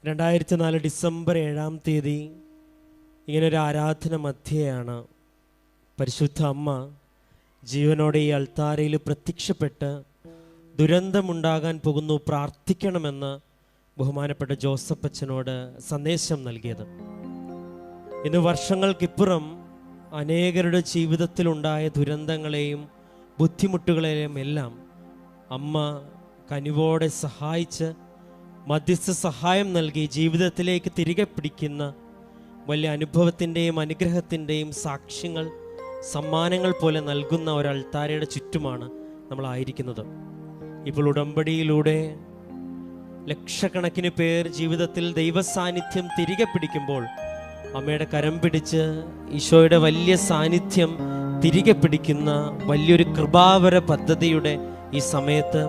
2004 December 7-ാം തീയതി ഇങ്ങനൊരു ആരാധന മധ്യയാണ് പരിശുദ്ധ അമ്മ ജീവനോടെ ഈ അൾത്താരയിൽ പ്രത്യക്ഷപ്പെട്ട് ദുരന്തമുണ്ടാകാൻ പോകുന്നു, പ്രാർത്ഥിക്കണമെന്ന് ബഹുമാനപ്പെട്ട ജോസഫ് അച്ഛനോട് സന്ദേശം നൽകിയത്. ഇന്ന് വർഷങ്ങൾക്കിപ്പുറം അനേകരുടെ ജീവിതത്തിലുണ്ടായ ദുരന്തങ്ങളെയും ബുദ്ധിമുട്ടുകളെയും എല്ലാം അമ്മ കനിവോടെ സഹായിച്ച് മധ്യസ്ഥ സഹായം നൽകി ജീവിതത്തിലേക്ക് തിരികെ പിടിക്കുന്ന വലിയ അനുഭവത്തിൻ്റെയും അനുഗ്രഹത്തിൻ്റെയും സാക്ഷ്യങ്ങൾ, സമ്മാനങ്ങൾ പോലെ നൽകുന്ന ഒരു അൾത്താരയുടെ ചുറ്റുമാണ് നമ്മളായിരിക്കുന്നത്. ഇപ്പോൾ ഉടമ്പടിയിലൂടെ ലക്ഷക്കണക്കിന് പേർ ജീവിതത്തിൽ ദൈവസാന്നിധ്യം തിരികെ പിടിക്കുമ്പോൾ അമ്മയുടെ കരം പിടിച്ച് ഈശോയുടെ വലിയ സാന്നിധ്യം തിരികെ പിടിക്കുന്ന വലിയൊരു കൃപാവര പദ്ധതിയുടെ ഈ സമയത്ത്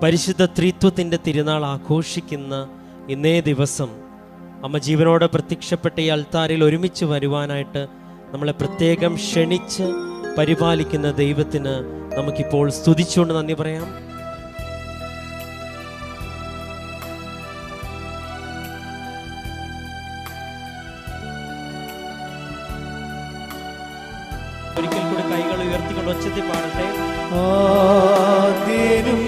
പരിശുദ്ധ ത്രിത്വത്തിൻ്റെ തിരുനാൾ ആഘോഷിക്കുന്ന ഇന്നേ ദിവസം അമ്മ ജീവനോടെ പ്രത്യക്ഷപ്പെട്ട ഈ അൾത്താരിൽ ഒരുമിച്ച് വരുവാനായിട്ട് നമ്മളെ പ്രത്യേകം ക്ഷണിച്ച് പരിപാലിക്കുന്ന ദൈവത്തിന് നമുക്കിപ്പോൾ സ്തുതിച്ചുകൊണ്ട് നന്ദി പറയാം. ഒരിക്കൽ കൂടി കൈകൾ ഉയർത്തിക്കൊണ്ട് ഒച്ചത്തിൽ പാടട്ടെ. ആദ്യനും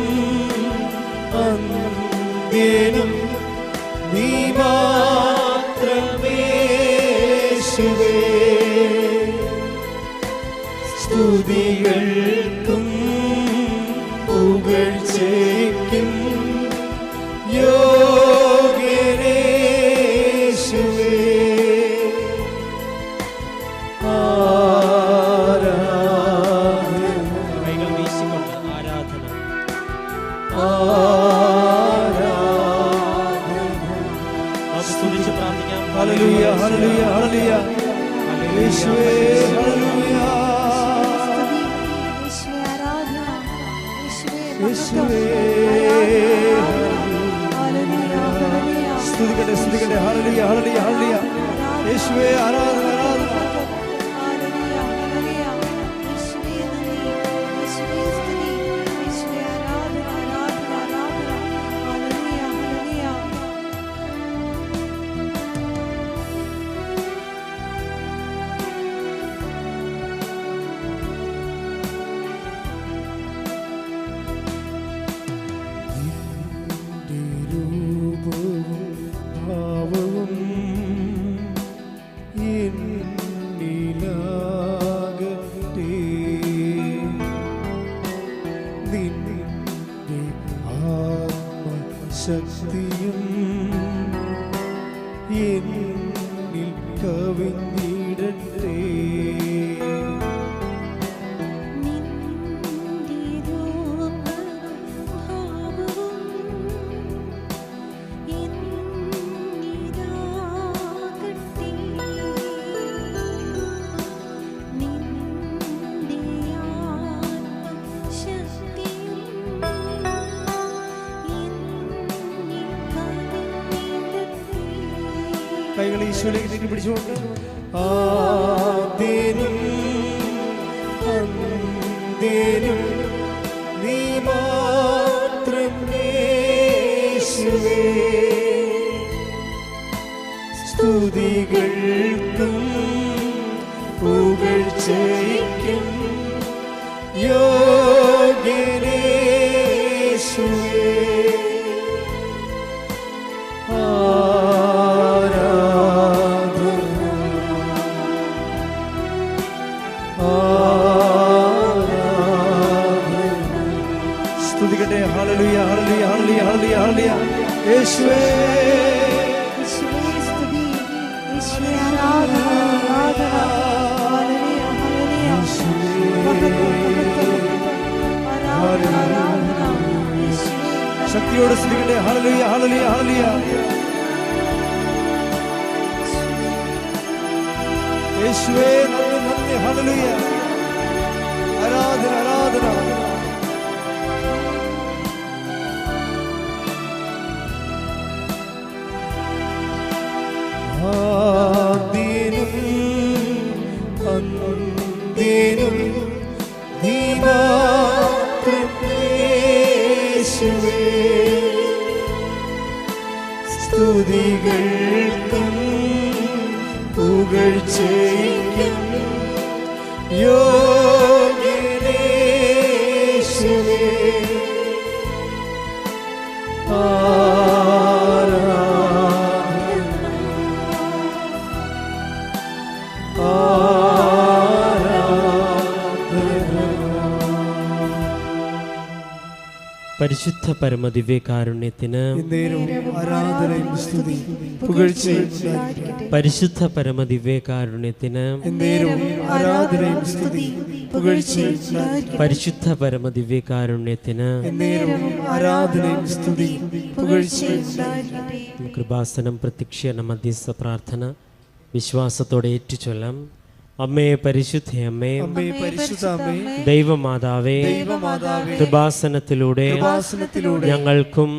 അന്ത്യനും നീ മാത്രമേ യേശുവേ, സ്തുതികൾക്കും പുകഴ്ചയ്ക്കും യോഗ്യനേ യേശുവേ. കൈകൾ വീശിക്കൊണ്ട് ആരാധന. സ്തുതിച്ച് പ്രാർത്ഥിക്കാം. ഹല്ലേലൂയ, ഹല്ലേലൂയ, ഹല്ലേലൂയ. യേശുവേ, ഹല്ലേലൂയ. യേശുവേ, സ്തുതിക്കട്ടെ, സ്തുതിക്കട്ടെ. ഹല്ലേലൂയ, ഹല്ലേലൂയ, ഹല്ലേലൂയ. യേശുവേ, ആരാധന, ആരാധന. ശക്തിയും എന്നിൽ കവിഞ്ഞിടട്ടെ. കൈകൾ ഈശോയിലേക്ക് നീട്ടി പിടിച്ചുകൊണ്ട് ആദ്യനും അന്ത്യനും നീ മാത്രമേ യേശുവേ, സ്തുതികൾക്കും പുകഴ്ചയ്ക്കും യോഗ്യനേ യേശുവേ. സ്തുതിക്കട്ടെ. ഹല്ലേലൂയ, ഹല്ലേലൂയ, ഹല്ലേലൂയ, ഹല്ലേലൂയ, ഹല്ലേലൂയ. യേശുവേ, യേശുവേ സ്തുതി, യേശുവേ ആരാധന, ആരാധന. ഹല്ലേലൂയ, ഹല്ലേലൂയ. ആരാധന, ആരാധന. യേശുവേ ശക്തിയോടെ സ്തുതിക്കട്ടെ. ഹല്ലേലൂയ, ഹല്ലേലൂയ, ഹല്ലേലൂയ. യേശുവേ നന്ദി, നന്ദി. ഹല്ലേലൂയ, ആരാധന, ആരാധന. ആദ്യനും അന്ത്യനും നീ മാത്രമേ യേശുവേ, സ്തുതി സ്തുതികൾക്കും പുകഴ്ചയ്ക്കും യോഗ്യനേശുവേ പരിശുദ്ധ പരമദിവ്യകാരുണ്യത്തിന് ആരാധനയും സ്തുതിയും പുകഴ്ചയും പരിശുദ്ധ പരമദിവ്യകാരുണ്യത്തിന് ആരാധനയും സ്തുതിയും പുകഴ്ചയും പരിശുദ്ധ പരമദിവ്യകാരുണ്യത്തിന് ആരാധനയും സ്തുതിയും പുകഴ്ചയും കൃപാസനം പ്രത്യക്ഷീകരണ മധ്യസ്ഥ പ്രാർത്ഥന വിശ്വാസത്തോടെ ഏറ്റുചൊല്ലാം. അമ്മേ പരിശുദ്ധ അമ്മേ, ദൈവമാതാവേ, കൃപാസനത്തിലൂടെ ഞങ്ങൾക്കും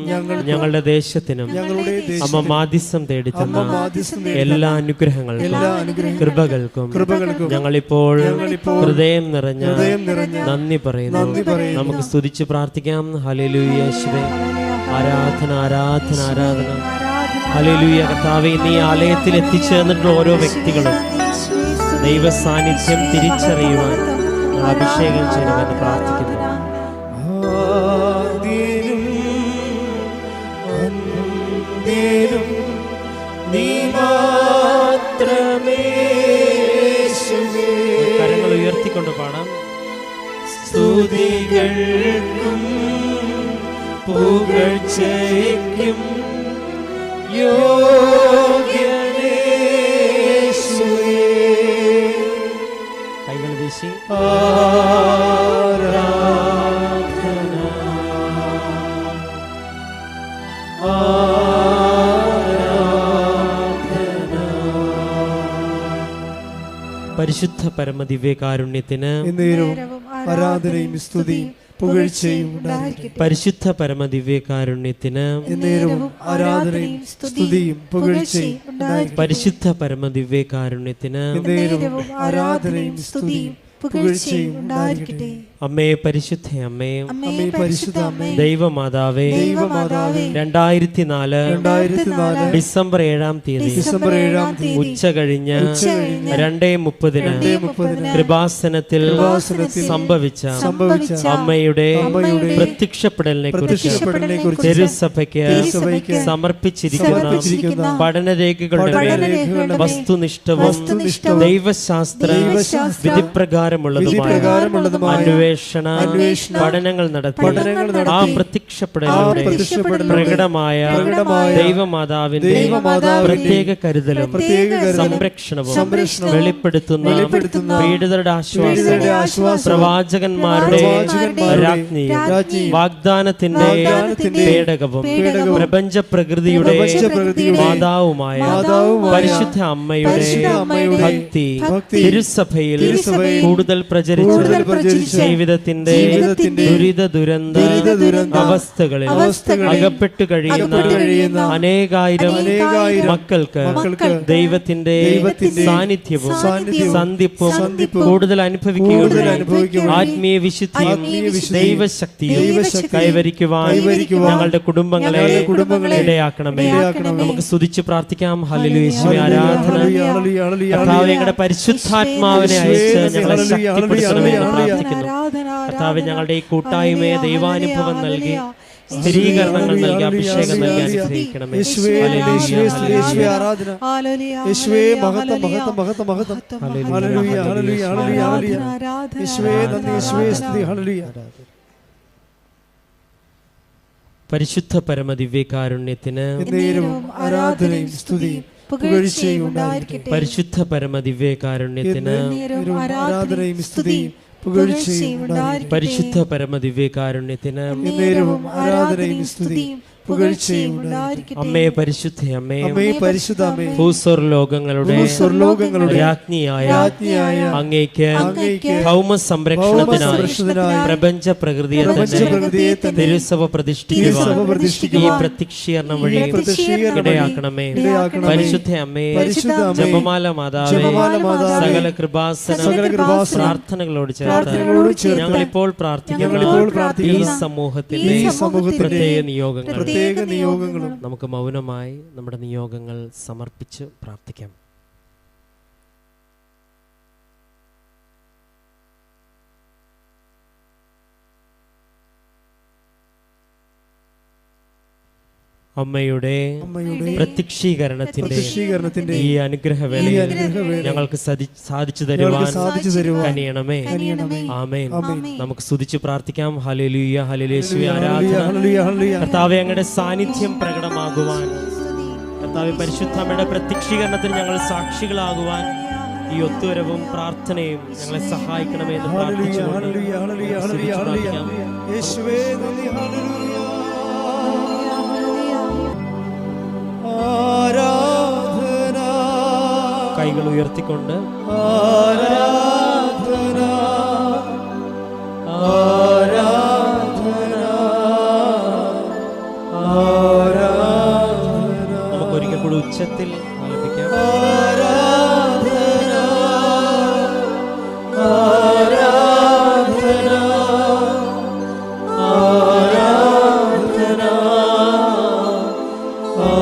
ഞങ്ങളുടെ ദേശത്തിനും അമ്മ മാധ്യസ്ഥം തേടിത്തന്ന എല്ലാ അനുഗ്രഹങ്ങൾക്കും കൃപകൾക്കും ഞങ്ങളിപ്പോൾ ഹൃദയം നിറഞ്ഞ നന്ദി പറയുന്നു. നമുക്ക് സ്തുതിച്ച് പ്രാർത്ഥിക്കാം. ഹല്ലേലൂയ യേശുവേ, ആരാധന ആരാധന ആരാധന. ഹല്ലേലൂയ കർത്താവേ, നീ ആലയത്തിൽ എത്തിച്ചേർന്നിട്ടുള്ള ഓരോ വ്യക്തികളും ദൈവ സാന്നിധ്യം തിരിച്ചറിയുവാൻ അഭിഷേകം ചെയ്യണമെന്ന് പ്രാർത്ഥിക്കുന്നു. കരങ്ങൾ ഉയർത്തിക്കൊണ്ട് പാടാം. സ്തുതികൾക്കും പുകഴ്ചയ്ക്കും യോഗ്യനേശുവേ കൈകൾ വീശി ആരാധന പരിശുദ്ധ പരമദിവ്യകാരുണ്യത്തിന് ആരാധനയും സ്തുതിയും പുകഴ്ചയും ഉണ്ടായിരിക്കട്ടെ. പരിശുദ്ധ പരമദിവ്യകാരുണ്യത്തിന് ആരാധനയും സ്തുതിയും പുകഴ്ചയും ഉണ്ടായിരിക്കട്ടെ. പരിശുദ്ധ പരമദിവ്യകാരുണ്യത്തിന് ആരാധനയും സ്തുതിയും പുകഴ്ചയും ഉണ്ടായിരിക്കട്ടെ. അമ്മേ പരിശുദ്ധ അമ്മേ, പരിശുദ്ധ അമ്മേ, ദൈവമാതാവേ, 2004 ഡിസംബർ 7-ാം തീയതി ഉച്ച കഴിഞ്ഞ് 2:30 കൃപാസനത്തിൽ സംഭവിച്ച അമ്മയുടെ പ്രത്യക്ഷപ്പെടലിനെ കുറിച്ച് തിരുസഭയ്ക്ക് സമർപ്പിച്ചിരിക്കുന്ന പഠനരേഖകളുടെ മേൽ വസ്തുനിഷ്ഠവും ദൈവശാസ്ത്ര വിധിപ്രകാരമുള്ളതുമായ അന്വേഷണ പഠനങ്ങൾ നടത്തി ആ പ്രത്യക്ഷപ്പെടലിലൂടെ പ്രകടമായ ദൈവമാതാവിന്റെ പ്രത്യേക കരുതലും സംരക്ഷണവും വെളിപ്പെടുത്തുന്ന പീഡിതരുടെ ആശ്വാസം, പ്രവാചകന്മാരുടെ രാജ്ഞിയും വാഗ്ദാനത്തിന്റെ പേടകവും പ്രപഞ്ച പ്രകൃതിയുടെ മാതാവുമായ പരിശുദ്ധ അമ്മയുടെ ഭക്തി തിരുസഭയിൽ കൂടുതൽ പ്രചരിച്ച് ജീവിതത്തിന്റെ ദുരിത ദുരന്ത അവസ്ഥകളിൽ അകപ്പെട്ടു കഴിയുന്ന അനേകായിരം മക്കൾക്ക് ദൈവത്തിന്റെ സാന്നിധ്യവും സന്ധിപ്പും കൂടുതൽ അനുഭവിക്കുകയും ആത്മീയ വിശുദ്ധിയും ദൈവശക്തിയും കൈവരിക്കുവാൻ ഞങ്ങളുടെ കുടുംബങ്ങളെ ഇടയാക്കണമേ. നമുക്ക് സ്തുതിച്ച് പ്രാർത്ഥിക്കാം. ഹല്ലേലൂയ യേശുവേ, ആരാധന. കർത്താവേ, ഞങ്ങളുടെ പരിശുദ്ധാത്മാവിനെ അയച്ച് ഞങ്ങളെ ശക്തിപ്പെടുത്തണമേ എന്ന് പ്രാർത്ഥിക്കുന്നു. കർത്താവേ, ഞങ്ങളുടെ ഈ കൂട്ടായ്മയെ ദൈവാനുഭവം നൽകി സ്ഥിരീകരണങ്ങൾ നൽകി അഭിഷേകം നൽകി അനുഗ്രഹിക്കണമേ. പരിശുദ്ധ പരമദിവ്യകാരുണ്യത്തിന് ആരാധനയും സ്തുതിയും പുകഴ്ചയും ഉണ്ടായിരിക്കട്ടെ. പരിശുദ്ധ പരമദിവ്യകാരുണ്യത്തിന് ആരാധനയും സ്തുതിയും പുകഴ്ചയും ഉണ്ടായിരിക്കട്ടെ. പരിശുദ്ധ പരമദിവ്യകാരുണ്യത്തിന് ആരാധനയും സ്തുതിയും പുകഴ്ചയും ഉണ്ടായിരിക്കട്ടെ. അമ്മേ പരിശുദ്ധ അമ്മേ, പരിശുദ്ധ അമ്മേ, ഭൂസ്വർലോകങ്ങളുടെ രാജ്ഞിയായ അങ്ങേക്ക് ഭൗമ സംരക്ഷണത്തിനായി പ്രപഞ്ച പ്രകൃതിയെ തിരുസഭ പ്രതിഷ്ഠിക്കുവാൻ ഈ പ്രത്യക്ഷീകരണം വഴി ഇടയാക്കണമേ. പരിശുദ്ധ അമ്മേ, ജപമാല മാതാവേ, സകല കൃപാസന പ്രാർത്ഥനകളോട് ചേർത്ത് ഞങ്ങളിപ്പോൾ പ്രാർത്ഥിക്കുന്ന ഈ സമൂഹത്തിന്റെ പ്രത്യേക നിയോഗങ്ങൾ പ്രത്യേക നിയോഗങ്ങളും നമുക്ക് മൗനമായി നമ്മുടെ നിയോഗങ്ങൾ സമർപ്പിച്ച് പ്രാർത്ഥിക്കാം. അമ്മയുടെ പ്രത്യക്ഷീകരണത്തിന്റെ ഈ അനുഗ്രഹവേളയിൽ ഞങ്ങൾക്ക് സാധിച്ചു തരുവാൻ കനിയണമേ. ആമേൻ. നമുക്ക് സ്തുതിച്ച് പ്രാർത്ഥിക്കാം. ഹല്ലേലൂയ, ഹല്ലേലൂയ, യേശുവേ ആരാധന. കർത്താവേ, അങ്ങയുടെ സാന്നിധ്യം പ്രകടമാകുവാൻ, കർത്താവേ, പരിശുദ്ധ അമ്മയുടെ പ്രത്യക്ഷീകരണത്തിന് ഞങ്ങൾ സാക്ഷികളാകുവാൻ ഈ ഒത്തുവരവും പ്രാർത്ഥനയും ഞങ്ങളെ സഹായിക്കണമേ എന്ന് പ്രാർത്ഥിച്ചുകൊണ്ട് യേശുവേ നന്ദി. ഹല്ലേലൂയ, ആരാധന. കൈകൾ ഉയർത്തിക്കൊണ്ട് ആരാധന, ആരാധന, ആരാധന. നമുക്കൊരിക്കൽ കൂടി ഉച്ചത്തിൽ ആലപിക്കാം. ആരാധന, ആരാധന, ആരാധന,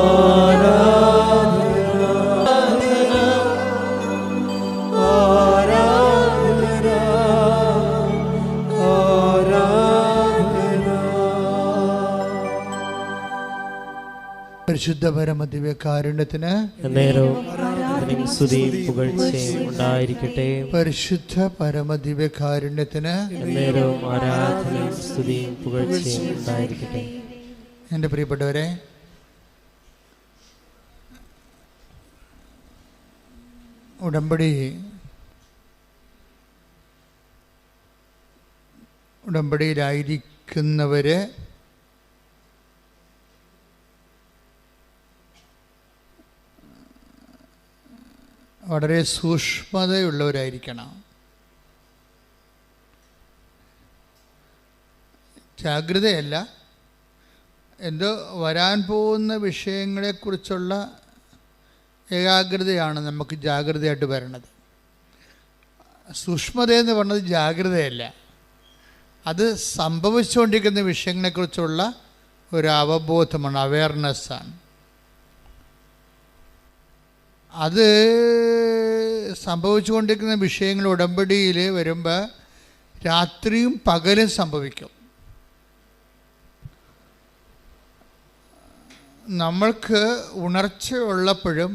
പരിശുദ്ധ പരമദിവ്യകാരുണ്യത്തിന് സ്തുതിയും പുകഴ്ചയും ഉണ്ടായിരിക്കട്ടെ. പരിശുദ്ധ പരമദിവ്യകാരുണ്യത്തിന് എന്നേരവും ആരാധനയും സ്തുതിയും പുകഴ്ചയും ഉണ്ടായിരിക്കട്ടെ. എൻ്റെ പ്രിയപ്പെട്ടവരെ, ഉടമ്പടിയിലായിരിക്കുന്നവര് വളരെ സൂക്ഷ്മതയുള്ളവരായിരിക്കണം. ജാഗ്രതയല്ല, എന്തോ വരാൻ പോകുന്ന വിഷയങ്ങളെക്കുറിച്ചുള്ള ഏകാഗ്രതയാണ് നമുക്ക് ജാഗ്രതയായിട്ട് വരണത്. സൂക്ഷ്മതയെന്ന് പറഞ്ഞത് ജാഗ്രതയല്ല, അത് സംഭവിച്ചുകൊണ്ടിരിക്കുന്ന വിഷയങ്ങളെക്കുറിച്ചുള്ള ഒരു അവബോധമാണ്, അവയർനെസ്സാണ്. അത് സംഭവിച്ചുകൊണ്ടിരിക്കുന്ന വിഷയങ്ങൾ ഉടമ്പടിയിൽ വരുമ്പോൾ രാത്രിയും പകലും സംഭവിക്കും. നമ്മൾക്ക് ഉണർച്ചയുള്ളപ്പോഴും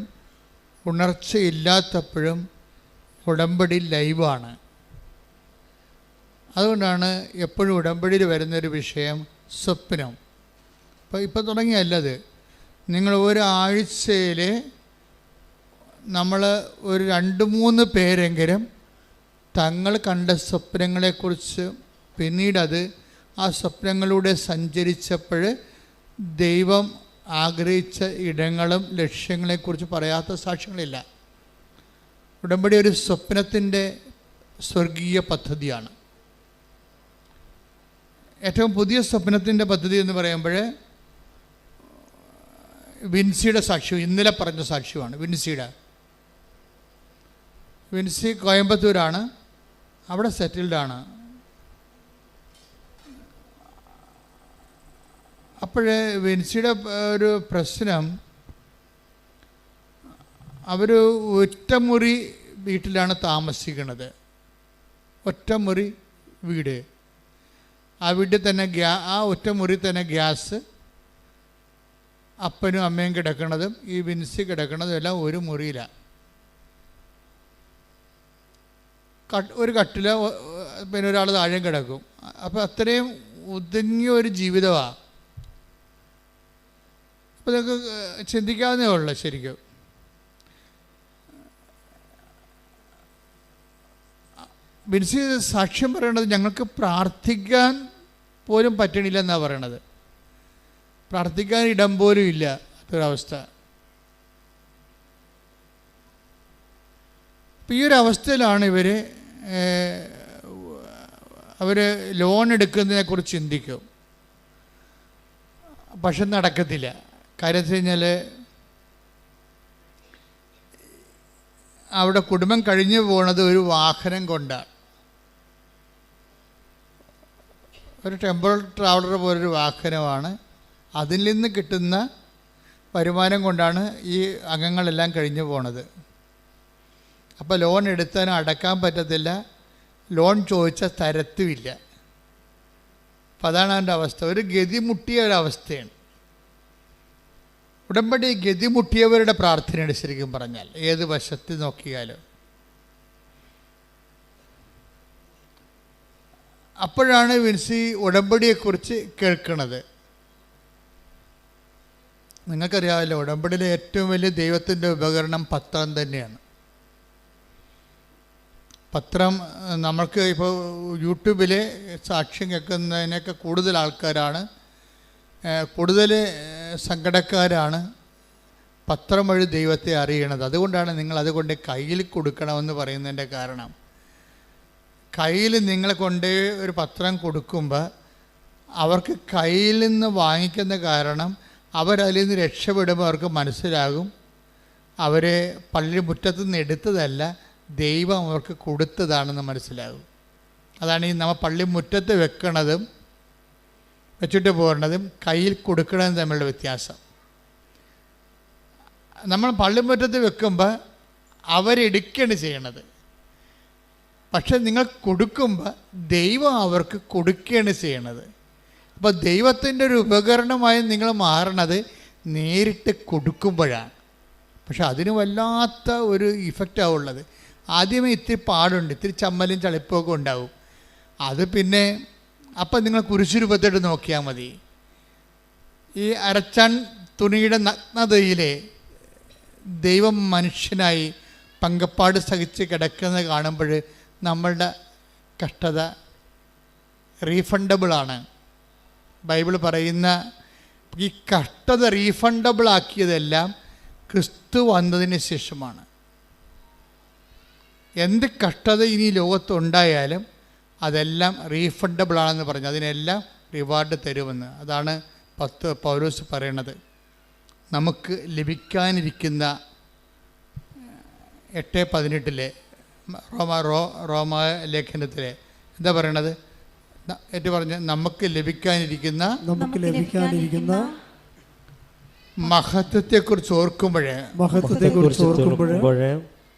ഉണർച്ചയില്ലാത്തപ്പോഴും ഉടമ്പടി ലൈവാണ്. അതുകൊണ്ടാണ് എപ്പോഴും ഉടമ്പടിയിൽ വരുന്നൊരു വിഷയം സ്വപ്നം. ഇപ്പം തുടങ്ങിയല്ലത്. നിങ്ങൾ ഒരാഴ്ചയിൽ നമ്മൾ ഒരു 2-3 പേരെങ്കിലും തങ്ങൾ കണ്ട സ്വപ്നങ്ങളെക്കുറിച്ച് പിന്നീടത് ആ സ്വപ്നങ്ങളിലൂടെ സഞ്ചരിച്ചപ്പോൾ ദൈവം ആഗ്രഹിച്ച ഇടങ്ങളും ലക്ഷ്യങ്ങളെക്കുറിച്ച് പറയാത്ത സാക്ഷ്യങ്ങളില്ല. ഉടമ്പടി ഒരു സ്വപ്നത്തിൻ്റെ സ്വർഗീയ പദ്ധതിയാണ്. ഏറ്റവും പുതിയ സ്വപ്നത്തിൻ്റെ പദ്ധതി എന്ന് പറയുമ്പോൾ വിൻസിയുടെ സാക്ഷ്യം, ഇന്നലെ പറഞ്ഞ സാക്ഷ്യമാണ്. വിൻസി കോയമ്പത്തൂരാണ്, അവിടെ സെറ്റിൽഡാണ്. അപ്പോഴേ വിൻസിയുടെ ഒരു പ്രശ്നം, അവർ ഒറ്റമുറി വീട്ടിലാണ് താമസിക്കുന്നത്. ഒറ്റമുറി വീട്. ആ വീട്ടിൽ തന്നെ ആ ഒറ്റമുറി തന്നെ ഗ്യാസ്, അപ്പനും അമ്മയും കിടക്കുന്നതും ഈ വിൻസി കിടക്കുന്നതും എല്ലാം ഒരു മുറിയിലാണ്. ഒരു കട്ടിൽ, പിന്നെ ഒരാൾ താഴെ കിടക്കും. അപ്പോൾ അത്രയും ഒതുങ്ങിയ ഒരു ജീവിതമാണ്. അപ്പോൾ നിങ്ങൾക്ക് ചിന്തിക്കാവുന്നേ ഉള്ളൂ. ശരിക്കും വിൻസി സാക്ഷ്യം പറയണത് ഞങ്ങൾക്ക് പ്രാർത്ഥിക്കാൻ പോലും പറ്റണില്ലെന്നാണ് പറയണത്. പ്രാർത്ഥിക്കാൻ ഇടം പോലും ഇല്ല, അതൊരവസ്ഥ. അപ്പോൾ ഈ ഒരു അവസ്ഥയിലാണ് അവർ ലോൺ എടുക്കുന്നതിനെക്കുറിച്ച് ചിന്തിക്കും. പക്ഷെ നടക്കത്തില്ല. കാര്യം വെച്ച് കഴിഞ്ഞാൽ അവിടെ കുടുംബം കഴിഞ്ഞു പോണത് ഒരു വാഹനം കൊണ്ടാണ്. ഒരു ടെമ്പറൽ ട്രാവലർ പോലൊരു വാഹനമാണ് അതിൽ നിന്ന് കിട്ടുന്ന വരുമാനം കൊണ്ടാണ് ഈ അംഗങ്ങളെല്ലാം കഴിഞ്ഞു പോണത്. അപ്പോൾ ലോൺ എടുത്താലും അടക്കാൻ പറ്റത്തില്ല, ലോൺ ചോദിച്ചാൽ തരത്തുമില്ല. അപ്പം അതാണ് അതിൻ്റെ അവസ്ഥ. ഒരു ഗതിമുട്ടിയ ഒരവസ്ഥയാണ്. ഉടമ്പടി ഗതിമുട്ടിയവരുടെ പ്രാർത്ഥനയാണ് ശരിക്കും പറഞ്ഞാൽ, ഏത് വശത്ത് നോക്കിയാലും. അപ്പോഴാണ് വിൻസി ഉടമ്പടിയെക്കുറിച്ച് കേൾക്കുന്നത്. നിങ്ങൾക്കറിയാമല്ലോ, ഉടമ്പടിയിലെ ഏറ്റവും വലിയ ദൈവത്തിൻ്റെ ഉപകരണം പത്രം തന്നെയാണ്. പത്രം നമ്മൾക്ക് ഇപ്പോൾ യൂട്യൂബിൽ സാക്ഷ്യം കേൾക്കുന്നതിനൊക്കെ കൂടുതൽ ആൾക്കാരാണ്, കൂടുതൽ സങ്കടക്കാരാണ് പത്രം വഴി ദൈവത്തെ അറിയണത്. അതുകൊണ്ടാണ് നിങ്ങൾ അതുകൊണ്ട് കയ്യിൽ കൊടുക്കണമെന്ന് പറയുന്നതിൻ്റെ കാരണം. കയ്യിൽ നിങ്ങളെ കൊണ്ട് ഒരു പത്രം കൊടുക്കുമ്പോൾ അവർക്ക് കയ്യിൽ നിന്ന് വാങ്ങിക്കുന്ന കാരണം അവരതിൽ നിന്ന് രക്ഷപ്പെടുമ്പോൾ അവർക്ക് മനസ്സിലാകും അവർ പള്ളി മുറ്റത്തു നിന്ന് എടുത്തതല്ല, ദൈവം അവർക്ക് കൊടുത്തതാണെന്ന് മനസ്സിലാകും. അതാണ് ഈ നമ്മൾ പള്ളി മുറ്റത്ത് വെക്കണതും വെച്ചിട്ട് പോരണതും കയ്യിൽ കൊടുക്കണതും തമ്മിലുള്ള വ്യത്യാസം. നമ്മൾ പള്ളിമുറ്റത്ത് വെക്കുമ്പോൾ അവരെടുക്കുകയാണ് ചെയ്യണത്, പക്ഷെ നിങ്ങൾ കൊടുക്കുമ്പോൾ ദൈവം അവർക്ക് കൊടുക്കുകയാണ് ചെയ്യണത്. അപ്പോൾ ദൈവത്തിൻ്റെ ഒരു ഉപകരണമായി നിങ്ങൾ മാറണത് നേരിട്ട് കൊടുക്കുമ്പോഴാണ്. പക്ഷെ അതിന് വല്ലാത്ത ഒരു ഇഫക്റ്റാണ് ഉള്ളത്. ആദ്യമേ ഇത്തിരി പാടുണ്ട്, ഇത്തിരി ചമ്മലും ചളിപ്പൊക്കെ ഉണ്ടാവും. അത് പിന്നെ അപ്പം നിങ്ങൾ കുരിശുരൂപത്തോട്ട് നോക്കിയാൽ മതി. ഈ അരച്ചാൻ തുണിയുടെ നഗ്നതയിലെ ദൈവം മനുഷ്യനായി പങ്കപ്പാട് സഹിച്ച് കിടക്കുന്നത് കാണുമ്പോൾ നമ്മളുടെ കഷ്ടത റീഫണ്ടബിളാണ്. ബൈബിൾ പറയുന്ന ഈ കഷ്ടത റീഫണ്ടബിളാക്കിയതെല്ലാം ക്രിസ്തു വന്നതിന് ശേഷമാണ്. എന്ത് കഷ്ടത ഇനി ലോകത്തുണ്ടായാലും അതെല്ലാം റീഫണ്ടബിളാണെന്ന് പറഞ്ഞു, അതിനെല്ലാം റിവാർഡ് തരുമെന്ന്. അതാണ് പൗലോസ് പറയണത്. നമുക്ക് ലഭിക്കാനിരിക്കുന്ന 8:18 റോമ ലേഖനത്തിലെ എന്താ പറയണത്? പറഞ്ഞ നമുക്ക് ലഭിക്കാനിരിക്കുന്ന മഹത്വത്തെക്കുറിച്ച് ഓർക്കുമ്പോഴേ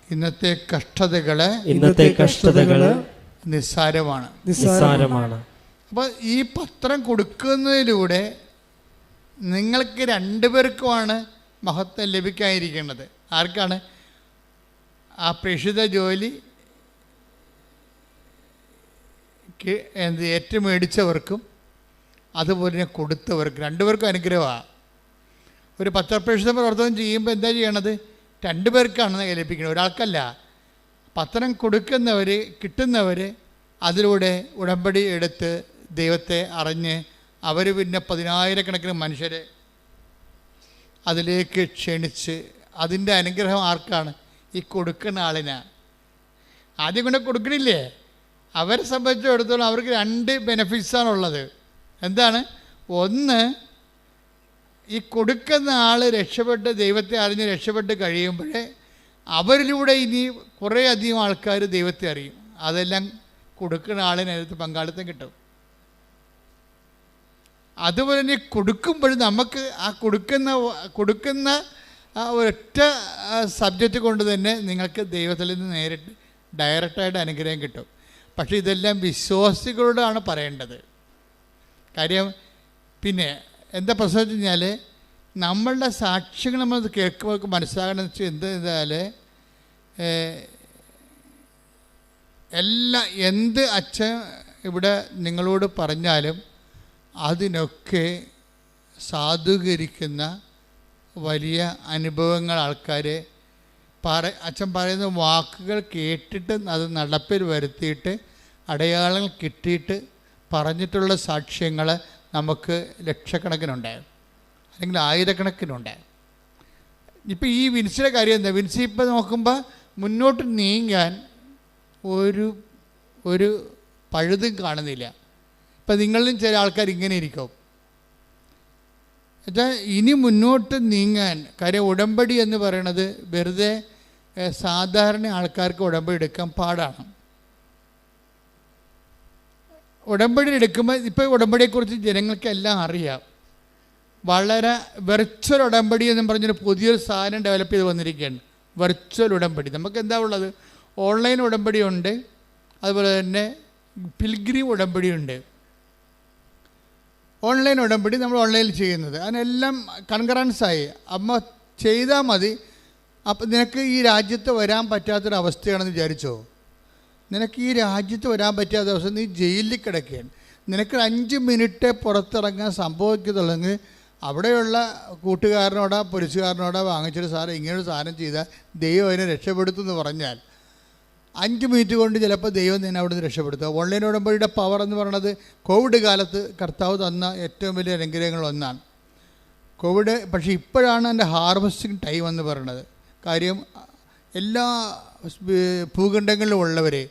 ഇന്നത്തെ കഷ്ടതകള് നിസ്സാരമാണ്. അപ്പോൾ ഈ പത്രം കൊടുക്കുന്നതിലൂടെ നിങ്ങൾക്ക് രണ്ടുപേർക്കുമാണ് മഹത്വം ലഭിക്കാനിരിക്കുന്നത്. ആർക്കാണ്? ആ പ്രേക്ഷിത ജോലി ഏറ്റുമേടിച്ചവർക്കും അതുപോലെ തന്നെ കൊടുത്തവർക്കും രണ്ടുപേർക്കും അനുഗ്രഹമാണ്. ഒരു പത്രപ്രേക്ഷിത പ്രവർത്തനം ചെയ്യുമ്പോൾ എന്താ ചെയ്യണത്? രണ്ടുപേർക്കാണ് ലഭിക്കുന്നത്, ഒരാൾക്കല്ല. പത്രം കൊടുക്കുന്നവർ, കിട്ടുന്നവർ അതിലൂടെ ഉടമ്പടി എടുത്ത് ദൈവത്തെ അറിഞ്ഞ് അവർ പിന്നെ 10,000-കണക്കിന് മനുഷ്യരെ അതിലേക്ക് ക്ഷണിച്ച് അതിൻ്റെ അനുഗ്രഹം ആർക്കാണ്? ഈ കൊടുക്കുന്ന ആളിനാണ്. ആദ്യം കൊണ്ട് കൊടുക്കണില്ലേ? അവരെ സംബന്ധിച്ചിടത്തോളം അവർക്ക് 2 ബെനഫിറ്റ്സാണുള്ളത്. എന്താണ്? ഒന്ന്, ഈ കൊടുക്കുന്ന ആൾ രക്ഷപ്പെട്ട് ദൈവത്തെ അറിഞ്ഞ് രക്ഷപ്പെട്ട് കഴിയുമ്പോഴേ അവരിലൂടെ ഇനി കുറേ അധികം ആൾക്കാർ ദൈവത്തെ അറിയും. അതെല്ലാം കൊടുക്കുന്ന ആളിനകത്ത് പങ്കാളിത്തം കിട്ടും. അതുപോലെ തന്നെ കൊടുക്കുമ്പോൾ നമുക്ക് ആ കൊടുക്കുന്ന ഒരൊറ്റ സബ്ജക്റ്റ് കൊണ്ട് തന്നെ നിങ്ങൾക്ക് ദൈവത്തിൽ നിന്ന് നേരിട്ട് ഡയറക്റ്റായിട്ട് അനുഗ്രഹം കിട്ടും. പക്ഷേ ഇതെല്ലാം വിശ്വാസികളോടാണ് പറയേണ്ടത്. കാര്യം പിന്നെ എന്താ പ്രശ്നം വെച്ച് കഴിഞ്ഞാൽ നമ്മളുടെ സാക്ഷ്യങ്ങൾ നമ്മൾ കേൾക്കുമ്പോൾ മനസ്സിലാകണമെന്ന് വെച്ചാൽ എന്തായാൽ എന്ത് അച്ഛൻ ഇവിടെ നിങ്ങളോട് പറഞ്ഞാലും അതിനൊക്കെ സാധൂകരിക്കുന്ന വലിയ അനുഭവങ്ങൾ ആൾക്കാർ അച്ഛൻ പറയുന്ന വാക്കുകൾ കേട്ടിട്ട് അത് നടപ്പിൽ വരുത്തിയിട്ട് അടയാളങ്ങൾ കിട്ടിയിട്ട് പറഞ്ഞിട്ടുള്ള സാക്ഷ്യങ്ങൾ നമുക്ക് ലക്ഷക്കണക്കിനുണ്ടാകും, അല്ലെങ്കിൽ ആയിരക്കണക്കിനുണ്ടാകും. ഇപ്പം ഈ വിൻസിയുടെ കാര്യം എന്താ? വിൻസി ഇപ്പം നോക്കുമ്പോൾ മുന്നോട്ട് നീങ്ങാൻ ഒരു പഴുതും കാണുന്നില്ല. ഇപ്പം നിങ്ങളിലും ചില ആൾക്കാർ ഇങ്ങനെ ഇരിക്കും. എന്നുവെച്ചാൽ ഇനി മുന്നോട്ട് നീങ്ങാൻ, കാര്യം ഉടമ്പടി എന്ന് പറയണത് വെറുതെ സാധാരണ ആൾക്കാർക്ക് ഉടമ്പടി എടുക്കാൻ പാടാണ്. ഉടമ്പടി എടുക്കുമ്പോൾ ഇപ്പോൾ ഉടമ്പടിയെക്കുറിച്ച് ജനങ്ങൾക്കെല്ലാം അറിയാം. വളരെ വെർച്വൽ ഉടമ്പടി എന്നും പറഞ്ഞൊരു പുതിയൊരു സാധനം ഡെവലപ്പ് ചെയ്ത് വന്നിരിക്കുകയാണ്. വെർച്വൽ ഉടമ്പടി. നമുക്ക് എന്താ ഉള്ളത്? ഓൺലൈൻ ഉടമ്പടിയുണ്ട്, അതുപോലെ തന്നെ പിൽഗ്രീം ഉടമ്പടിയുണ്ട്. ഓൺലൈൻ ഉടമ്പടി നമ്മൾ ഓൺലൈനിൽ ചെയ്യുന്നത്, അതിനെല്ലാം കൺകറൻസായി അമ്മ ചെയ്താൽ മതി. അപ്പം നിനക്ക് ഈ രാജ്യത്ത് വരാൻ പറ്റാത്തൊരവസ്ഥയാണെന്ന് വിചാരിച്ചോ? നിനക്ക് ഈ രാജ്യത്ത് വരാൻ പറ്റാത്ത അവസ്ഥ, നീ ജയിലിൽ കിടക്കുകയാണ്. നിനക്ക് 5 മിനിറ്റ് പുറത്തിറങ്ങാൻ സംഭവിക്കുന്നുള്ളെങ്കിൽ അവിടെയുള്ള കൂട്ടുകാരനോടോ പോലീസുകാരനോടോ വാങ്ങിച്ചൊരു സാധനം ഇങ്ങനൊരു സാധനം ചെയ്താൽ ദൈവം അതിനെ രക്ഷപ്പെടുത്തുമെന്ന് പറഞ്ഞാൽ 5 മിനിറ്റ് കൊണ്ട് ചിലപ്പോൾ ദൈവം നിന്നെ അവിടെ നിന്ന് രക്ഷപ്പെടുത്തുക. ഓൺലൈൻ ഉടമ്പടിയുടെ പവർ എന്ന് പറയുന്നത് കോവിഡ് കാലത്ത് കർത്താവ് തന്ന ഏറ്റവും വലിയ അനുഗ്രഹങ്ങളൊന്നാണ് കോവിഡ്. പക്ഷേ ഇപ്പോഴാണ് എൻ്റെ ഹാർവസ്റ്റിംഗ് ടൈം എന്ന് പറയുന്നത്. കാര്യം എല്ലാ ഭൂഖണ്ഡങ്ങളിലും ഉള്ളവരെ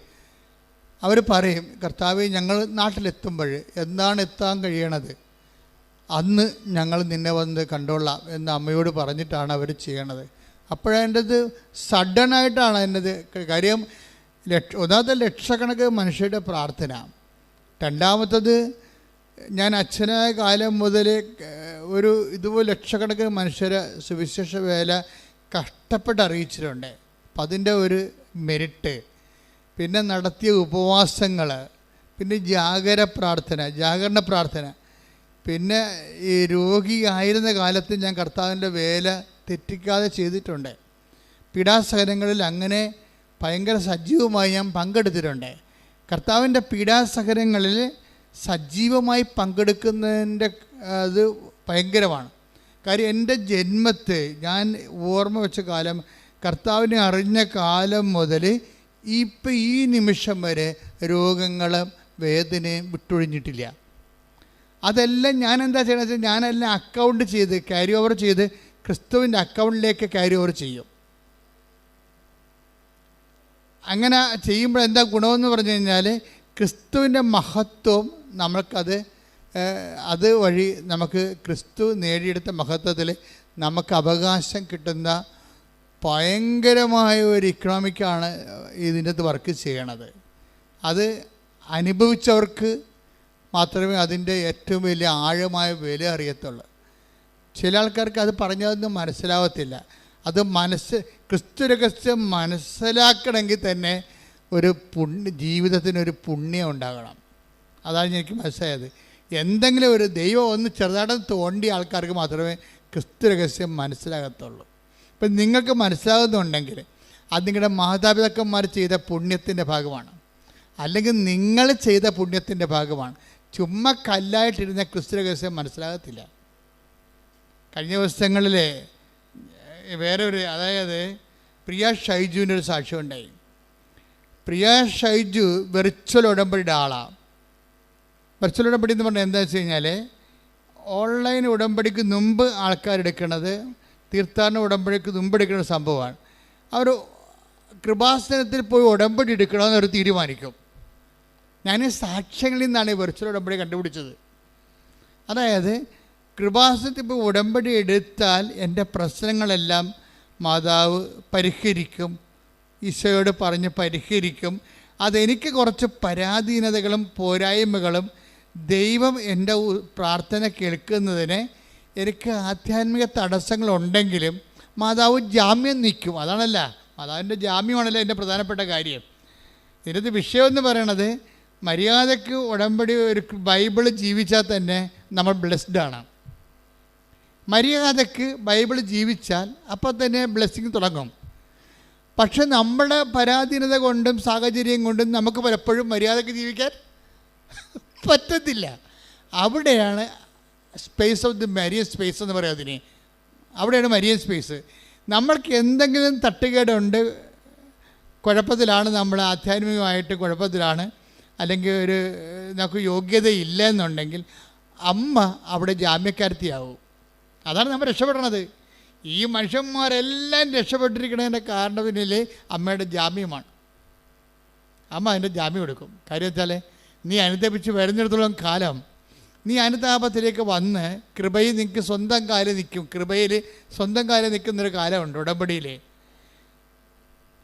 അവർ പറയും, കർത്താവെ ഞങ്ങൾ നാട്ടിലെത്തുമ്പോൾ എന്താണ് എത്താൻ കഴിയണത്, അന്ന് ഞങ്ങൾ നിന്നെ വന്ന് കണ്ടോളാം എന്ന് അമ്മയോട് പറഞ്ഞിട്ടാണ് അവർ ചെയ്യണത്. അപ്പോഴതിൻ്റെത് സഡനായിട്ടാണ് അതിൻ്റെത്. കാര്യം ഒന്നാമത്തെ ലക്ഷക്കണക്കിന് മനുഷ്യരുടെ പ്രാർത്ഥന, രണ്ടാമത്തത് ഞാൻ അച്ഛനായ കാലം മുതൽ ഒരു ഇതുപോലെ ലക്ഷക്കണക്കിന് മനുഷ്യരെ സുവിശേഷ വേല കഷ്ടപ്പെട്ട് അറിയിച്ചിട്ടുണ്ട്. അപ്പം അതിൻ്റെ ഒരു മെരിറ്റ്, പിന്നെ നടത്തിയ ഉപവാസങ്ങൾ, പിന്നെ ജാഗരണ പ്രാർത്ഥന, പിന്നെ ഈ രോഗിയായിരുന്ന കാലത്ത് ഞാൻ കർത്താവിൻ്റെ വേല തെറ്റിക്കാതെ ചെയ്തിട്ടുണ്ട്. പീഡാസഹനങ്ങളിൽ അങ്ങനെ ഭയങ്കര സജീവമായി ഞാൻ പങ്കെടുത്തിട്ടുണ്ട്. കർത്താവിൻ്റെ പീഡാസഹനങ്ങളിൽ സജീവമായി പങ്കെടുക്കുന്നതിൻ്റെ അത് ഭയങ്കരമാണ്. കാര്യം എൻ്റെ ജന്മത്തെ ഞാൻ ഓർമ്മ വെച്ച കാലം, കർത്താവിനെ അറിഞ്ഞ കാലം മുതൽ ഇപ്പം ഈ നിമിഷം വരെ രോഗങ്ങളും വേദനയും വിട്ടൊഴിഞ്ഞിട്ടില്ല. അതെല്ലാം ഞാൻ എന്താ ചെയ്യണമെന്ന് വെച്ചാൽ ഞാനെല്ലാം അക്കൗണ്ട് ചെയ്ത് ക്യാരി ഓവർ ചെയ്ത് ക്രിസ്തുവിൻ്റെ അക്കൗണ്ടിലേക്ക് ക്യാരി ഓവർ ചെയ്യും. അങ്ങനെ ചെയ്യുമ്പോൾ എന്താ ഗുണമെന്ന് പറഞ്ഞു കഴിഞ്ഞാൽ ക്രിസ്തുവിൻ്റെ മഹത്വം നമ്മൾക്കത് അത് വഴി നമുക്ക് ക്രിസ്തു നേടിയെടുത്ത മഹത്വത്തിൽ നമുക്ക് അവകാശം കിട്ടുന്ന ഭയങ്കരമായ ഒരു ഇക്കണോമിക്കാണ് ഇതിൻ്റെ അകത്ത് വർക്ക് ചെയ്യണത്. അത് അനുഭവിച്ചവർക്ക് മാത്രമേ അതിൻ്റെ ഏറ്റവും വലിയ ആഴമായ വില അറിയത്തുള്ളൂ. ചില ആൾക്കാർക്ക് അത് പറഞ്ഞതൊന്നും മനസ്സിലാവത്തില്ല. അത് ക്രിസ്തു രഹസ്യം മനസ്സിലാക്കണമെങ്കിൽ തന്നെ ഒരു ജീവിതത്തിനൊരു പുണ്യം ഉണ്ടാകണം. അതാണ് എനിക്ക് മനസ്സിലായത്. എന്തെങ്കിലും ഒരു ദൈവം ഒന്ന് ചെറുതായിട്ട് തോണ്ടിയ ആൾക്കാർക്ക് മാത്രമേ ക്രിസ്തു രഹസ്യം മനസ്സിലാകത്തുള്ളൂ. ഇപ്പം നിങ്ങൾക്ക് മനസ്സിലാകുന്നുണ്ടെങ്കിൽ അത് നിങ്ങളുടെ മാതാപിതാക്കന്മാർ ചെയ്ത പുണ്യത്തിൻ്റെ ഭാഗമാണ്, അല്ലെങ്കിൽ നിങ്ങൾ ചെയ്ത പുണ്യത്തിൻ്റെ ഭാഗമാണ്. ചുമ്മാ കല്ലായിട്ടിരുന്ന ക്രിസ്തു രഹസ്യം മനസ്സിലാകത്തില്ല. കഴിഞ്ഞ ദിവസങ്ങളിൽ വേറെ ഒരു, അതായത് പ്രിയ ഷൈജുവിൻ്റെ ഒരു സാക്ഷ്യം ഉണ്ടായി. പ്രിയ ഷൈജു വെർച്വൽ ഉടമ്പടിയുടെ ആളാണ്. വെർച്വൽ ഉടമ്പടി എന്ന് പറഞ്ഞാൽ എന്താ വെച്ച് കഴിഞ്ഞാൽ ഓൺലൈൻ ഉടമ്പടിക്ക് മുമ്പ് ആൾക്കാരെടുക്കുന്നത് തീർത്ഥാടന ഉടമ്പടിക്ക് മുമ്പ് എടുക്കുന്ന സംഭവമാണ്. അവർ കൃപാസനത്തിൽ പോയി ഉടമ്പടി എടുക്കണമെന്ന് അവർ തീരുമാനിക്കും. ഞാൻ സാക്ഷ്യങ്ങളിൽ നിന്നാണ് ഈ വെർച്വൽ ഉടമ്പടി കണ്ടുപിടിച്ചത്. അതായത് കൃപാസനത്തിൽ പോയി ഉടമ്പടി എടുത്താൽ എൻ്റെ പ്രശ്നങ്ങളെല്ലാം മാതാവ് പരിഹരിക്കും, ഈശോയോട് പറഞ്ഞ് പരിഹരിക്കും. അതെനിക്ക് കുറച്ച് പരാധീനതകളും പോരായ്മകളും ദൈവം എൻ്റെ പ്രാർത്ഥന കേൾക്കുന്നതിന് എനിക്ക് ആധ്യാത്മിക തടസ്സങ്ങളുണ്ടെങ്കിലും മാതാവ് ജാമ്യം നിൽക്കും. അതാണല്ല, മാതാവിൻ്റെ ജാമ്യമാണല്ലോ എൻ്റെ പ്രധാനപ്പെട്ട കാര്യം. ഇതിനകത്ത് വിഷയമെന്ന് പറയണത് മര്യാദയ്ക്ക് ഉടമ്പടി ഒരു ബൈബിള് ജീവിച്ചാൽ തന്നെ നമ്മൾ ബ്ലെസ്ഡാണ്. മര്യാദയ്ക്ക് ബൈബിൾ ജീവിച്ചാൽ അപ്പം തന്നെ ബ്ലെസ്സിങ് തുടങ്ങും. പക്ഷെ നമ്മുടെ പരാധീനത കൊണ്ടും സാഹചര്യം കൊണ്ടും നമുക്ക് പലപ്പോഴും മര്യാദയ്ക്ക് ജീവിക്കാൻ പറ്റത്തില്ല. അവിടെയാണ് space of the Marian space എന്ന് പറയും അതിന്. അവിടെയാണ് മരിയൻ സ്പേസ്. നമ്മൾക്ക് എന്തെങ്കിലും തട്ടുകേടുണ്ട്, കുഴപ്പത്തിലാണ്, നമ്മൾ ആധ്യാത്മികമായിട്ട് കുഴപ്പത്തിലാണ്, അല്ലെങ്കിൽ ഒരു നമുക്ക് യോഗ്യതയില്ല എന്നുണ്ടെങ്കിൽ അമ്മ അവിടെ ജാമ്യക്കാരത്തിയാവും. അതാണ് നമ്മൾ രക്ഷപ്പെടണത്. ഈ മനുഷ്യന്മാരെല്ലാം രക്ഷപ്പെട്ടിരിക്കുന്നതിൻ്റെ കാരണം പിന്നിൽ അമ്മയുടെ ജാമ്യമാണ്. അമ്മ അതിൻ്റെ ജാമ്യം എടുക്കും. കാര്യം വെച്ചാൽ നീ അനുതപിച്ച് വരുന്നിടത്തോളം കാലം നീ അനുതാപത്തിലേക്ക് വന്ന് കൃപയിൽ നിനക്ക് സ്വന്തം കാലം നിൽക്കും. കൃപയിൽ സ്വന്തം കാലം നിൽക്കുന്നൊരു കാലമുണ്ട് ഉടമ്പടിയിൽ.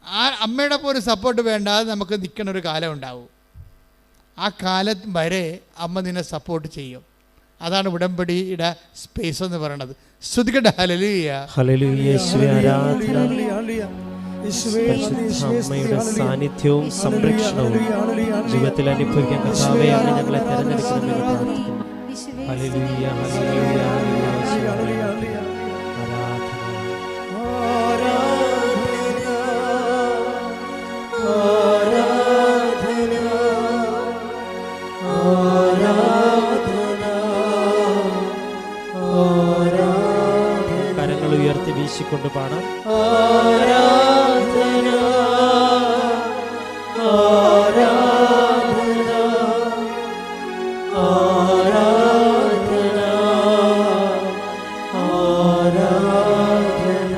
ആ അമ്മയുടെ പോലും സപ്പോർട്ട് വേണ്ടാതെ നമുക്ക് നിൽക്കുന്നൊരു കാലം ഉണ്ടാവും. ആ കാലം വരെ അമ്മ നിന്നെ സപ്പോർട്ട് ചെയ്യും. അതാണ് ഉടമ്പടിയുടെ സ്പേസ് എന്ന് പറയുന്നത്. ശ്രുതികട്ടെ ഹല്ലേലൂയ. ഹല്ലേലൂയ. യേശുവേ ആരാധന. അമ്മയുടെ സാന്നിധ്യവും സംരക്ഷണവും ജീവിതത്തിൽ അനുഭവിക്കാൻ കർത്താവേ അങ്ങ് ഞങ്ങളെ തെരഞ്ഞെടുക്കണമെന്ന് പ്രാർത്ഥിക്കുന്നു. ഹല്ലേലൂയ, ഹല്ലേലൂയ, ഹല്ലേലൂയ. കരങ്ങൾ ഉയർത്തി വീശിക്കൊണ്ട് പാടാം. ആരാധന, ആരാധന, ആരാധന, ആരാധന.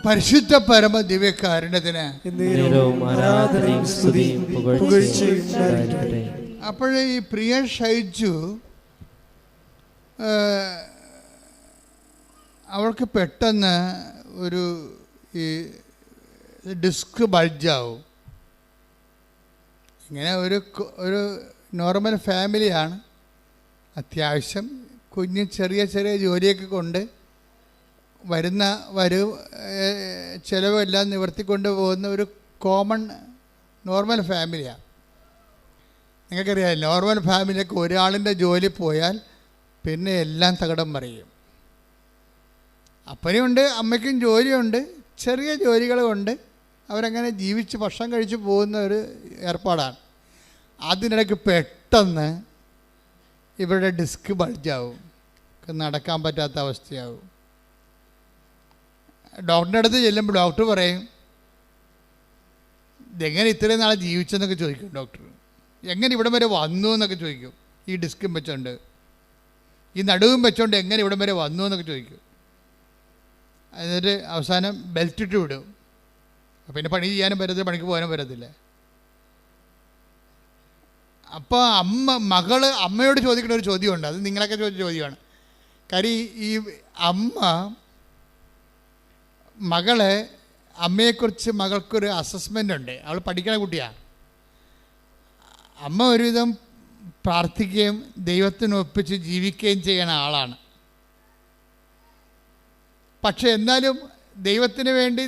പരിശുദ്ധ പരമ ദിവ്യകാരുണ്യത്തിന് നേരവും ആരാധനയും സ്തുതിയും പുകഴ്ചയും ഉണ്ടായിരിക്കട്ടെ. അപ്പോഴേ ഈ പ്രിയ ഷൈജു അവൾക്ക് പെട്ടെന്ന് ഒരു ഈ ഡിസ്ക് ബൾജാവും. ഇങ്ങനെ ഒരു നോർമൽ ഫാമിലിയാണ്, അത്യാവശ്യം കുഞ്ഞ് ചെറിയ ചെറിയ ജോലിയൊക്കെ കൊണ്ട് ചിലവെല്ലാം നിവർത്തിക്കൊണ്ട് പോകുന്ന ഒരു കോമൺ നോർമൽ ഫാമിലിയാണ്. നിങ്ങൾക്കറിയാം, നോർമൽ ഫാമിലിയൊക്കെ ഒരാളിൻ്റെ ജോലി പോയാൽ പിന്നെ എല്ലാം തകിടം മറിയും. അപ്പനുണ്ട്, അമ്മയ്ക്കും ജോലിയുണ്ട്, ചെറിയ ജോലികളുമുണ്ട്. അവരങ്ങനെ ജീവിച്ച് ഭക്ഷണം കഴിച്ച് പോകുന്ന ഒരു ഏർപ്പാടാണ്. അതിനിടയ്ക്ക് പെട്ടെന്ന് ഇവരുടെ ഡിസ്ക് ബൾജാവും, നടക്കാൻ പറ്റാത്ത അവസ്ഥയാവും. ഡോക്ടറിൻ്റെ അടുത്ത് ചെല്ലുമ്പോൾ ഡോക്ടർ പറയും, ഇതെങ്ങനെ ഇത്രയും നാളെ ജീവിച്ചെന്നൊക്കെ ചോദിക്കും. ഡോക്ടർ എങ്ങനെ ഇവിടം വരെ വന്നു എന്നൊക്കെ ചോദിക്കും. ഈ ഡിസ്കും വെച്ചോണ്ട്, ഈ നടുവും വെച്ചോണ്ട് എങ്ങനെ ഇവിടം വരെ വന്നു എന്നൊക്കെ ചോദിക്കും. എന്നിട്ട് അവസാനം ബെൽറ്റ് ഇട്ട് വിടും. പിന്നെ പണി ചെയ്യാനും പറ്റത്തില്ല, പണിക്ക് പോകാനും പറ്റത്തില്ല. അപ്പോൾ മകള് അമ്മയോട് ചോദിക്കുന്ന ഒരു ചോദ്യമുണ്ട്. അത് നിങ്ങളൊക്കെ ചോദിച്ച ചോദ്യമാണ്. കാര്യം ഈ അമ്മയെക്കുറിച്ച് മകൾക്കൊരു അസസ്മെൻ്റ് ഉണ്ട്. അവൾ പഠിക്കുന്ന കുട്ടിയാണ്. അമ്മ ഒരുവിധം പ്രാർത്ഥിക്കുകയും ദൈവത്തിന് ഒപ്പിച്ച് ജീവിക്കുകയും ചെയ്യുന്ന ആളാണ്. പക്ഷെ എന്നാലും ദൈവത്തിന് വേണ്ടി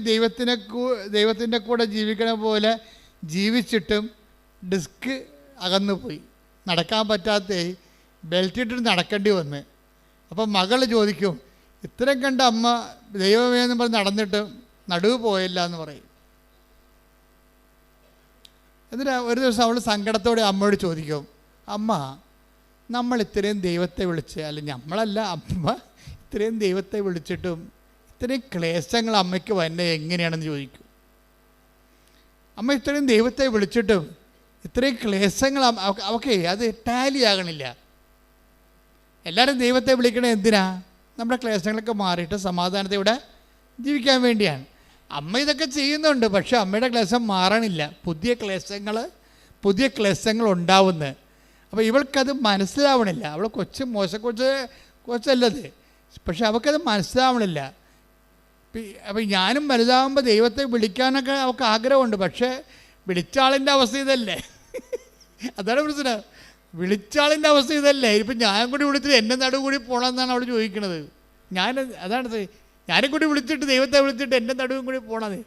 ദൈവത്തിൻ്റെ കൂടെ ജീവിക്കണ പോലെ ജീവിച്ചിട്ടും ഡിസ്ക് അകന്നുപോയി, നടക്കാൻ പറ്റാത്ത ബെൽറ്റ് ഇട്ടിട്ട് നടക്കേണ്ടി വന്ന്. അപ്പം മകൾ ചോദിക്കും, ഇത്രയും കണ്ട അമ്മ ദൈവമേ എന്ന് പറഞ്ഞ് നടന്നിട്ട് നടുവ് പോയില്ല എന്ന് പറയും. എന്നിട്ട് ഒരു ദിവസം അവൾ സങ്കടത്തോടെ അമ്മയോട് ചോദിക്കും, അമ്മ, നമ്മൾ ഇത്രയും ദൈവത്തെ വിളിച്ച്, അല്ല നമ്മളല്ല, അമ്മ ഇത്രയും ദൈവത്തെ വിളിച്ചിട്ടും ഇത്രയും ക്ലേശങ്ങൾ അമ്മയ്ക്ക് വരുന്നത് എങ്ങനെയാണെന്ന് ചോദിക്കും. അമ്മ ഇത്രയും ദൈവത്തെ വിളിച്ചിട്ടും ഇത്രയും ക്ലേശങ്ങൾ അവൾക്ക് അത് ടാലി ആകണില്ല. എല്ലാവരും ദൈവത്തെ വിളിക്കണത് എന്തിനാ? നമ്മുടെ ക്ലേശങ്ങളൊക്കെ മാറിയിട്ട് സമാധാനത്തോടെ ജീവിക്കാൻ വേണ്ടിയാണ്. അമ്മ ഇതൊക്കെ ചെയ്യുന്നുണ്ട്, പക്ഷേ അമ്മയുടെ ക്ലേശം മാറണില്ല. പുതിയ ക്ലേശങ്ങൾ ഉണ്ടാവുന്നത്. അപ്പോൾ ഇവൾക്കത് മനസ്സിലാവണില്ല. അവൾ കൊച്ചല്ലത്, പക്ഷെ അവൾക്കത് മനസ്സിലാവണില്ല. അപ്പം ഞാനും വലുതാകുമ്പോൾ ദൈവത്തെ വിളിക്കാനൊക്കെ അവൾക്ക് ആഗ്രഹമുണ്ട്, പക്ഷേ വിളിച്ചാളിൻ്റെ അവസ്ഥ ഇതല്ലേ. അതാണ് പ്രശ്നം. വിളിച്ചാളിൻ്റെ അവസ്ഥ ഇതല്ലേ. ഇപ്പം ഞാൻ കൂടി വിളിച്ചിട്ട് എൻ്റെ നടുവ് കൂടി പോകണമെന്നാണ് അവൾ ചോദിക്കണത്. അതാണ് ഞാനും കൂടി വിളിച്ചിട്ട് ദൈവത്തെ വിളിച്ചിട്ട് എൻ്റെ നടുവും കൂടി പോകണത്.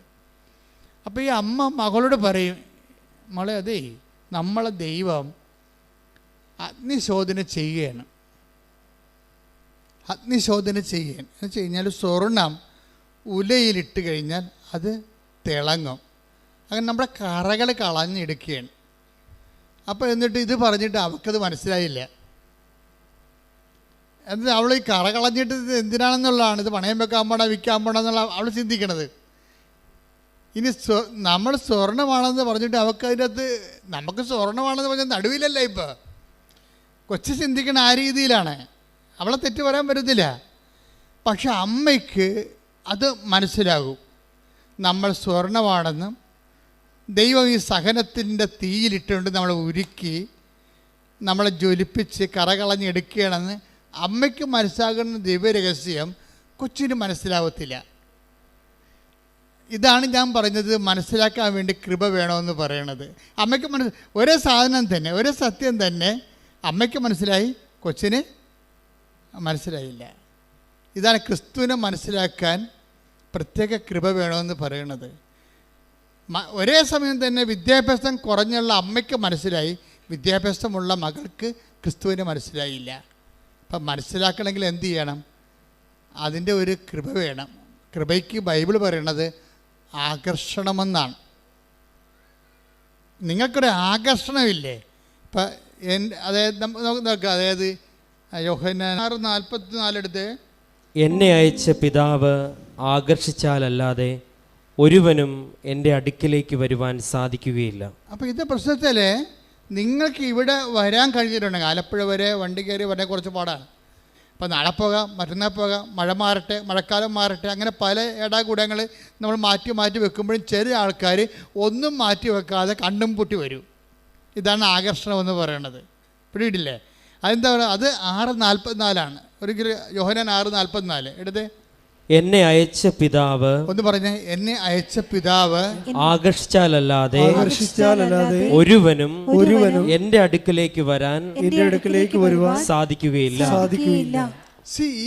അപ്പോൾ ഈ അമ്മ മകളോട് പറയും, മോളെ, അതേ നമ്മളെ ദൈവം അഗ്നിശോധന ചെയ്യുകയാണ്. അഗ്നിശോധന ചെയ്യുകയാണ് എന്ന് വെച്ച് കഴിഞ്ഞാൽ സ്വർണം ഉലയിലിട്ട് കഴിഞ്ഞാൽ അത് തിളങ്ങും. അങ്ങനെ നമ്മുടെ കറകൾ കളഞ്ഞെടുക്കുകയാണ്. അപ്പോൾ എന്നിട്ട് ഇത് പറഞ്ഞിട്ട് അവൾക്കത് മനസ്സിലായില്ല. എന്നിട്ട് അവൾ ഈ കറ കളഞ്ഞിട്ട് ഇത് എന്തിനാണെന്നുള്ളതാണ്, ഇത് പണയം വെക്കാൻ പോണോ വിൽക്കാൻ പോണോ എന്നുള്ള അവൾ ചിന്തിക്കണത്. ഇനി നമ്മൾ സ്വർണ്ണമാണെന്ന് പറഞ്ഞിട്ട് അവൾക്ക് അതിനകത്ത് നമുക്ക് സ്വർണ്ണമാണെന്ന് പറഞ്ഞാൽ നടുവിലല്ല. ഇപ്പോൾ കൊച്ചു ചിന്തിക്കണ ആ രീതിയിലാണ്. അവളെ തെറ്റ് പറയാൻ പറ്റത്തില്ല. പക്ഷെ അമ്മയ്ക്ക് അത് മനസ്സിലാകും, നമ്മൾ സ്വർണ്ണമാണെന്നും ദൈവം ഈ സഹനത്തിൻ്റെ തീയിലിട്ടുകൊണ്ട് നമ്മളെ ഉരുക്കി നമ്മളെ ജ്വലിപ്പിച്ച് കറകളഞ്ഞെടുക്കുകയാണെന്ന് അമ്മയ്ക്ക് മനസ്സിലാകുന്ന ദിവ്യരഹസ്യം കൊച്ചിന് മനസ്സിലാവത്തില്ല. ഇതാണ് ഞാൻ പറഞ്ഞത്, മനസ്സിലാക്കാൻ വേണ്ടി കൃപ വേണമെന്ന് പറയണത്. അമ്മയ്ക്ക് ഒരേ സാധനം തന്നെ, ഒരേ സത്യം തന്നെ അമ്മയ്ക്ക് മനസ്സിലായി, കൊച്ചിന് മനസ്സിലായില്ല. ഇതാണ് ക്രിസ്തുവിനെ മനസ്സിലാക്കാൻ പ്രത്യേക കൃപ വേണമെന്ന് പറയുന്നത്. ഒരേ സമയം തന്നെ വിദ്യാഭ്യാസം കുറഞ്ഞുള്ള അമ്മയ്ക്ക് മനസ്സിലായി, വിദ്യാഭ്യാസമുള്ള മകൾക്ക് ക്രിസ്തുവിനെ മനസ്സിലായില്ല. അപ്പം മനസ്സിലാക്കണമെങ്കിൽ എന്ത് ചെയ്യണം? അതിൻ്റെ ഒരു കൃപ വേണം. കൃപയ്ക്ക് ബൈബിൾ പറയണത് ആകർഷണമെന്നാണ്. നിങ്ങൾക്കൊരു ആകർഷണമില്ലേ? ഇപ്പം അതായത് നോക്കാം, അതായത് യോഹന്നാൻ 6:44 എടുത്ത്, എന്നെ അയച്ച പിതാവ് ആകർഷിച്ചാലല്ലാതെ ഒരുവനും എൻ്റെ അടുക്കിലേക്ക് വരുവാൻ സാധിക്കുകയില്ല. അപ്പോൾ ഇത് പ്രശ്നത്തിൽ നിങ്ങൾക്ക് ഇവിടെ വരാൻ കഴിഞ്ഞിട്ടുണ്ടെങ്കിൽ, ആലപ്പുഴ വരെ വണ്ടി കയറി വരാൻ കുറച്ച് പാടാണ്. അപ്പോൾ നാളെ പോകാം, മറ്റന്നാൾ പോകാം, മഴ മാറട്ടെ, മഴക്കാലം മാറട്ടെ, അങ്ങനെ പല ഇടാകൂടങ്ങൾ നമ്മൾ മാറ്റി മാറ്റി വെക്കുമ്പോഴും ചെറിയ ആൾക്കാർ ഒന്നും മാറ്റി വെക്കാതെ കണ്ണും പൊട്ടി വരും. ഇതാണ് ആകർഷണം എന്ന് പറയുന്നത്. പിടിയിട്ടില്ലേ? അതെന്താ പറയുക? അത് 6:44 ഒരിക്കലും യോഹന്നാൻ 6:44 എടുത്ത്. എന്നെ അയച്ച പിതാവ്, ഒന്ന് പറഞ്ഞേ, എന്നെ അയച്ച പിതാവ് ആകർഷിച്ചാലല്ലാതെ ഒരുവനും എൻ്റെ അടുക്കിലേക്ക് വരാൻ സാധിക്കുകയില്ല.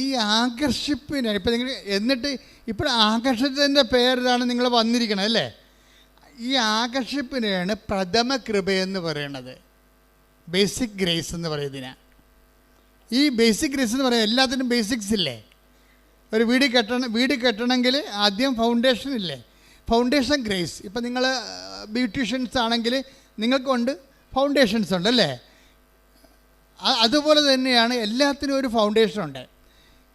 ഈ ആകർഷിപ്പിന് ഇപ്പം നിങ്ങൾ എന്നിട്ട് ഇപ്പോൾ ആകർഷിച്ചതിൻ്റെ പേരിലാണ് നിങ്ങൾ വന്നിരിക്കണത് അല്ലേ? ഈ ആകർഷിപ്പിനെയാണ് പ്രഥമ കൃപയെന്ന് പറയണത്, ബേസിക് ഗ്രേസ് എന്ന് പറയുന്നതിനാണ്. ഈ ബേസിക് ഗ്രേസ് എന്ന് പറയുന്നത് എല്ലാത്തിനും ബേസിക്സ് ഇല്ലേ? ഒരു വീട് കെട്ടണമെങ്കിൽ ആദ്യം ഫൗണ്ടേഷൻ ഇല്ലേ? Foundation grace. ഇപ്പം നിങ്ങൾ ബ്യൂട്ടീഷ്യൻസ് ആണെങ്കിൽ നിങ്ങൾക്കുണ്ട് ഫൗണ്ടേഷൻസ് ഉണ്ട് അല്ലേ? അതുപോലെ തന്നെയാണ് എല്ലാത്തിനും ഒരു ഫൗണ്ടേഷൻ ഉണ്ട്.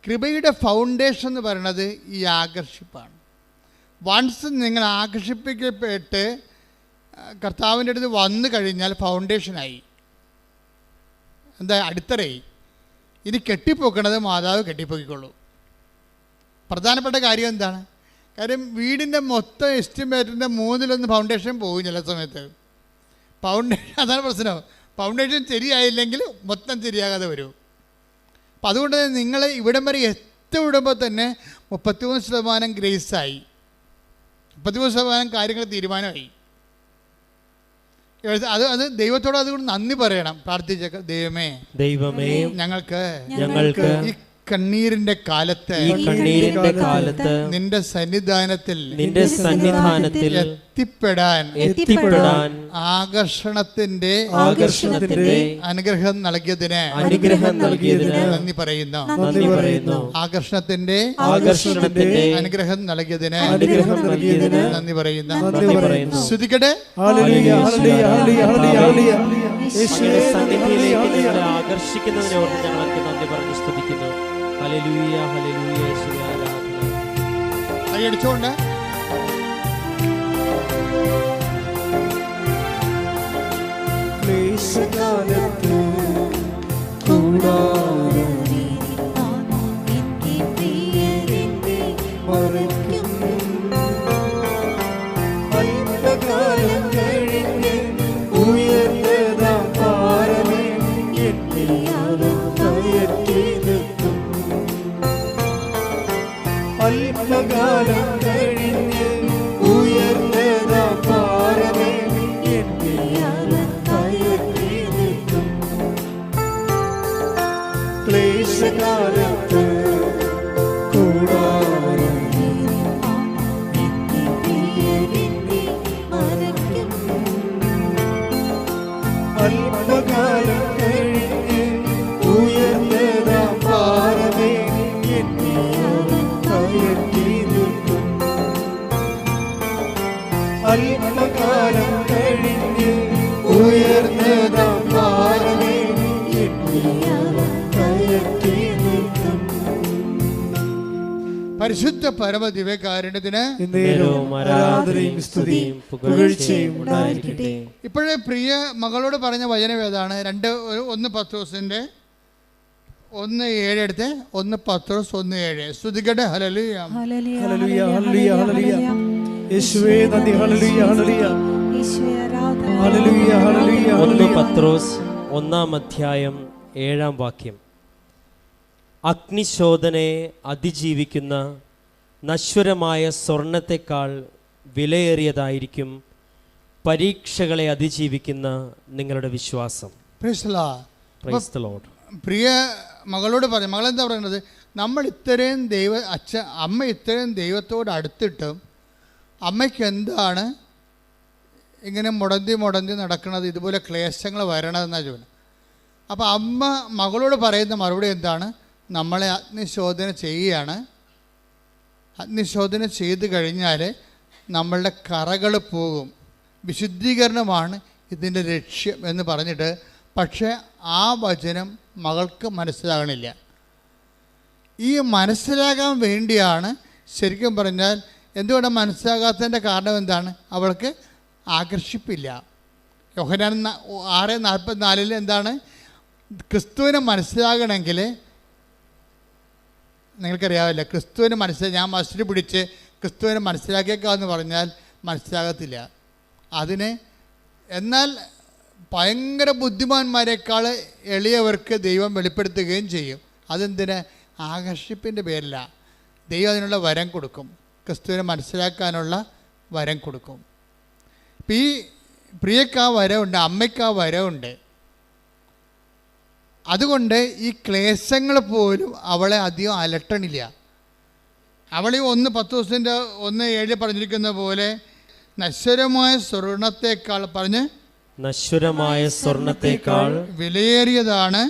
കൃപയുടെ ഫൗണ്ടേഷൻ എന്ന് പറയുന്നത് ഈ ആകർഷിപ്പാണ്. വൺസ് നിങ്ങൾ ആകർഷിപ്പിക്കപ്പെട്ട് കർത്താവിൻ്റെ അടുത്ത് വന്നു കഴിഞ്ഞാൽ ഫൗണ്ടേഷനായി, എന്താ അടിത്തറയായി. ഇനി കെട്ടിപ്പൊക്കണത് മാതാവ് കെട്ടിപ്പൊക്കിക്കൊള്ളൂ. പ്രധാനപ്പെട്ട കാര്യം എന്താണ്? കാര്യം വീടിൻ്റെ മൊത്തം എസ്റ്റിമേറ്റിൻ്റെ 1/3 ഫൗണ്ടേഷൻ പോകും ചില സമയത്ത്. അതാണ് പ്രശ്നം. ഫൗണ്ടേഷൻ ശരിയായില്ലെങ്കിൽ മൊത്തം ശരിയാകാതെ വരും. അപ്പം അതുകൊണ്ട് നിങ്ങൾ ഇവിടം വരെ എത്തിവിടുമ്പോൾ തന്നെ 33% ഗ്രേസായി, 33% കാര്യങ്ങൾ തീരുമാനമായി. അത് ദൈവത്തോട് അതുകൊണ്ട് നന്ദി പറയണം. പ്രാർത്ഥിച്ച ദൈവമേ ഞങ്ങൾക്ക് ഈ കണ്ണീരിന്റെ കാലത്ത് നിന്റെ സന്നിധാനത്തിൽ എത്തിപ്പെടാൻ ആകർഷണത്തിന്റെ അനുഗ്രഹം നൽകിയതിന് നന്ദി പറയുന്നു. ആകർഷണത്തിന്റെ അനുഗ്രഹം നൽകിയതിന് നന്ദി പറയുന്നു. ശ്രുതിക്കട്ടെ. ആകർഷിക്കുന്നതിനെ ഓർത്ത് ഞങ്ങൾക്ക് നന്ദി പറഞ്ഞ് സ്തുതിക്കുന്നു. ഹല്ലേലൂയ, ഹല്ലേലൂയ, യേശുവേ ആരാധന. കൈയടിച്ചോണ്ട് ക്ലേശകാലത്ത് കൂടാതെ മറയ്ക്കും അല്പകാലം കഴിഞ്ഞ് ഉയർന്നതാം പാറമേ എന്നെ കയറ്റി നിർത്തും. അല്പകാലം കഴിഞ്ഞ് ഉയർന്നതാം പാറമേ എന്നെ കയറ്റി നിർത്തും. ക്ലേശകാലത്ത് കൂടാതെ അല്പകാലം കഴിഞ്ഞ് ഉയർന്നതാം പാറമേ എന്നെ കയറ്റി നിർത്തും. അല്പകാലം കഴിഞ്ഞ് ഉയർന്നതാം പാറമേ എന്നെ കയറ്റി നിർത്തും. പരിശുദ്ധ പരമദിവ്യകാരുണ്യത്തിന് ഇപ്പോഴേ പ്രിയ മകളോട് പറഞ്ഞ വചനം ഏതാണ്? 1 പത്രോസിന്റെ 1:7 എടുത്ത്. 1 പത്രോസ് 1:7. സ്തുതിക്കട്ടെ. ഹല്ലേലൂയ, ഹല്ലേലൂയ, ഹല്ലേലൂയ, ഹല്ലേലൂയ. യേശുവേ നന്ദി. ഹല്ലേലൂയ, ഹല്ലേലൂയ, ഹല്ലേലൂയ, ഹല്ലേലൂയ. 1 പത്രോസ് 1:7 അഗ്നിശോധനയെ അതിജീവിക്കുന്ന നശ്വരമായ സ്വർണത്തെക്കാൾ വിലയേറിയതായിരിക്കും പരീക്ഷകളെ അതിജീവിക്കുന്ന നിങ്ങളുടെ വിശ്വാസം. Praise the Lord. പ്രിയ മകളോട് പറഞ്ഞു, മകളെന്താ പറയുന്നത്? നമ്മൾ ഇത്രയും അമ്മ ഇത്രയും ദൈവത്തോട് അടുത്തിട്ടും അമ്മയ്ക്ക് എന്താണ് ഇങ്ങനെ മുടന്തി നടക്കുന്നത്, ഇതുപോലെ ക്ലേശങ്ങൾ വരണതെന്നാണ് ചോദിക്കുന്നത്. അപ്പോൾ അമ്മ മകളോട് പറയുന്ന മറുപടി എന്താണ്? നമ്മളെ അഗ്നിശോധന ചെയ്യുകയാണ്. അഗ്നിശോധന ചെയ്ത് കഴിഞ്ഞാൽ നമ്മളുടെ കറകൾ പോകും, വിശുദ്ധീകരണമാണ് ഇതിൻ്റെ ലക്ഷ്യം എന്ന് പറഞ്ഞിട്ട്, പക്ഷേ ആ വചനം മകൾക്ക് മനസ്സിലാകണില്ല. ഈ മനസ്സിലാകാൻ വേണ്ടിയാണ് ശരിക്കും പറഞ്ഞാൽ, എന്തുകൊണ്ടാണ് മനസ്സിലാകാത്തതിൻ്റെ കാരണം എന്താണ്? അവൾക്ക് ആകർഷിപ്പില്ല. യോഹന്നാൻ 6:44 എന്താണ്? ക്രിസ്തുവിനെ മനസ്സിലാകണമെങ്കിൽ, നിങ്ങൾക്കറിയാവില്ല, ക്രിസ്തുവിനെ ഞാൻ മസിൽ പിടിച്ച് ക്രിസ്തുവിനെ മനസ്സിലാക്കിയേക്കാമെന്ന് പറഞ്ഞാൽ മനസ്സിലാകത്തില്ല. എന്നാൽ ഭയങ്കര ബുദ്ധിമാന്മാരെക്കാൾ എളിയവർക്ക് ദൈവം വെളിപ്പെടുത്തുകയും ചെയ്യും. അതെന്തിന്? ആകർഷിപ്പിൻ്റെ പേരില്ല. ദൈവം അതിനുള്ള വരം കൊടുക്കും, ക്രിസ്തുവിനെ മനസ്സിലാക്കാനുള്ള വരം കൊടുക്കും. ഇപ്പം ഈ പ്രിയക്ക് ആ വരമുണ്ട്, അമ്മയ്ക്ക് ആ വരമുണ്ട്. അതുകൊണ്ട് ഈ ക്ലേശങ്ങൾ പോലും അവളെ അധികം അലട്ടണില്ല. അവളീ 1:10 പറഞ്ഞിരിക്കുന്ന പോലെ നശ്വരമായ സ്വർണത്തേക്കാൾ നശ്വരമായ സ്വർണത്തേക്കാൾ വിലയേറിയതാണ്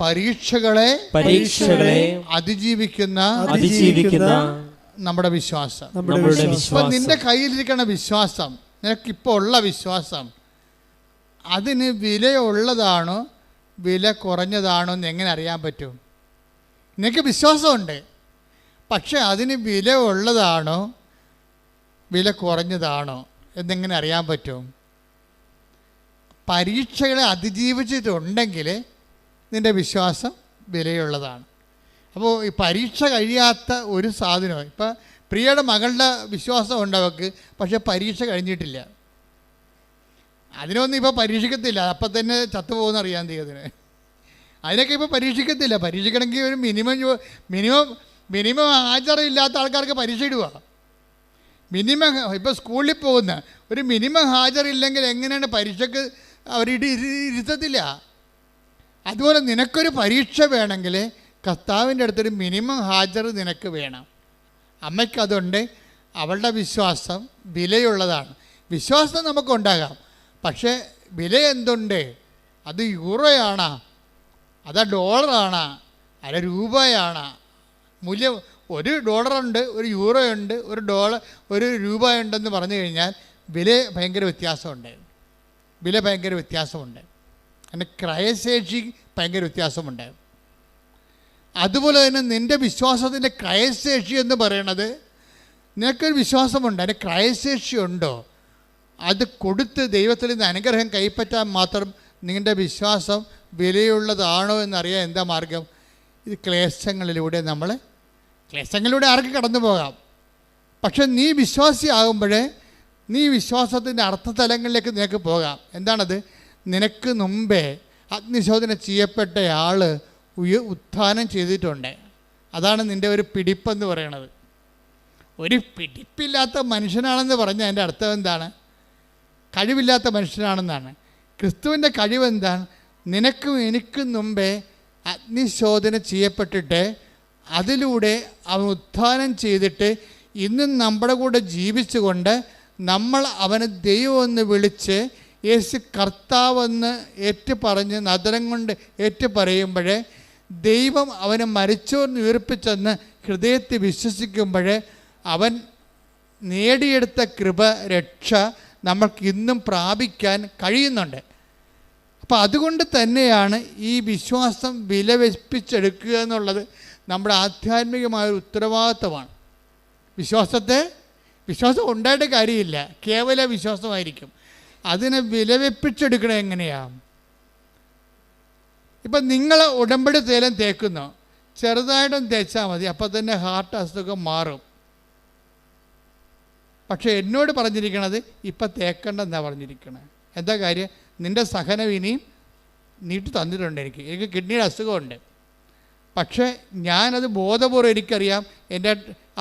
പരീക്ഷകളെ അതിജീവിക്കുന്ന നമ്മുടെ വിശ്വാസം. നിന്റെ കയ്യിലിരിക്കുന്ന വിശ്വാസം, നിനക്കിപ്പോൾ ഉള്ള വിശ്വാസം, അതിന് വിലയുള്ളതാണോ വില കുറഞ്ഞതാണോ എന്ന് എങ്ങനെ അറിയാൻ പറ്റും? നിനക്ക് വിശ്വാസമുണ്ട്, പക്ഷെ അതിന് വില ഉള്ളതാണോ വില കുറഞ്ഞതാണോ എന്നെങ്ങനെ അറിയാൻ പറ്റും? പരീക്ഷകളെ അതിജീവിച്ചിട്ടുണ്ടെങ്കിൽ നിൻ്റെ വിശ്വാസം വിലയുള്ളതാണ്. അപ്പോൾ ഈ പരീക്ഷ കഴിയാത്ത ഒരു സാധനവും, ഇപ്പം പ്രിയയുടെ മകളുടെ വിശ്വാസം ഉണ്ട് അവൾക്ക്, പക്ഷെ പരീക്ഷ കഴിഞ്ഞിട്ടില്ല. അതിനൊന്നും ഇപ്പോൾ പരീക്ഷിക്കത്തില്ല, അപ്പം തന്നെ ചത്തുപോകുന്ന അറിയാൻ ദൈവത്തിന്. അതിനൊക്കെ ഇപ്പോൾ പരീക്ഷിക്കത്തില്ല. പരീക്ഷിക്കണമെങ്കിൽ ഒരു മിനിമം ഹാജറില്ലാത്ത ആൾക്കാർക്ക് പരീക്ഷ ഇടുക. ഇപ്പോൾ സ്കൂളിൽ പോകുന്ന ഒരു മിനിമം ഹാജറില്ലെങ്കിൽ എങ്ങനെയാണ് പരീക്ഷയ്ക്ക് ഇരുത്തത്തില്ല. അതുപോലെ നിനക്കൊരു പരീക്ഷ വേണമെങ്കിൽ കർത്താവിൻ്റെ അടുത്തൊരു മിനിമം ഹാജർ നിനക്ക് വേണം. അമ്മയ്ക്കതുണ്ട്. അവളുടെ വിശ്വാസം വിലയുള്ളതാണ്. വിശ്വാസം നമുക്കുണ്ടാകാം, പക്ഷേ വില എന്തുണ്ട്? അത് യൂറോയാണോ, അതാ ഡോളറാണോ, അല്ല രൂപയാണോ? മൂല്യം $1 ഒരു യൂറോ ഉണ്ട്, ഒരു രൂപ ഉണ്ടെന്ന് പറഞ്ഞു കഴിഞ്ഞാൽ വില ഭയങ്കര വ്യത്യാസമുണ്ട്. അതിൻ്റെ ക്രയശേഷി ഭയങ്കര വ്യത്യാസമുണ്ട്. അതുപോലെ തന്നെ നിൻ്റെ വിശ്വാസത്തിൻ്റെ ക്രയശേഷി എന്ന് പറയണത്, നിനക്കൊരു വിശ്വാസമുണ്ട്, അതിൻ്റെ ക്രയശേഷി ഉണ്ടോ? അത് കൊടുത്ത് ദൈവത്തിൽ നിന്ന് അനുഗ്രഹം കൈപ്പറ്റാൻ മാത്രം നിങ്ങളുടെ വിശ്വാസം വിലയുള്ളതാണോ എന്നറിയാൻ എന്താ മാർഗം? ഇത് ക്ലേശങ്ങളിലൂടെ ആർക്ക് കടന്നു പോകാം. പക്ഷെ നീ വിശ്വാസിയാകുമ്പോഴേ നീ വിശ്വാസത്തിൻ്റെ അർത്ഥതലങ്ങളിലേക്ക് നിനക്ക് പോകാം. എന്താണത്? നിനക്ക് മുമ്പേ അഗ്നിശോധന ചെയ്യപ്പെട്ട ആൾ ഉത്ഥാനം ചെയ്തിട്ടുണ്ട്. അതാണ് നിൻ്റെ ഒരു പിടിപ്പെന്ന് പറയണത്. ഒരു പിടിപ്പില്ലാത്ത മനുഷ്യനാണെന്ന് പറഞ്ഞാൽ അതിൻ്റെ അർത്ഥം എന്താണ്? കഴിവില്ലാത്ത മനുഷ്യനാണെന്നാണ്. ക്രിസ്തുവിൻ്റെ കഴിവെന്താണ്? നിനക്കും എനിക്കും മുമ്പേ അഗ്നിശോധന ചെയ്യപ്പെട്ടിട്ട് അതിലൂടെ അവൻ ഉത്ഥാനം ചെയ്തിട്ട് ഇന്നും നമ്മുടെ കൂടെ ജീവിച്ചുകൊണ്ട് നമ്മൾ അവനെ ദൈവമെന്ന് വിളിച്ച് യേശു കർത്താവെന്ന് ഏറ്റുപറഞ്ഞ് നദരം കൊണ്ട് ഏറ്റുപറയുമ്പോൾ ദൈവം അവനെ മരിച്ചോർന്ന് ഉയർപ്പിച്ചെന്ന് ഹൃദയത്തിൽ വിശ്വസിക്കുമ്പോൾ അവൻ നേടിയെടുത്ത കൃപ, രക്ഷ നമ്മൾക്ക് ഇന്നും പ്രാപിക്കാൻ കഴിയുന്നുണ്ട്. അപ്പോൾ അതുകൊണ്ട് തന്നെയാണ് ഈ വിശ്വാസം വിലവെപ്പിച്ചെടുക്കുക എന്നുള്ളത് നമ്മുടെ ആധ്യാത്മികമായ ഒരു ഉത്തരവാദിത്തമാണ്. വിശ്വാസം ഉണ്ടായിട്ട് കാര്യമില്ല, കേവല വിശ്വാസമായിരിക്കും. അതിനെ വിലവെപ്പിച്ചെടുക്കണം എങ്ങനെയാണ്? ഇപ്പം നിങ്ങൾ ഉടമ്പടി തേലം തേക്കുന്നു, ചെറുതായിട്ടും തേച്ചാൽ മതി, അപ്പം തന്നെ ഹാർട്ട് അസുഖം മാറും. പക്ഷേ എന്നോട് പറഞ്ഞിരിക്കണത് ഇപ്പം തേക്കണ്ടെന്നാണ് പറഞ്ഞിരിക്കണത്. എന്താ കാര്യം? നിൻ്റെ സഹനം ഇനിയും നീട്ടി തന്നിട്ടുണ്ട്. എനിക്ക് കിഡ്നിയുടെ അസുഖമുണ്ട്, പക്ഷേ ഞാനത് ബോധപൂർവ്വം എനിക്കറിയാം, എൻ്റെ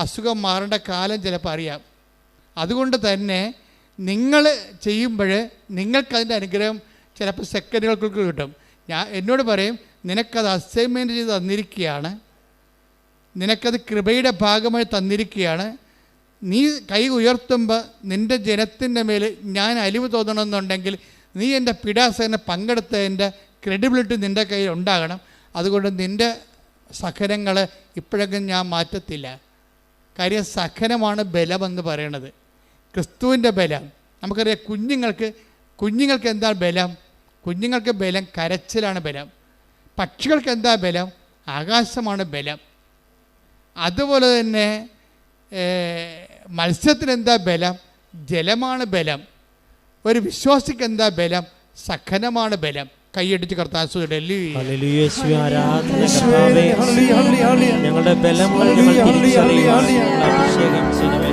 അസുഖം മാറേണ്ട കാലം ചിലപ്പോൾ അറിയാം. അതുകൊണ്ട് തന്നെ നിങ്ങൾ ചെയ്യുമ്പോൾ നിങ്ങൾക്കതിൻ്റെ അനുഗ്രഹം ചിലപ്പോൾ സെക്കൻഡുകൾക്ക് കിട്ടും. എന്നോട് പറയും, നിനക്കത് അസൈൻമെൻറ്റ് ചെയ്ത് തന്നിരിക്കുകയാണ്, നിനക്കത് കൃപയുടെ ഭാഗമായി തന്നിരിക്കുകയാണ്. നീ കൈ ഉയർത്തുമ്പോൾ നിൻ്റെ ജനത്തിൻ്റെ മേൽ ഞാൻ അലിവ് തോന്നണമെന്നുണ്ടെങ്കിൽ നീ എൻ്റെ പീഡാസഹനം പങ്കെടുത്തതിൻ്റെ ക്രെഡിബിലിറ്റി നിൻ്റെ കയ്യിൽ ഉണ്ടാകണം. അതുകൊണ്ട് നിൻ്റെ സഹനങ്ങൾ ഇപ്പോഴെങ്കിലും ഞാൻ മാറ്റത്തില്ല. കാര്യം സഹനമാണ് ബലമെന്ന് പറയണത്, ക്രിസ്തുവിൻ്റെ ബലം. നമുക്കറിയാം കുഞ്ഞുങ്ങൾക്ക് എന്താ ബലം? കുഞ്ഞുങ്ങൾക്ക് ബലം കരച്ചിലാണ് ബലം. പക്ഷികൾക്ക് എന്താ ബലം? ആകാശമാണ് ബലം. അതുപോലെ തന്നെ മത്സ്യത്തിന് എന്താ ബലം? ജലമാണ് ബലം. ഒരു വിശ്വാസിക്ക് എന്താ ബലം? സഹനമാണ് ബലം. കൈയടിച്ച് കർത്താൻ ഞങ്ങളുടെ ബലങ്ങൾ അഭിഷേകം ചെയ്യണമേ.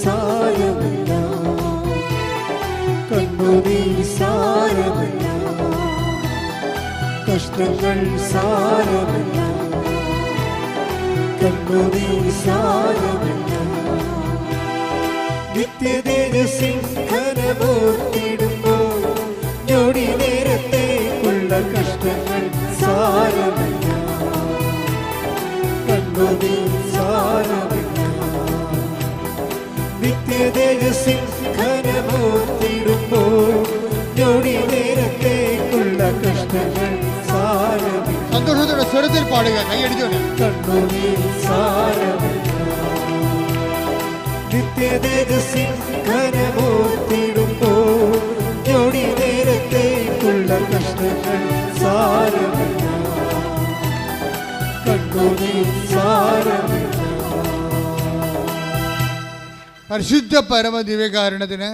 സാരമല്ല, കണ്ണുനീർ സാരമല്ല, കഷ്ടങ്ങൾ സാരമല്ല, കണ്ണുനീർ സാരമല്ല, നിത്യതേജസ്സിൻ ഘനമോർത്തിടുമ്പോൾ ഞൊടി നേരത്തേക്കുള്ള കഷ്ടങ്ങൾ സാരമല്ല, കണ്ണുനീർ സാരമല്ല, നിത്യതേജസ്സിൻ ഘനമോർത്തിടുമ്പോൾ ഞൊടി നേരത്തേക്കുള്ള കഷ്ടങ്ങൾ സാരമില്ല. സന്തോഷത്തോടെ സ്വരത്തിൽ പാടുക, കൈയടിച്ചോട്ടെ. കണ്ണുനീർ സാരമില്ല, നിത്യതേജസ്സിൻ ഘനമോർത്തിടുമ്പോൾ ഞൊടി നേരത്തേക്കുള്ള കഷ്ടങ്ങൾ സാരമില്ല, കണ്ണുനീർ സാരമില്ല. പരിശുദ്ധ പരമ ദിവ്യകാരുണ്യത്തിന്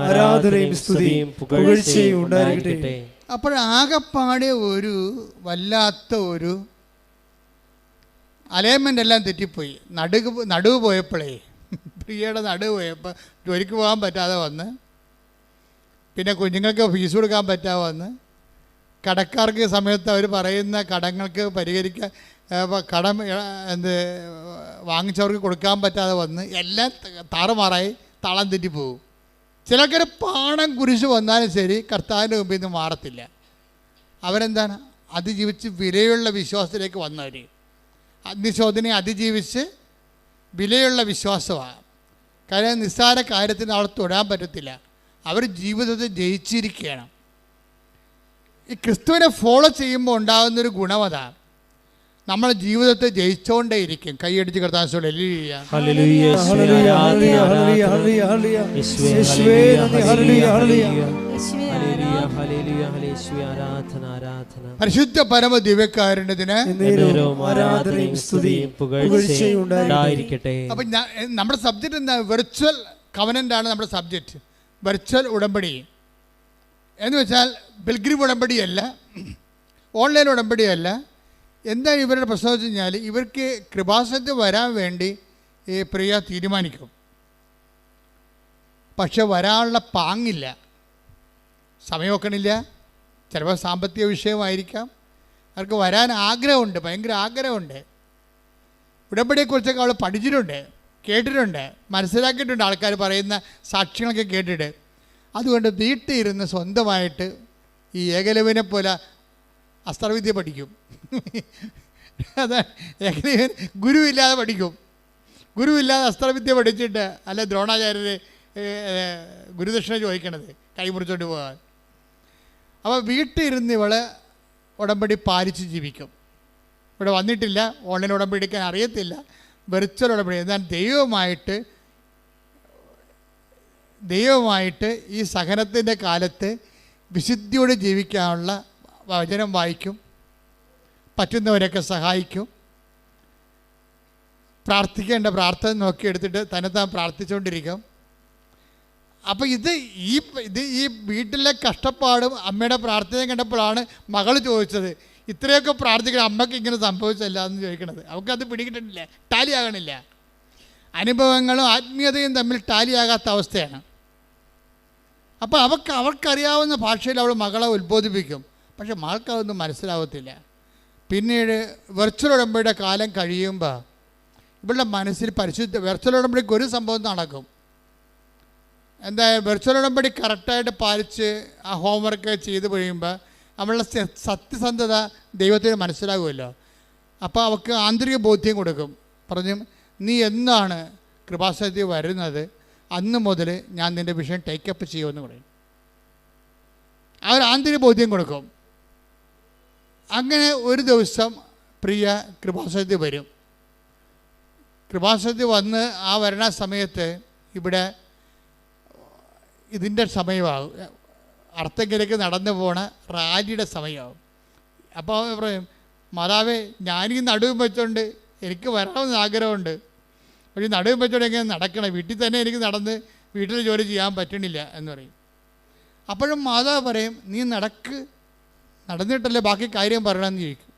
ആരാധനയും സ്തുതിയും പുകഴ്ചയും ഉണ്ടായിരിക്കട്ടെ. അപ്പോഴാകപ്പാടെ ഒരു വല്ലാത്ത ഒരു അലൈൻമെൻ്റ് എല്ലാം തെറ്റിപ്പോയി. നടുവ് പോയപ്പോഴേ, പ്രിയയുടെ നടുവ് പോയപ്പോൾ ജോലിക്ക് പോകാൻ പറ്റാതെ വന്ന്, പിന്നെ കുഞ്ഞുങ്ങൾക്ക് ഫീസ് കൊടുക്കാൻ പറ്റാതെ വന്ന്, കടക്കാർക്ക് സമയത്ത് അവർ പറയുന്ന കടങ്ങൾക്ക് പരിഹരിക്കാൻ കടം വാങ്ങിച്ചവർക്ക് കൊടുക്കാൻ പറ്റാതെ വന്ന് എല്ലാം താറുമാറായി താളം തെറ്റിപ്പോവും. ചിലക്കൊരു പാണം കുരിശ് വന്നാലും ശരി കർത്താവിൻ്റെ മുമ്പിൽ നിന്ന് മാറത്തില്ല. അവരെന്താണ്? അതിജീവിച്ച് വിലയുള്ള വിശ്വാസത്തിലേക്ക് വന്നവർ. അഗ്നിശോധനയെ അതിജീവിച്ച് വിലയുള്ള വിശ്വാസമാണ്. കാര്യം നിസ്സാര കാര്യത്തിന് അവൾ തൊടാൻ പറ്റത്തില്ല. അവർ ജീവിതത്തിൽ ജയിച്ചിരിക്കുകയാണ്. ഈ ക്രിസ്തുവിനെ ഫോളോ ചെയ്യുമ്പോൾ ഉണ്ടാകുന്നൊരു ഗുണം അതാണ്, നമ്മൾ ജീവിതത്തെ ജയിച്ചുകൊണ്ടേയിരിക്കും. കൈയടിച്ച് കർത്താൻ പരിശുദ്ധ പരമ ദിവ്യകാരുണ്യത്തിന് ആരാധനയും സ്തുതിയും പുകഴ്ചയും ഉണ്ടായിരിക്കട്ടെ. അപ്പം നമ്മുടെ സബ്ജക്റ്റ് എന്താ? വെർച്വൽ കവനൻ്റ് ആണ് നമ്മുടെ സബ്ജക്റ്റ്. വെർച്വൽ ഉടമ്പടി എന്ന് വെച്ചാൽ പിൽഗ്രിം ഉടമ്പടിയല്ല, ഓൺലൈൻ ഉടമ്പടിയല്ല. എന്താ ഇവരുടെ പ്രശ്നം വെച്ച് കഴിഞ്ഞാൽ, ഇവർക്ക് കൃപാസനത്തിൽ വരാൻ വേണ്ടി പ്രിയ തീരുമാനിക്കും, പക്ഷെ വരാനുള്ള പാങ്ങില്ല, സമയമൊക്കണില്ല. ചിലപ്പോൾ സാമ്പത്തിക വിഷയമായിരിക്കാം. അവർക്ക് വരാൻ ആഗ്രഹമുണ്ട്, ഭയങ്കര ആഗ്രഹമുണ്ട്. ഉടമ്പടിയെക്കുറിച്ചൊക്കെ അവൾ പഠിച്ചിട്ടുണ്ട്, കേട്ടിട്ടുണ്ട്, മനസ്സിലാക്കിയിട്ടുണ്ട്, ആൾക്കാർ പറയുന്ന സാക്ഷ്യങ്ങളൊക്കെ കേട്ടിട്ട്. അതുകൊണ്ട് വീട്ടിൽ ഇരുന്ന് സ്വന്തമായിട്ട് ഈ ഏകലവ്യനെ പോലെ അസ്ത്രവിദ്യ പഠിക്കും. അതാണ് ഏകലവ്യൻ ഗുരുവില്ലാതെ പഠിക്കും. ഗുരുവില്ലാതെ അസ്ത്രവിദ്യ പഠിച്ചിട്ട് അല്ല ദ്രോണാചാര്യർ ഗുരുദക്ഷിണ ചോദിക്കണത് കൈമുറിച്ചോണ്ട് പോകാൻ. അപ്പോൾ വീട്ടിൽ ഇരുന്ന് ഇവളെ ഉടമ്പടി പാലിച്ച് ജീവിക്കും. ഇവിടെ വന്നിട്ടില്ല, ഓൺലൈൻ ഉടമ്പടി എടുക്കാൻ അറിയത്തില്ല, വെർച്വൽ ഉടമ്പടി. എന്നാൽ ദൈവമായിട്ട് ഈ സഹനത്തിൻ്റെ കാലത്ത് വിശുദ്ധിയോടെ ജീവിക്കാനുള്ള വചനം വായിക്കും, പറ്റുന്നവരൊക്കെ സഹായിക്കും, പ്രാർത്ഥിക്കേണ്ട പ്രാർത്ഥന നോക്കിയെടുത്തിട്ട് തന്നെത്താൻ പ്രാർത്ഥിച്ചുകൊണ്ടിരിക്കും. അപ്പോൾ ഇത് ഈ വീട്ടിലെ കഷ്ടപ്പാടും അമ്മയുടെ പ്രാർത്ഥനയും കണ്ടപ്പോഴാണ് മകൾ ചോദിച്ചത്, ഇത്രയൊക്കെ പ്രാർത്ഥിക്കണം അമ്മയ്ക്ക് ഇങ്ങനെ സംഭവിച്ചല്ല എന്ന് ചോദിക്കണത്. അവൾക്കത് പിടികിട്ടിട്ടില്ല, ടാലിയാകണില്ല. അനുഭവങ്ങളും ആത്മീയതയും തമ്മിൽ ടാലിയാകാത്ത അവസ്ഥയാണ്. അപ്പോൾ അവർക്കറിയാവുന്ന ഭാഷയിൽ അവൾ മകളെ ഉത്ബോധിപ്പിക്കും, പക്ഷെ മകൾക്ക് അതൊന്നും മനസ്സിലാവത്തില്ല. പിന്നീട് വെർച്വൽ ഉടമ്പടിയുടെ കാലം കഴിയുമ്പോൾ ഇവളുടെ മനസ്സിൽ വെർച്വൽ ഉടമ്പടിക്ക് ഒരു സംഭവം നടക്കും. എന്താ, വെർച്വൽ ഉടമ്പടി കറക്റ്റായിട്ട് പാലിച്ച് ആ ഹോംവർക്ക് ചെയ്ത് കഴിയുമ്പോൾ അവളുടെ സത്യസന്ധത ദൈവത്തിന് മനസ്സിലാകുമല്ലോ. അപ്പോൾ അവൾക്ക് ആന്തരിക ബോധ്യം കൊടുക്കും. പറഞ്ഞു, നീ എന്നാണ് കൃപാസനത്തിൽ വരുന്നത് അന്ന് മുതൽ ഞാൻ നിൻ്റെ വിഷയം ടേക്കപ്പ് ചെയ്യുമെന്ന് പറയും. ആ ഒരു ആന്തരിക ബോധ്യം കൊടുക്കും. അങ്ങനെ ഒരു ദിവസം പ്രിയ കൃപാസനത്തിൽ വരും. കൃപാസനത്തിൽ വന്ന് ആ വരണ സമയത്ത് ഇവിടെ ഇതിൻ്റെ സമയമാകും, അർത്തങ്കിലേക്ക് നടന്നു പോണ റാലിയുടെ സമയമാകും. അപ്പോൾ പറയും, മാതാവേ, ഞാനീ നടുവും വെച്ചോണ്ട് എനിക്ക് വരണമെന്ന് ആഗ്രഹമുണ്ട്, പക്ഷേ നടുവും വെച്ചോണ്ട് എങ്ങനെ നടക്കണം, വീട്ടിൽ തന്നെ എനിക്ക് നടന്ന് വീട്ടിൽ ജോലി ചെയ്യാൻ പറ്റണില്ല എന്ന് പറയും. അപ്പോഴും മാതാവ് പറയും, നീ നടന്നിട്ടല്ലേ ബാക്കി കാര്യം പറയണമെന്ന് ചോദിക്കും.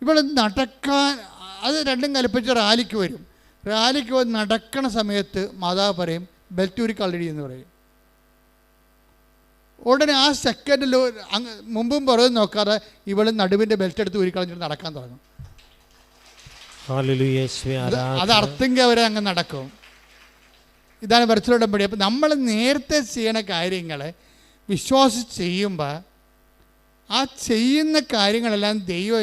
ഇവിടെ നടക്കാൻ അത് രണ്ടും കൽപ്പിച്ച് റാലിക്ക് വരും. റാലിക്ക് വന്ന് നടക്കണ സമയത്ത് മാതാവ് പറയും, ബെൽറ്റ് ഊരി കളടി എന്ന് പറയും. ഉടനെ ആ സെക്കൻഡിൽ മുമ്പും പുറകും നോക്കാതെ ഇവൾ നടുവിൻ്റെ ബെൽറ്റ് എടുത്ത് ഊരി കളഞ്ഞിട്ട് നടക്കാൻ തുടങ്ങും. അത് അർത്ഥെങ്കിൽ അവരെ അങ്ങ് നടക്കും. ഇതാണ് വെർച്വൽ ഉടമ്പടി. അപ്പം നമ്മൾ നേരത്തെ ചെയ്യണ കാര്യങ്ങൾ വിശ്വാസിച്ച് ചെയ്യുമ്പോൾ ആ ചെയ്യുന്ന കാര്യങ്ങളെല്ലാം ദൈവം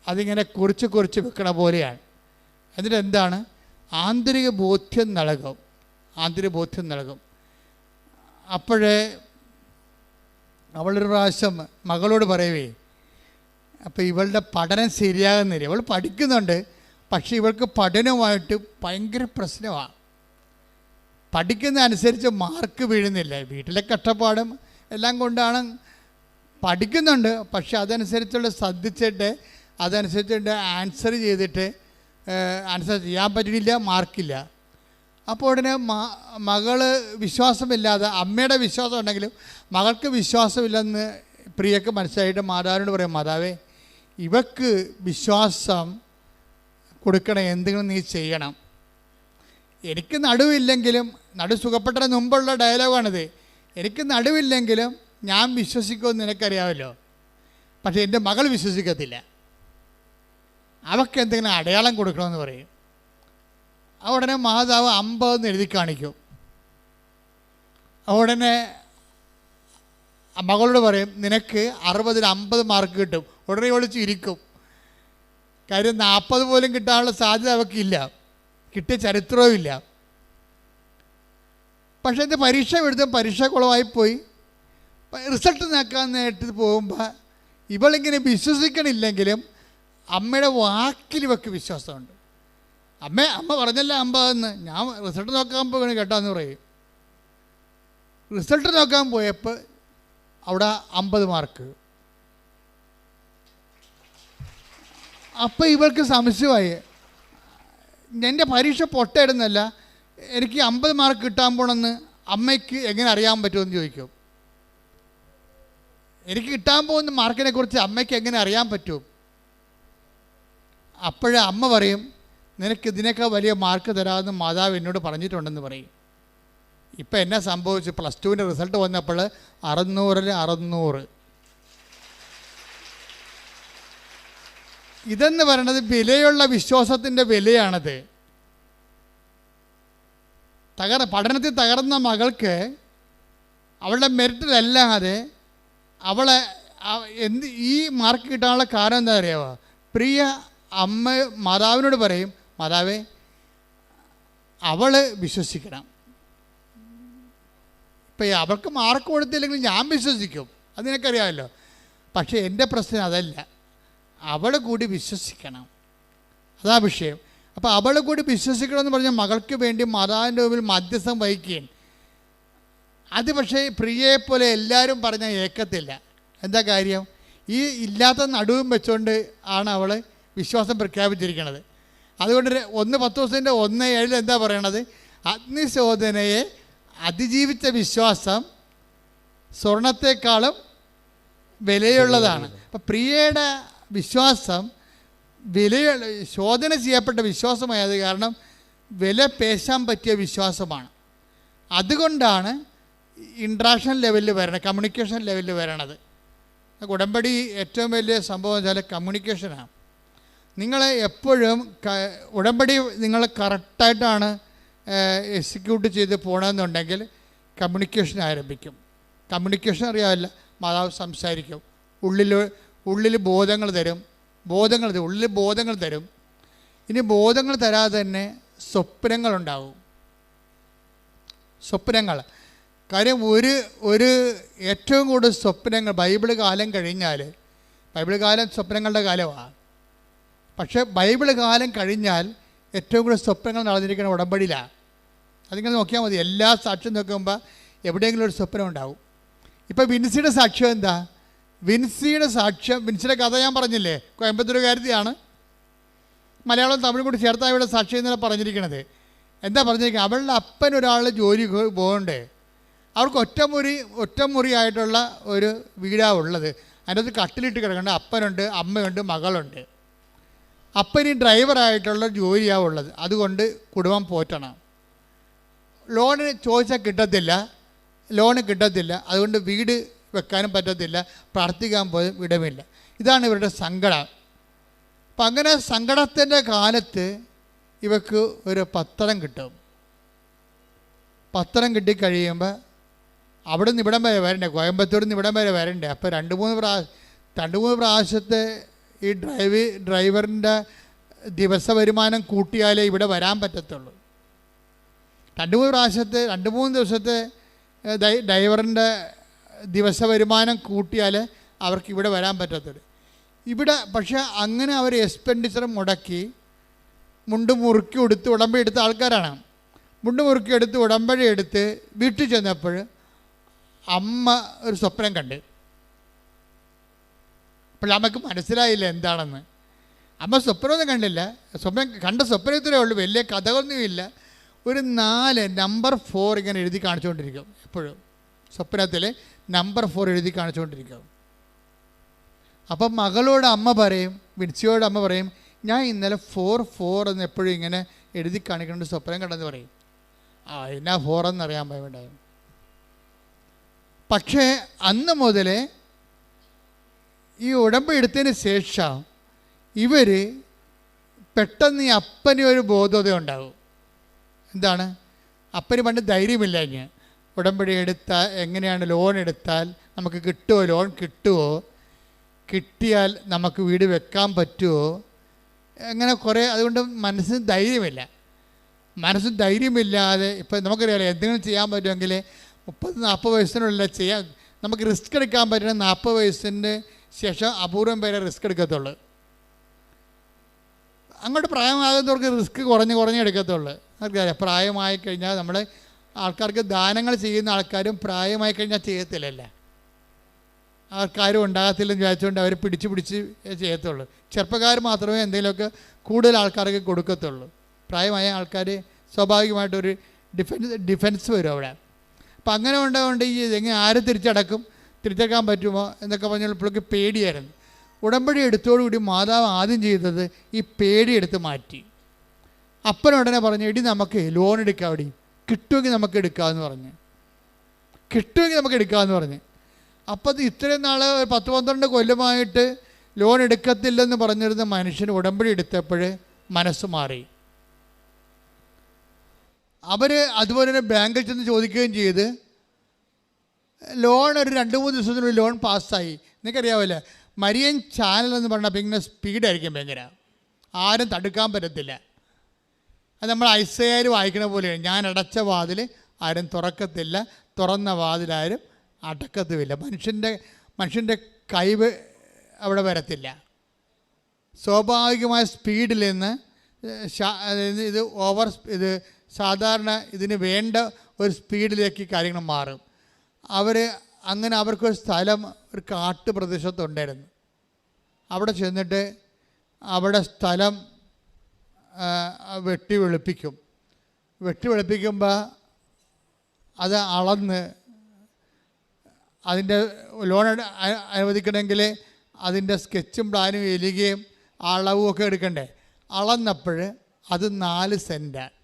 അതിങ്ങനെ കുറിച്ച് വെക്കണ പോലെയാണ്. എന്നിട്ട് എന്താണ്, ആന്തരിക ബോധ്യം നൽകും. അപ്പോഴേ അവളൊരു പ്രാവശ്യം മകളോട് പറയവേ, അപ്പോൾ ഇവളുടെ പഠനം ശരിയാകുന്നില്ല. ഇവൾ പഠിക്കുന്നുണ്ട്, പക്ഷേ ഇവൾക്ക് പഠനവുമായിട്ട് ഭയങ്കര പ്രശ്നമാണ്. പഠിക്കുന്ന അനുസരിച്ച് മാർക്ക് വീഴുന്നില്ല. വീട്ടിലെ കഷ്ടപ്പാടും എല്ലാം കൊണ്ടാണ് പഠിക്കുന്നുണ്ട്, പക്ഷെ അതനുസരിച്ചുള്ള ശ്രദ്ധിച്ചിട്ട് അതനുസരിച്ചിട്ട് ആൻസർ ചെയ്തിട്ട് ആൻസർ ചെയ്യാൻ പറ്റുന്നില്ല, മാർക്കില്ല. അപ്പോൾ ഉടനെ മകള് വിശ്വാസമില്ലാതെ, അമ്മയുടെ വിശ്വാസം ഉണ്ടെങ്കിലും മകൾക്ക് വിശ്വാസമില്ലെന്ന് പ്രിയക്ക് മനസ്സിലായിട്ട് മാതാവിനോട് പറയും, മാതാവേ, ഇവക്ക് വിശ്വാസം കൊടുക്കണം, എന്തെങ്കിലും നീ ചെയ്യണം. എനിക്ക് നടുവില്ലെങ്കിലും, സുഖപ്പെട്ടതിന് മുമ്പുള്ള ഡയലോഗാണിത്, എനിക്ക് നടുവില്ലെങ്കിലും ഞാൻ വിശ്വസിക്കുമെന്ന് നിനക്കറിയാമല്ലോ, പക്ഷേ എൻ്റെ മകൾ വിശ്വസിക്കത്തില്ല, അവൾക്ക് എന്തെങ്കിലും അടയാളം കൊടുക്കണമെന്ന് പറയും. ഉടനെ മാതാവ് 50 എഴുതി കാണിക്കും. ഉടനെ മകളോട് പറയും, നിനക്ക് 60-ൽ 50 മാർക്ക് കിട്ടും. ഉടനെ വിളിച്ച് ഇരിക്കും. കാര്യം 40 പോലും കിട്ടാനുള്ള സാധ്യത അവൾക്കില്ല, കിട്ടിയ ചരിത്രവും ഇല്ല. പക്ഷേ എൻ്റെ പരീക്ഷ എഴുതും, പരീക്ഷ കുളമായിപ്പോയി. റിസൾട്ട് നോക്കാൻ നേരിട്ട് പോകുമ്പോൾ ഇവളിങ്ങനെ വിശ്വസിക്കണില്ലെങ്കിലും അമ്മയുടെ വാക്കിൽ ഇവൾക്ക് വിശ്വാസമുണ്ട്. അമ്മ പറഞ്ഞല്ല 50 ഞാൻ റിസൾട്ട് നോക്കാൻ പോകണം കേട്ടാന്ന് പറയും. റിസൾട്ട് നോക്കാൻ പോയപ്പോൾ അവിടെ 50 മാർക്ക്. അപ്പോൾ ഇവൾക്ക് സംശയമായി, എൻ്റെ പരീക്ഷ പൊട്ടയിടുന്നല്ല, എനിക്ക് 50 മാർക്ക് കിട്ടാൻ പോകണമെന്ന് അമ്മയ്ക്ക് എങ്ങനെ അറിയാൻ പറ്റുമെന്ന് ചോദിക്കും. എനിക്ക് കിട്ടാൻ പോകുന്ന മാർക്കിനെ കുറിച്ച് അമ്മയ്ക്ക് എങ്ങനെ അറിയാൻ പറ്റും? അപ്പോഴേ അമ്മ പറയും, നിനക്ക് ഇതിനേക്കാൾ വലിയ മാർക്ക് തരാമെന്ന് മാതാവ് എന്നോട് പറഞ്ഞിട്ടുണ്ടെന്ന് പറയും. ഇപ്പം എന്നാ സംഭവിച്ചു, +2 റിസൾട്ട് വന്നപ്പോൾ 600-ൽ 600. ഇതെന്ന് പറയണത് വിലയുള്ള വിശ്വാസത്തിൻ്റെ വിലയാണത്. പഠനത്തിൽ തകർന്ന മകൾക്ക് അവളുടെ മെറിറ്റിലല്ലാതെ അവളെ ഈ മാർക്ക് കിട്ടാനുള്ള കാരണം എന്താ അറിയാമോ? പ്രിയ അമ്മ മാതാവിനോട് പറയും, മാതാവേ, അവൾ വിശ്വസിക്കണം. ഇപ്പം അവൾക്ക് മാർക്ക് കൊടുത്തില്ലെങ്കിൽ ഞാൻ വിശ്വസിക്കും, അത് നിനക്കറിയാമല്ലോ. പക്ഷേ എൻ്റെ പ്രശ്നം അതല്ല, അവൾ കൂടി വിശ്വസിക്കണം, അതാ വിഷയം. അപ്പോൾ അവൾ കൂടി വിശ്വസിക്കണമെന്ന് പറഞ്ഞാൽ മകൾക്ക് വേണ്ടി മാതാവിൻ്റെ മുമ്പിൽ മധ്യസ്ഥം വഹിക്കുകയും, അത് പക്ഷേ പ്രിയയെപ്പോലെ എല്ലാവരും പറഞ്ഞാൽ ഏക്കത്തില്ല. എന്താ കാര്യം? ഈ ഇല്ലാത്ത നടുവും വെച്ചുകൊണ്ട് ആണ് അവൾ വിശ്വാസം പ്രഖ്യാപിച്ചിരിക്കുന്നത്. അതുകൊണ്ട് 1-10 എന്താ പറയണത്? അഗ്നിശോധനയെ അതിജീവിച്ച വിശ്വാസം സ്വർണത്തെക്കാളും വിലയുള്ളതാണ്. അപ്പം പ്രിയയുടെ വിശ്വാസം ശോധന ചെയ്യപ്പെട്ട വിശ്വാസമായത് കാരണം വില പേശാൻ പറ്റിയ വിശ്വാസമാണ്. അതുകൊണ്ടാണ് ഇൻട്രാക്ഷൻ ലെവലിൽ വരണത്, കമ്മ്യൂണിക്കേഷൻ ലെവലിൽ വരണത്. ഉടമ്പടി ഏറ്റവും വലിയ സംഭവം വെച്ചാൽ കമ്മ്യൂണിക്കേഷനാണ്. നിങ്ങളെ എപ്പോഴും ഉടമ്പടി നിങ്ങൾ കറക്റ്റായിട്ടാണ് എക്സിക്യൂട്ട് ചെയ്ത് പോകണമെന്നുണ്ടെങ്കിൽ കമ്മ്യൂണിക്കേഷൻ ആരംഭിക്കും. കമ്മ്യൂണിക്കേഷൻ അറിയാമല്ല, മാതാവ് സംസാരിക്കും, ഉള്ളിൽ ബോധങ്ങൾ തരും, ഉള്ളിൽ ബോധങ്ങൾ തരും. ഇനി ബോധങ്ങൾ തരാതെ തന്നെ സ്വപ്നങ്ങളുണ്ടാവും. സ്വപ്നങ്ങൾ കാര്യം ഒരു ഏറ്റവും കൂടുതൽ സ്വപ്നങ്ങൾ ബൈബിൾ കാലം കഴിഞ്ഞാൽ, ബൈബിൾ കാലം സ്വപ്നങ്ങളുടെ കാലമാണ്. പക്ഷേ ബൈബിൾ കാലം കഴിഞ്ഞാൽ ഏറ്റവും കൂടുതൽ സ്വപ്നങ്ങൾ നടന്നിരിക്കുന്ന ഉടമ്പടിയിലാണ്. അതിങ്ങനെ നോക്കിയാൽ മതി. എല്ലാ സാക്ഷ്യം നോക്കുമ്പോൾ എവിടെയെങ്കിലും ഒരു സ്വപ്നം ഉണ്ടാവും. ഇപ്പോൾ വിൻസിയുടെ സാക്ഷ്യം എന്താ? വിൻസിയുടെ കഥ ഞാൻ പറഞ്ഞില്ലേ, കോയമ്പത്തൂരുകാരത്തിയാണ്. മലയാളം തമിഴും കൂടി ചേർത്താണ് ഇവിടെ സാക്ഷ്യം എന്നല്ല പറഞ്ഞിരിക്കണത്. എന്താ പറഞ്ഞിരിക്കുന്നത്? അവളുടെ അപ്പൻ ഒരാൾ ജോലി പോകണ്ടേ, അവർക്ക് ഒറ്റമുറിയായിട്ടുള്ള ഒരു വീടാണ് ഉള്ളത്. അതിനകത്ത് കട്ടിലിട്ട് കിടക്കേണ്ട അപ്പനുണ്ട്, അമ്മയുണ്ട്, മകളുണ്ട്. അപ്പന് ഡ്രൈവറായിട്ടുള്ള ജോലിയാണ് ഉള്ളത്. അതുകൊണ്ട് കുടുംബം പോറ്റണം. ലോണ് ചോദിച്ചാൽ കിട്ടത്തില്ല. അതുകൊണ്ട് വീട് വെക്കാനും പറ്റത്തില്ല, പ്രാർത്ഥിക്കാൻ പോലും ഇടമില്ല. ഇതാണ് ഇവരുടെ സങ്കടം. അപ്പം അങ്ങനെ സങ്കടത്തിൻ്റെ കാലത്ത് ഇവർക്ക് ഒരു പത്രം കിട്ടും. പത്രം കിട്ടിക്കഴിയുമ്പോൾ അവിടെ നിന്ന് ഇവിടം വരെ വരണ്ടേ, കോയമ്പത്തൂരിൽ നിന്ന് ഇവിടം വരെ വരണ്ടേ. അപ്പോൾ രണ്ട് മൂന്ന് പ്രാവശ്യത്തെ ഈ ഡ്രൈവറിൻ്റെ ദിവസ വരുമാനം കൂട്ടിയാലേ ഇവിടെ വരാൻ പറ്റത്തുള്ളൂ. രണ്ട് മൂന്ന് ദിവസത്തെ ഡ്രൈവറിൻ്റെ ദിവസ വരുമാനം കൂട്ടിയാൽ അവർക്ക് ഇവിടെ വരാൻ പറ്റത്തുള്ളൂ. ഇവിടെ പക്ഷേ അങ്ങനെ അവർ എക്സ്പെൻഡിച്ചർ മുടക്കി മുണ്ട് മുറുക്കി എടുത്ത് ഉടമ്പടി എടുത്ത ആൾക്കാരാണ്. മുണ്ട് മുറുക്കി എടുത്ത് ഉടമ്പടി എടുത്ത് വീട്ടിൽ ചെന്നപ്പോൾ അമ്മ ഒരു സ്വപ്നം കണ്ട്. അപ്പോൾ അമ്മക്ക് മനസ്സിലായില്ല എന്താണെന്ന്. അമ്മ സ്വപ്നമൊന്നും കണ്ടില്ല. സ്വപ്നത്തിലേ ഉള്ളൂ, വലിയ കഥകളൊന്നുമില്ല. ഒരു 4 നമ്പർ 4 ഇങ്ങനെ എഴുതി കാണിച്ചുകൊണ്ടിരിക്കും. എപ്പോഴും സ്വപ്നത്തിൽ നമ്പർ 4 എഴുതി കാണിച്ചുകൊണ്ടിരിക്കും. അപ്പം മകളോട് അമ്മ പറയും, വിൻസിയോട് അമ്മ പറയും, ഞാൻ ഇന്നലെ 4 എന്ന് എപ്പോഴും ഇങ്ങനെ എഴുതി കാണിക്കേണ്ട സ്വപ്നം കണ്ടെന്ന് പറയും. എന്നാ 4 എന്നറിയാൻ പോയുണ്ടാവും. പക്ഷേ അന്ന് മുതൽ ഈ ഉടമ്പടി എടുത്തതിന് ശേഷം ഇവർ പെട്ടെന്ന് ഈ അപ്പന് ഒരു ബോധത ഉണ്ടാകും. എന്താണ്? അപ്പന് പണ്ട് ധൈര്യമില്ല. ഇങ്ങനെ ഉടമ്പടി എടുത്താൽ എങ്ങനെയാണ്, ലോൺ എടുത്താൽ നമുക്ക് കിട്ടുമോ, ലോൺ കിട്ടുമോ, കിട്ടിയാൽ നമുക്ക് വീട് വെക്കാൻ പറ്റുമോ, അങ്ങനെ കുറേ. അതുകൊണ്ട് മനസ്സിന് ധൈര്യമില്ലാതെ ഇപ്പം നമുക്കറിയാമല്ലോ, എന്തെങ്കിലും ചെയ്യാൻ പറ്റുമെങ്കിൽ 30-40 വയസ്സിനുള്ളിൽ ചെയ്യാൻ. നമുക്ക് റിസ്ക് എടുക്കാൻ പറ്റുന്ന 40 വയസ്സിൻ്റെ ശേഷം അപൂർവം പേരെ റിസ്ക് എടുക്കത്തുള്ളൂ. അങ്ങോട്ട് പ്രായമാകുന്നവർക്ക് റിസ്ക് കുറഞ്ഞ് എടുക്കത്തുള്ളൂ. നമുക്കറിയാം, പ്രായമായി കഴിഞ്ഞാൽ നമ്മൾ ആൾക്കാർക്ക് ദാനങ്ങൾ ചെയ്യുന്ന ആൾക്കാരും പ്രായമായി കഴിഞ്ഞാൽ ചെയ്യത്തില്ലല്ലേ, ആൾക്കാരും ഉണ്ടാകത്തില്ലെന്ന് വിചാരിച്ചുകൊണ്ട് അവർ പിടിച്ച് ചെയ്യത്തുള്ളൂ. ചെറുപ്പക്കാർ മാത്രമേ എന്തെങ്കിലുമൊക്കെ കൂടുതൽ ആൾക്കാർക്ക് കൊടുക്കത്തുള്ളൂ. പ്രായമായ ആൾക്കാർ സ്വാഭാവികമായിട്ടൊരു ഡിഫൻസ് വരും അവിടെ. അപ്പം അങ്ങനെ ഉണ്ടാകൊണ്ട് ഈ എങ്ങനെ ആര് തിരിച്ചടക്കാൻ പറ്റുമോ എന്നൊക്കെ പറഞ്ഞപ്പോഴേക്ക് പേടിയായിരുന്നു. ഉടമ്പടി എടുത്തോടുകൂടി മാതാവ് ആദ്യം ചെയ്തത് ഈ പേടി എടുത്ത് മാറ്റി. അപ്പനുടനെ പറഞ്ഞു, എടി നമുക്ക് ലോൺ എടുക്കാം, കിട്ടുമെങ്കിൽ നമുക്ക് എടുക്കാമെന്ന് പറഞ്ഞ്. അപ്പോൾ അത് ഇത്രയും നാൾ 10-12 കൊല്ലമായിട്ട് ലോൺ എടുക്കത്തില്ലെന്ന് പറഞ്ഞിരുന്ന മനുഷ്യന് ഉടമ്പടി എടുത്തപ്പോൾ മനസ്സ് മാറി. അവർ അതുപോലെ തന്നെ ബാങ്കിൽ ചെന്ന് ചോദിക്കുകയും ചെയ്ത് ലോൺ ഒരു 2-3 ദിവസത്തിനുള്ളിൽ ലോൺ പാസ്സായി. നിങ്ങൾക്കറിയാമല്ലേ, മരിയൻ ചാനൽ എന്ന് പറഞ്ഞാൽ പിന്നെ സ്പീഡായിരിക്കും ഭയങ്കര, ആരും തടുക്കാൻ പറ്റത്തില്ല. അത് നമ്മൾ ഐസയാർ വായിക്കണ പോലെയാണ്. ഞാൻ അടച്ച വാതിൽ ആരും തുറക്കത്തില്ല, തുറന്ന വാതിലാരും അടക്കത്തുമില്ല. മനുഷ്യൻ്റെ കൈവ് അവിടെ വരത്തില്ല. സ്വാഭാവികമായ സ്പീഡിൽ നിന്ന് ഇത് സാധാരണ ഇതിന് വേണ്ട ഒരു സ്പീഡിലേക്ക് കാര്യങ്ങൾ മാറും. അങ്ങനെ അവർക്കൊരു സ്ഥലം ഒരു കാട്ടുപ്രദേശത്തുണ്ടായിരുന്നു. അവിടെ ചെന്നിട്ട് അവിടെ സ്ഥലം വെട്ടി വെളുപ്പിക്കുമ്പോൾ അത് അളന്ന് അതിൻ്റെ ലോൺ അനുവദിക്കണമെങ്കിൽ അതിൻ്റെ സ്കെച്ചും പ്ലാനും എഴുതുകയും അളവും ഒക്കെ എടുക്കണ്ടേ. അളന്നപ്പോൾ അത് 4 സെൻറ്റാണ്.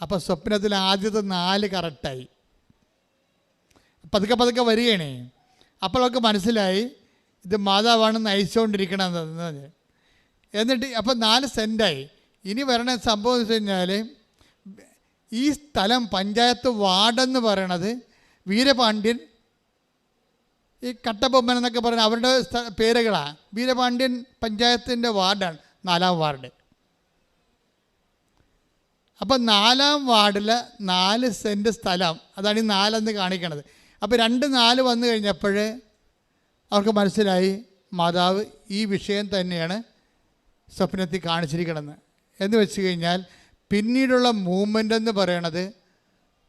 അപ്പോൾ സ്വപ്നത്തിൽ ആദ്യത്തെ 4 കറക്റ്റായി. പതുക്കെ വരികയാണേ. അപ്പോൾ അവർക്ക് മനസ്സിലായി ഇത് മാതാവാണ് നയിച്ചുകൊണ്ടിരിക്കണമെന്ന്. എന്നിട്ട് അപ്പം 4 സെൻറ്റായി. ഇനി വരണ സംഭവം എന്ന് വെച്ച് കഴിഞ്ഞാൽ ഈ സ്ഥലം പഞ്ചായത്ത് വാർഡെന്ന് പറയണത് വീരപാണ്ഡ്യൻ, ഈ കട്ടബൊമ്മൻ എന്നൊക്കെ പറയുന്ന അവരുടെ പേരുകളാണ്. വീരപാണ്ഡ്യൻ പഞ്ചായത്തിൻ്റെ വാർഡാണ് 4-ാം വാർഡ്. അപ്പം 4-ാം വാർഡിൽ 4 സെൻറ്റ് സ്ഥലം, അതാണ് ഈ 4 കാണിക്കണത്. അപ്പോൾ 2-4 വന്നു കഴിഞ്ഞപ്പോൾ അവർക്ക് മനസ്സിലായി മാതാവ് ഈ വിഷയം തന്നെയാണ് സ്വപ്നത്തിൽ കാണിച്ചിരിക്കണമെന്ന്. എന്ന് വെച്ച് കഴിഞ്ഞാൽ പിന്നീടുള്ള മൂവ്മെൻ്റ് എന്ന് പറയണത്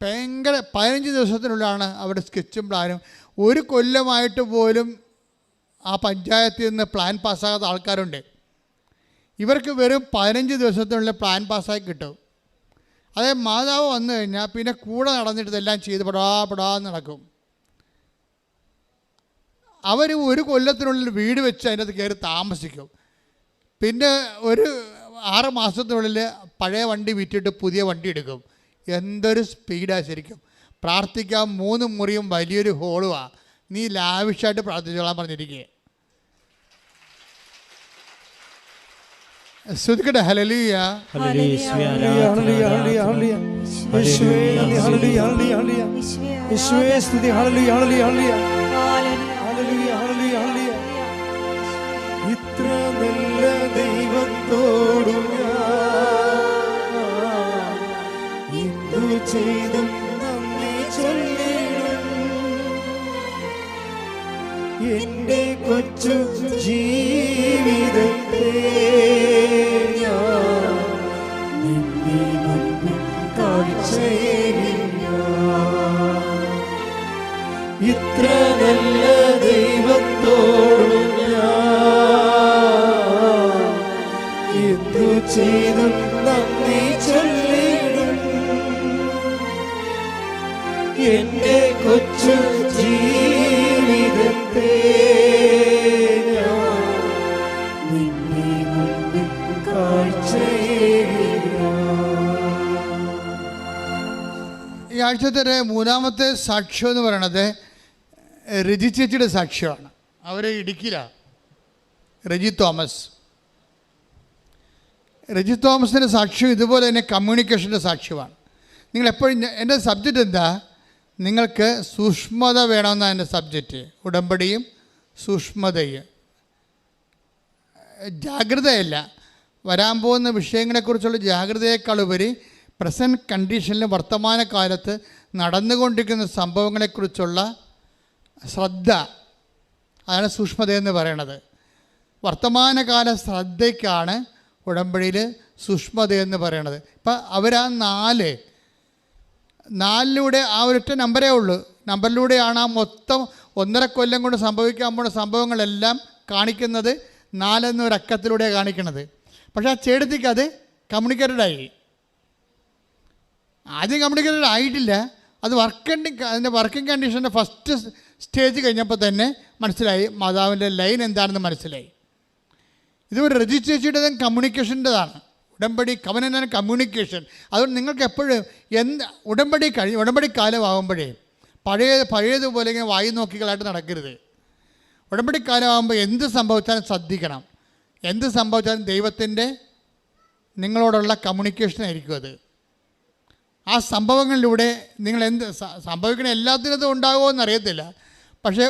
ഭയങ്കര 15 ദിവസത്തിനുള്ളിലാണ് അവിടെ സ്കെച്ചും പ്ലാനും. 1 കൊല്ലമായിട്ട് പോലും ആ പഞ്ചായത്തിൽ നിന്ന് പ്ലാൻ പാസ്സാകാത്ത ആൾക്കാരുണ്ട്. ഇവർക്ക് വെറും 15 ദിവസത്തിനുള്ളിൽ പ്ലാൻ പാസ്സായി കിട്ടും. അതേ മാതാവ് വന്നു കഴിഞ്ഞാൽ പിന്നെ കൂടെ നടന്നിട്ട് ഇതെല്ലാം ചെയ്ത് പെടാന്ന് നടക്കും. അവർ 1 കൊല്ലത്തിനുള്ളിൽ വീട് വെച്ച് അതിനകത്ത് കയറി താമസിക്കും. പിന്നെ ഒരു 6 മാസത്തിനുള്ളിൽ പഴയ വണ്ടി വിറ്റിട്ട് പുതിയ വണ്ടി എടുക്കും. എന്തൊരു സ്പീഡാണ് ശരിക്കും. പ്രാർത്ഥിക്കാൻ 3 മുറിയും വലിയൊരു ഹോളുമാണ്. നീ ലാവിഷായിട്ട് പ്രാർത്ഥിച്ചോളാൻ പറഞ്ഞിരിക്കുക. ശ്രുതിക്കട്ടെ ഹല്ലേലൂയ. ഹല്ലേലൂയ ഹല്ലേലൂയ ഹല്ലേലൂയ. യേശുവേ നന്ദി. ഹല്ലേലൂയ ഹല്ലേലൂയ ഹല്ലേലൂയ. യേശുവേ സ്തുതി. ഹല്ലേലൂയ ഹല്ലേലൂയ ഹല്ലേലൂയ. ഹല്ലേലൂയ ഹല്ലേലൂയ ഹല്ലേലൂയ. ഇത്ര നല്ല ദൈവത്തോടും എന്തു ചെയ്തും നന്ദി ചൊല്ലിടും. എന്റെ കൊച്ചു ജീവിതത്തെ ഇത്ര നല്ല ദൈവത്തോടും എന്തു ചെയ്തും നന്ദി ചൊല്ലിടും. എന്റെ കൊച്ചു ജീവിതത്തെ നിന്നെ മുമ്പിൽ ഈ ആഴ്ചത്തെ 3-ാമത്തെ സാക്ഷ്യം എന്ന് പറയണത് രജി ചേച്ചിയുടെ സാക്ഷ്യമാണ്. അവർ ഇടുക്കിയിലാണ്. രജി തോമസിൻ്റെ സാക്ഷ്യം ഇതുപോലെ തന്നെ കമ്മ്യൂണിക്കേഷൻ്റെ സാക്ഷ്യമാണ്. നിങ്ങളെപ്പോഴും എൻ്റെ സബ്ജക്റ്റ് എന്താ? നിങ്ങൾക്ക് സൂക്ഷ്മത വേണമെന്നാണ് എൻ്റെ സബ്ജക്റ്റ്. ഉടമ്പടിയും സൂക്ഷ്മതയും, ജാഗ്രതയല്ല. വരാൻ പോകുന്ന വിഷയങ്ങളെക്കുറിച്ചുള്ള ജാഗ്രതയേക്കാളുപരി പ്രസൻറ്റ് കണ്ടീഷനിൽ വർത്തമാനകാലത്ത് നടന്നുകൊണ്ടിരിക്കുന്ന സംഭവങ്ങളെക്കുറിച്ചുള്ള ശ്രദ്ധ, അതാണ് സൂക്ഷ്മതയെന്ന് പറയണത്. വർത്തമാനകാല ശ്രദ്ധയ്ക്കാണ് ഉടമ്പടിയിൽ സൂക്ഷ്മതയെന്ന് പറയണത്. ഇപ്പം അവരാ 4-ലൂടെ ആ ഒരൊറ്റ നമ്പരേ ഉള്ളൂ. നമ്പറിലൂടെയാണ് ആ മൊത്തം 1.5 കൊല്ലം കൊണ്ട് സംഭവിക്കാൻ പോകുന്ന സംഭവങ്ങളെല്ലാം കാണിക്കുന്നത്. 4 എന്നൊരക്കത്തിലൂടെയാണ് കാണിക്കുന്നത്. പക്ഷേ ആ ചേട്ടത്തിക്ക് അത് കമ്മ്യൂണിക്കേറ്റഡായി. ആദ്യം കമ്മ്യൂണിക്കേറ്റഡ് ആയിട്ടില്ല. അത് അതിൻ്റെ വർക്കിംഗ് കണ്ടീഷൻ്റെ ഫസ്റ്റ് സ്റ്റേജ് കഴിഞ്ഞപ്പോൾ തന്നെ മനസ്സിലായി മാതാവിൻ്റെ ലൈൻ എന്താണെന്ന് മനസ്സിലായി. ഇതൊരു രജി ചേച്ചിയുടേതും കമ്മ്യൂണിക്കേഷൻ്റെതാണ്. ഉടമ്പടി കവനൻ്റാണ് കമ്മ്യൂണിക്കേഷൻ. അതുകൊണ്ട് നിങ്ങൾക്ക് എപ്പോഴും ഉടമ്പടി കാലമാകുമ്പോഴേ പഴയതുപോലെ ഇങ്ങനെ വായി നോക്കികളായിട്ട് നടക്കരുത്. ഉടമ്പടി കാലമാകുമ്പോൾ എന്ത് സംഭവിച്ചാലും ശ്രദ്ധിക്കണം. എന്ത് സംഭവിച്ചാലും ദൈവത്തിൻ്റെ നിങ്ങളോടുള്ള കമ്മ്യൂണിക്കേഷൻ ആയിരിക്കും അത്. ആ സംഭവങ്ങളിലൂടെ നിങ്ങൾ എന്ത് സംഭവിക്കണ എല്ലാത്തിനകത്തും ഉണ്ടാകുമോ എന്നറിയത്തില്ല. പക്ഷേ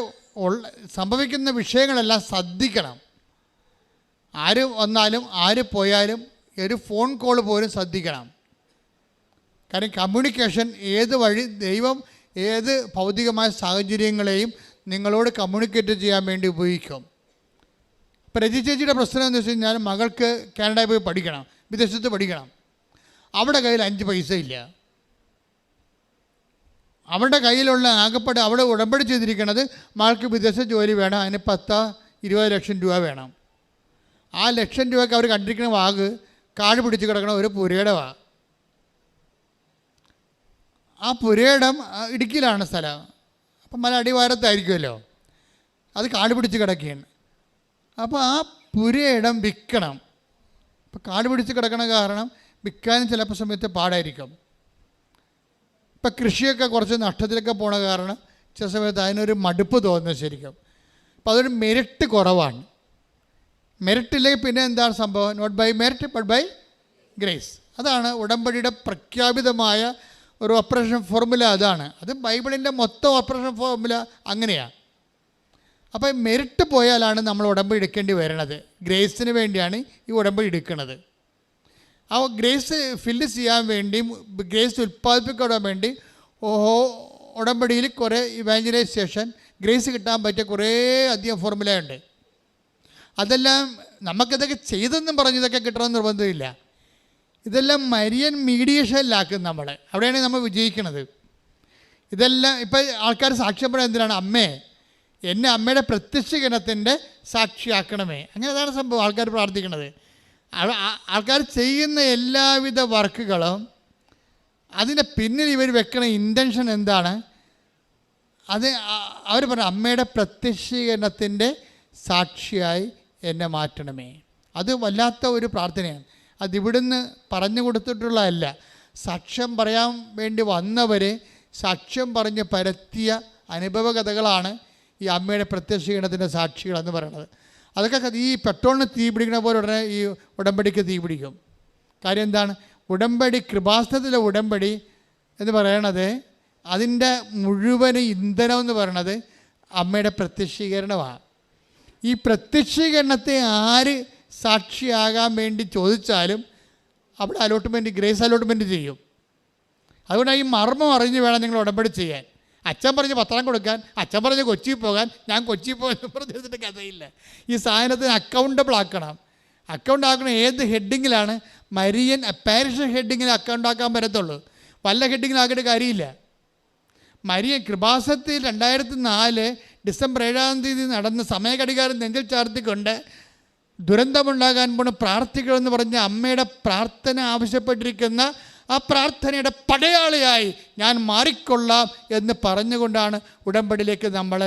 സംഭവിക്കുന്ന വിഷയങ്ങളെല്ലാം ശ്രദ്ധിക്കണം. ആര് വന്നാലും ആര് പോയാലും ഒരു ഫോൺ കോൾ പോലും ശ്രദ്ധിക്കണം. കാരണം കമ്മ്യൂണിക്കേഷൻ ഏത് വഴി ദൈവം ഏത് ഭൗതികമായ സാഹചര്യങ്ങളെയും നിങ്ങളോട് കമ്മ്യൂണിക്കേറ്റ് ചെയ്യാൻ വേണ്ടി ഉപയോഗിക്കും. ഇപ്പോൾ രജി ചേച്ചിയുടെ പ്രശ്നം എന്ന് വെച്ച് കഴിഞ്ഞാൽ മകൾക്ക് കാനഡയിൽ പോയി പഠിക്കണം, വിദേശത്ത് പഠിക്കണം. അവിടെ കയ്യിൽ 5 പൈസ ഇല്ല. അവരുടെ കയ്യിലുള്ള ആകപ്പാട് അവിടെ ഉടമ്പടി ചെയ്തിരിക്കുന്നത് മകൾക്ക് വിദേശ ജോലി വേണം, അതിന് 10-20 ലക്ഷം രൂപ വേണം. ആ ലക്ഷം രൂപയ്ക്ക് അവർ കണ്ടിരിക്കുന്ന വാഗ് കാട് പിടിച്ച് കിടക്കണ ഒരു പുരയുടെ വാ. ആ പുരയിടം ഇടുക്കിയിലാണ് സ്ഥലം. അപ്പം മല അടിവാരത്തായിരിക്കുമല്ലോ, അത് കാട് പിടിച്ച് കിടക്കുകയാണ്. അപ്പോൾ ആ പുരയിടം വിൽക്കണം. അപ്പോൾ കാട് പിടിച്ച് കിടക്കണ കാരണം വിൽക്കാനും ചിലപ്പോൾ സമയത്ത് പാടായിരിക്കും. ഇപ്പം കൃഷിയൊക്കെ കുറച്ച് നഷ്ടത്തിലൊക്കെ പോണ കാരണം ചില സമയത്ത് അതിനൊരു മടുപ്പ് തോന്നുന്നത് ശരിക്കും. അപ്പോൾ അതൊരു മെരിറ്റ് കുറവാണ്. മെരിറ്റില്ലെങ്കിൽ പിന്നെ എന്താണ് സംഭവം? Not by merit but by grace. അതാണ് ഉടമ്പടിയുടെ പ്രഖ്യാപിതമായ ഒരു ഓപ്പറേഷൻ ഫോർമുല. അതാണ് അത് ബൈബിളിൻ്റെ മൊത്തം ഓപ്പറേഷൻ ഫോർമുല അങ്ങനെയാണ്. അപ്പോൾ മെരിറ്റ് പോയാലാണ് നമ്മൾ ഉടമ്പടി എടുക്കേണ്ടി വരുന്നത്. ഗ്രേസിന് വേണ്ടിയാണ് ഈ ഉടമ്പടി എടുക്കുന്നത്. ആ ഗ്രേസ് ഫില്ല് ചെയ്യാൻ വേണ്ടിയും ഗ്രേസ് ഉൽപ്പാദിപ്പിക്കാൻ വേണ്ടി ഉടമ്പടിയിൽ കുറേ ഇവാഞ്ചലൈസേഷൻ, ഗ്രേസ് കിട്ടാൻ പറ്റിയ കുറേ അധികം ഫോർമുലയുണ്ട്. അതെല്ലാം നമുക്കിതൊക്കെ ചെയ്തെന്നും പറഞ്ഞ് ഇതൊക്കെ കിട്ടണമെന്ന് നിർബന്ധമില്ല. ഇതെല്ലാം മരിയൻ മീഡിയേഷനിലാക്കും നമ്മൾ. അവിടെയാണ് നമ്മൾ വിജയിക്കുന്നത്. ഇതെല്ലാം ഇപ്പോൾ ആൾക്കാർ സാക്ഷ്യം പറയാൻ എന്തിനാണ്? അമ്മേ, എന്നെ അമ്മയുടെ പ്രത്യക്ഷീകരണത്തിൻ്റെ സാക്ഷിയാക്കണമേ. അങ്ങനെ അതാണ് സംഭവം. ആൾക്കാർ പ്രാർത്ഥിക്കുന്നത്. ആൾക്കാർ ചെയ്യുന്ന എല്ലാവിധ വർക്കുകളും അതിൻ്റെ പിന്നിൽ ഇവർ വെക്കണ ഇൻറ്റൻഷൻ എന്താണ്? അത് അവർ പറഞ്ഞു അമ്മയുടെ പ്രത്യക്ഷീകരണത്തിൻ്റെ സാക്ഷിയായി എന്നെ മാറ്റണമേ. അത് വല്ലാത്ത ഒരു പ്രാർത്ഥനയാണ്. അതിവിടുന്ന് പറഞ്ഞു കൊടുത്തിട്ടുള്ളതല്ല. സാക്ഷ്യം പറയാൻ വേണ്ടി വന്നവർ സാക്ഷ്യം പറഞ്ഞ് പരത്തിയ അനുഭവ കഥകളാണ് ഈ അമ്മയുടെ പ്രത്യക്ഷീകരണത്തിൻ്റെ സാക്ഷികളെന്ന് പറയുന്നത്. അതൊക്കെ ഈ പെട്രോളിന് തീ പിടിക്കുന്ന പോലെ ഉടനെ ഈ ഉടമ്പടിക്ക് തീ പിടിക്കും. കാര്യം എന്താണ്? ഉടമ്പടി, കൃപാസനത്തിലെ ഉടമ്പടി എന്ന് പറയണത്, അതിൻ്റെ മുഴുവൻ ഇന്ധനം എന്ന് പറയണത് അമ്മയുടെ പ്രത്യക്ഷീകരണമാണ്. ഈ പ്രത്യക്ഷീകരണത്തെ ആര് സാക്ഷിയാകാൻ വേണ്ടി ചോദിച്ചാലും അവിടെ അലോട്ട്മെൻറ്റ്, ഗ്രേസ് അലോട്ട്മെൻറ്റ് ചെയ്യും. അതുകൊണ്ട് ഈ മർമ്മം അറിഞ്ഞ് വേണം നിങ്ങൾ ഉടമ്പടി ചെയ്യാൻ. അച്ഛൻ പറഞ്ഞ് പത്രം കൊടുക്കാൻ, അച്ഛൻ പറഞ്ഞ് കൊച്ചിയിൽ പോകാൻ, ഞാൻ കൊച്ചിയിൽ പോകാൻ പറഞ്ഞിട്ട് കഥയില്ല. ഈ സാധനത്തിന് അക്കൗണ്ടബിൾ ആക്കണം. അക്കൗണ്ട് ആക്കണം ഏത് ഹെഡിങ്ങിലാണ്? മരിയൻ പാരിഷ് ഹെഡിങ്ങിൽ അക്കൗണ്ട് ആക്കാൻ പറ്റത്തുള്ളൂ. വല്ല ഹെഡിങ്ങിലാക്കിയിട്ട് കാര്യമില്ല. മരിയൻ കൃപാസനത്തിൽ 2004 ഡിസംബർ 7 നടന്ന സമയഘടികാരം നെഞ്ചിൽ ചാർത്തിക്കൊണ്ട് ദുരന്തമുണ്ടാകാൻ പോണ പ്രാർത്ഥിക്കണമെന്ന് പറഞ്ഞ് അമ്മയുടെ പ്രാർത്ഥന ആവശ്യപ്പെട്ടിരിക്കുന്ന ആ പ്രാർത്ഥനയുടെ പടയാളിയായി ഞാൻ മാറിക്കൊള്ളാം എന്ന് പറഞ്ഞുകൊണ്ടാണ് ഉടമ്പടിയിലേക്ക് നമ്മൾ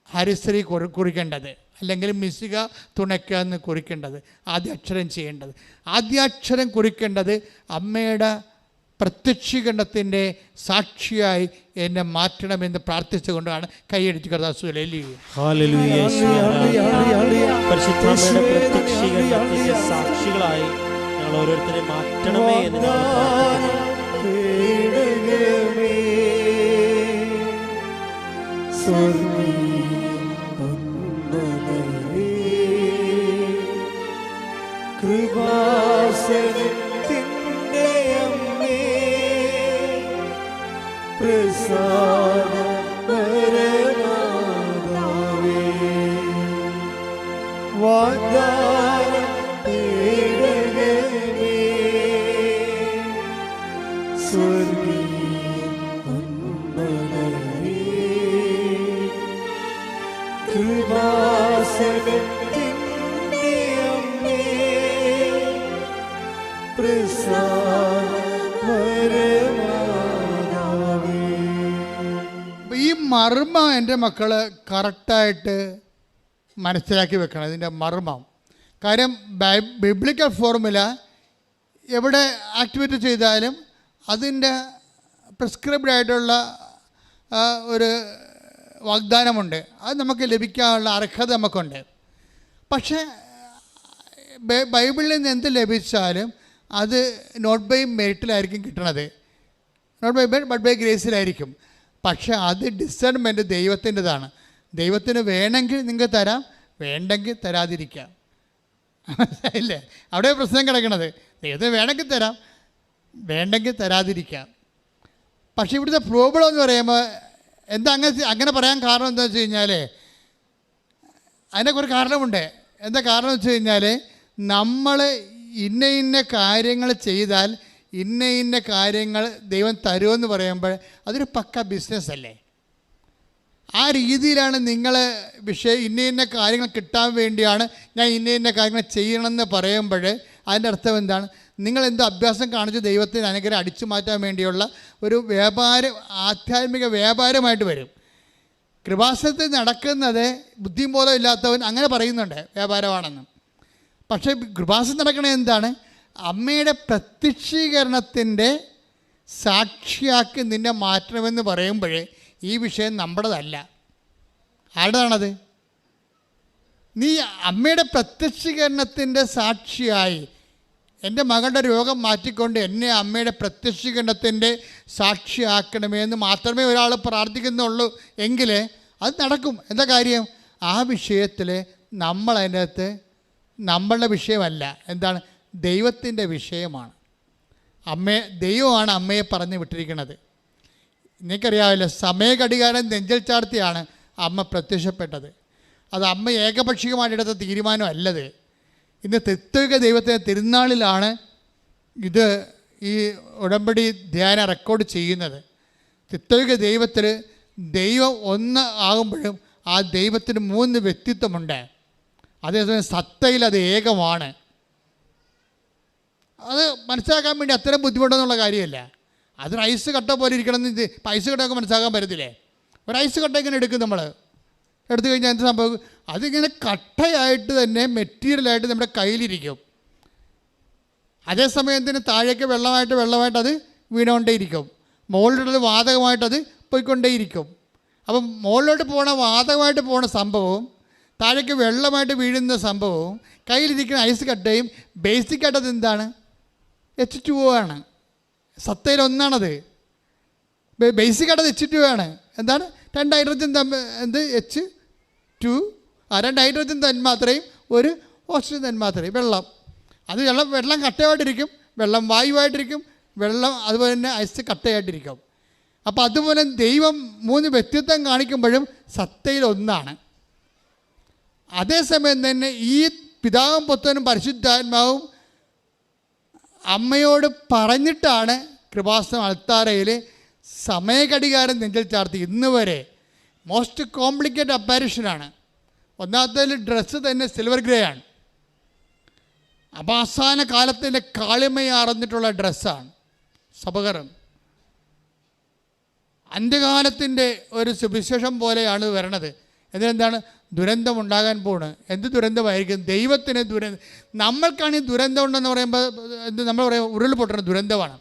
ഹരിശ്രീ കുറിക്കേണ്ടത്, അല്ലെങ്കിൽ മിശിക തുണയ്ക്കുക എന്ന് കുറിക്കേണ്ടത്, ആദ്യാക്ഷരം ചെയ്യേണ്ടത്. ആദ്യാക്ഷരം കുറിക്കേണ്ടത് അമ്മയുടെ പ്രത്യക്ഷീകരണത്തിൻ്റെ സാക്ഷിയായി എന്നെ മാറ്റണമെന്ന് പ്രാർത്ഥിച്ചുകൊണ്ടാണ് കൈയടിച്ച് കർത്താവേ. പ്രത്യക്ഷീകരണത്തിന്റെ സാക്ഷികളായി ഞങ്ങൾ ഓരോരുത്തരെ മാറ്റണമേ എന്ന് കൃപാസനത്തിൻ്റെ അമ്മേ, പ്രസാദപരമാതാവേ, വാഗ്ദാന പേടകമേ, സ്വർഗീയ ഉന്നതമേ, കൃപാസനത്തിൻ്റെ അമ്മേ, ഈ മർമ്മം എൻ്റെ മക്കൾ കറക്റ്റായിട്ട് മനസ്സിലാക്കി വെക്കണം. ഇതിൻ്റെ മർമ്മം. കാര്യം ബിബ്ലിക്കൽ ഫോർമുല എവിടെ ആക്ടിവേറ്റ് ചെയ്താലും അതിൻ്റെ പ്രിസ്ക്രൈബ്ഡ് ആയിട്ടുള്ള ഒരു വാഗ്ദാനമുണ്ട്. അത് നമുക്ക് ലഭിക്കാനുള്ള അർഹത നമുക്കുണ്ട്. പക്ഷേ ബൈബിളിൽ നിന്ന് എന്ത് ലഭിച്ചാലും അത് നോട്ട് ബൈ മെറിറ്റിലായിരിക്കും കിട്ടണത്. നോട്ട് ബൈ ബട്ട് ബൈ ഗ്രേസിലായിരിക്കും. പക്ഷേ അത് ഡിസേൺമെൻറ്റ് ദൈവത്തിൻ്റെതാണ്. ദൈവത്തിന് വേണമെങ്കിൽ നിങ്ങൾക്ക് തരാം, വേണ്ടെങ്കിൽ തരാതിരിക്കാം. ഇല്ലേ? അവിടെ പ്രശ്നം കിടക്കണത്. ദൈവത്തിന് വേണമെങ്കിൽ തരാം, വേണ്ടെങ്കിൽ തരാതിരിക്കാം. പക്ഷേ ഇവിടുത്തെ പ്രോബ്ലം എന്ന് പറയുമ്പോൾ എന്താ അങ്ങനെ പറയാൻ കാരണം എന്താ വെച്ച് കഴിഞ്ഞാൽ, അതിനൊക്കെ ഒരു കാരണമുണ്ട്. എന്താ കാരണം വെച്ച് കഴിഞ്ഞാൽ, നമ്മൾ ഇന്ന കാര്യങ്ങൾ ചെയ്താൽ ഇന്ന കാര്യങ്ങൾ ദൈവം തരുമെന്ന് പറയുമ്പോൾ അതൊരു പക്ക ബിസിനസ് അല്ലേ? ആ രീതിയിലാണ് നിങ്ങൾ ഇന്ന കാര്യങ്ങൾ കിട്ടാൻ വേണ്ടിയാണ് ഞാൻ ഇന്ന കാര്യങ്ങൾ ചെയ്യണമെന്ന് പറയുമ്പോൾ അതിൻ്റെ അർത്ഥം എന്താണ്? നിങ്ങളെന്തോ അഭ്യാസം കാണിച്ച് ദൈവത്തിന് അനുഗ്രഹം അടിച്ചു മാറ്റാൻ വേണ്ടിയുള്ള ഒരു ആധ്യാത്മിക വ്യാപാരമായിട്ട് വരും. കൃപാസനത്തിൽ നടക്കുന്നത് ബുദ്ധിബോധം ഇല്ലാത്തവൻ അങ്ങനെ പറയുന്നുണ്ട് വ്യാപാരമാണെന്ന്. പക്ഷേ കൃപാസനം നടക്കണത് എന്താണ്? അമ്മയുടെ പ്രത്യക്ഷീകരണത്തിൻ്റെ സാക്ഷിയാക്കി നിന്നെ മാറ്റണമെന്ന് പറയുമ്പോഴേ ഈ വിഷയം നമ്മുടേതല്ല. ആരുടേതാണത്? നീ അമ്മയുടെ പ്രത്യക്ഷീകരണത്തിൻ്റെ സാക്ഷിയായി എൻ്റെ മകളുടെ രോഗം മാറ്റിക്കൊണ്ട് എന്നെ അമ്മയുടെ പ്രത്യക്ഷീകരണത്തിൻ്റെ സാക്ഷിയാക്കണമേ എന്ന് മാത്രമേ ഒരാൾ പ്രാർത്ഥിക്കുന്നുള്ളൂ എങ്കിൽ അത് നടക്കും. എന്താ കാര്യം? ആ വിഷയത്തിൽ നമ്മളതിനകത്ത് നമ്മളുടെ വിഷയമല്ല, എന്താണ്, ദൈവത്തിൻ്റെ വിഷയമാണ്. ദൈവമാണ് അമ്മയെ പറഞ്ഞു വിട്ടിരിക്കുന്നത്. നിനക്കറിയാമല്ലോ, സമയഘടികാരം നെഞ്ചൽ ചാർത്തിയാണ് അമ്മ പ്രത്യക്ഷപ്പെട്ടത്. അത് അമ്മ ഏകപക്ഷീയമായിട്ടെടുത്ത തീരുമാനമല്ലത്. ഇന്ന് ത്രിത്വിക ദൈവത്തിൻ്റെ തിരുനാളിലാണ് ഇത് ഈ ഉടമ്പടി ധ്യാനം റെക്കോർഡ് ചെയ്യുന്നത്. ത്രിത്വിക ദൈവത്തിൽ ദൈവം ഒന്ന് ആകുമ്പോഴും ആ ദൈവത്തിന് 3 വ്യക്തിത്വമുണ്ട്. അതേസമയം സത്തയിൽ അത് ഏകമാണ്. അത് മനസ്സിലാക്കാൻ വേണ്ടി അത്തരം ബുദ്ധിമുട്ടെന്നുള്ള കാര്യമല്ല. അതൊരു ഐസ് കട്ട പോലെ ഇരിക്കണം. ഇത് ഇപ്പം ഐസ് കട്ടയൊക്കെ മനസ്സിലാക്കാൻ പറ്റത്തില്ലേ? ഒരു ഐസ് കട്ട ഇങ്ങനെ എടുക്കും, നമ്മൾ എടുത്തു കഴിഞ്ഞാൽ എന്ത് സംഭവം? അതിങ്ങനെ കട്ടയായിട്ട് തന്നെ മെറ്റീരിയലായിട്ട് നമ്മുടെ കയ്യിലിരിക്കും. അതേസമയത്തിന് താഴേക്ക് വെള്ളമായിട്ട് അത് വീണുകൊണ്ടേയിരിക്കും. മുകളിലോട്ട് വാതകമായിട്ടത് പോയിക്കൊണ്ടേയിരിക്കും. അപ്പം മുകളിലോട്ട് വാതകമായിട്ട് പോണ സംഭവവും താഴേക്ക് വെള്ളമായിട്ട് വീഴുന്ന സംഭവവും കയ്യിലിരിക്കുന്ന ഐസ് കട്ടയും ബേസിക്കായിട്ടത് എന്താണ്? H2O ആണ്. സത്തയിൽ ഒന്നാണത്. ബേസിക്കായിട്ടത് H2O ആണ്. എന്താണ്? 2 ഹൈഡ്രജൻ H2, 2 ഹൈഡ്രജൻ തന്മാത്രയും 1 ഓക്സിജൻ തന്മാത്രയും, വെള്ളം. അത് വെള്ളം കട്ടയായിട്ടിരിക്കും, വെള്ളം വായുവായിട്ടിരിക്കും, വെള്ളം അതുപോലെ തന്നെ ഐസ് കട്ടയായിട്ടിരിക്കും. അപ്പോൾ അതുപോലെ ദൈവം 3 വ്യക്തിത്വം കാണിക്കുമ്പോഴും സത്തയിൽ ഒന്നാണ്. അതേസമയം തന്നെ ഈ പിതാവും പുത്രനും പരിശുദ്ധാത്മാവും അമ്മയോട് പറഞ്ഞിട്ടാണ് കൃപാസനം അൾത്താരയിൽ സമയഘടികാരം നെഞ്ചിൽ ചാർത്തി ഇന്ന് വരെ. മോസ്റ്റ് കോംപ്ലിക്കേറ്റഡ് അപ്പാരിഷനാണ്. ഒന്നാമത്തേൽ ഡ്രസ്സ് തന്നെ സിൽവർ ഗ്രേ ആണ്. അവസാന കാലത്തിൻ്റെ കാളിമയാർന്നിട്ടുള്ള ഡ്രസ്സാണ് സബകരം. അന്ത്യകാലത്തിൻ്റെ ഒരു സുവിശേഷം പോലെയാണ് വരണത്. എന്താണ്? ദുരന്തം ഉണ്ടാകാൻ പോണ്. എന്ത് ദുരന്തമായിരിക്കും? ദൈവത്തിന് ദുരന്തം. നമ്മൾക്കാണ് ഈ ദുരന്തം ഉണ്ടെന്ന് പറയുമ്പോൾ നമ്മൾ പറയും ഉരുൾപൊട്ടുന്ന ദുരന്തമാണ്.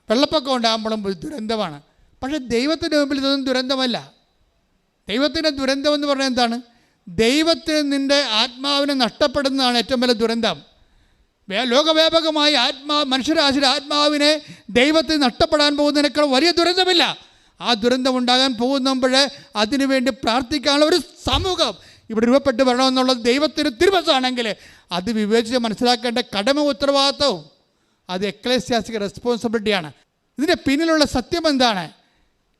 വെള്ളപ്പൊക്കം ഉണ്ടാകുമ്പോഴും ദുരന്തമാണ്. പക്ഷേ ദൈവത്തിൻ്റെ മുമ്പിൽ ഇതൊന്നും ദുരന്തമല്ല. ദൈവത്തിൻ്റെ ദുരന്തം എന്ന് പറഞ്ഞാൽ എന്താണ്? ദൈവത്തിന് നിൻ്റെ ആത്മാവിനെ നഷ്ടപ്പെടുന്നതാണ് ഏറ്റവും വലിയ ദുരന്തം. ലോകവ്യാപകമായി മനുഷ്യരാശിയുടെ ആത്മാവിനെ ദൈവത്തിന് നഷ്ടപ്പെടാൻ പോകുന്നതിനേക്കാൾ വലിയ ദുരന്തമില്ല. ആ ദുരന്തം ഉണ്ടാകാൻ പോകുമ്പോഴേ അതിനുവേണ്ടി പ്രാർത്ഥിക്കാനുള്ള ഒരു സമൂഹം ഇവിടെ രൂപപ്പെട്ട് വരണമെന്നുള്ളത് ദൈവത്തിന് തിരുമസാണെങ്കിൽ അത് വിവേചിച്ച് മനസ്സിലാക്കേണ്ട കടമ ഉത്തരവാദിത്വവും അത് എക്ലേസ്യാസ്റ്റിക് റെസ്പോൺസിബിലിറ്റിയാണ്. ഇതിൻ്റെ പിന്നിലുള്ള സത്യം എന്താണ്?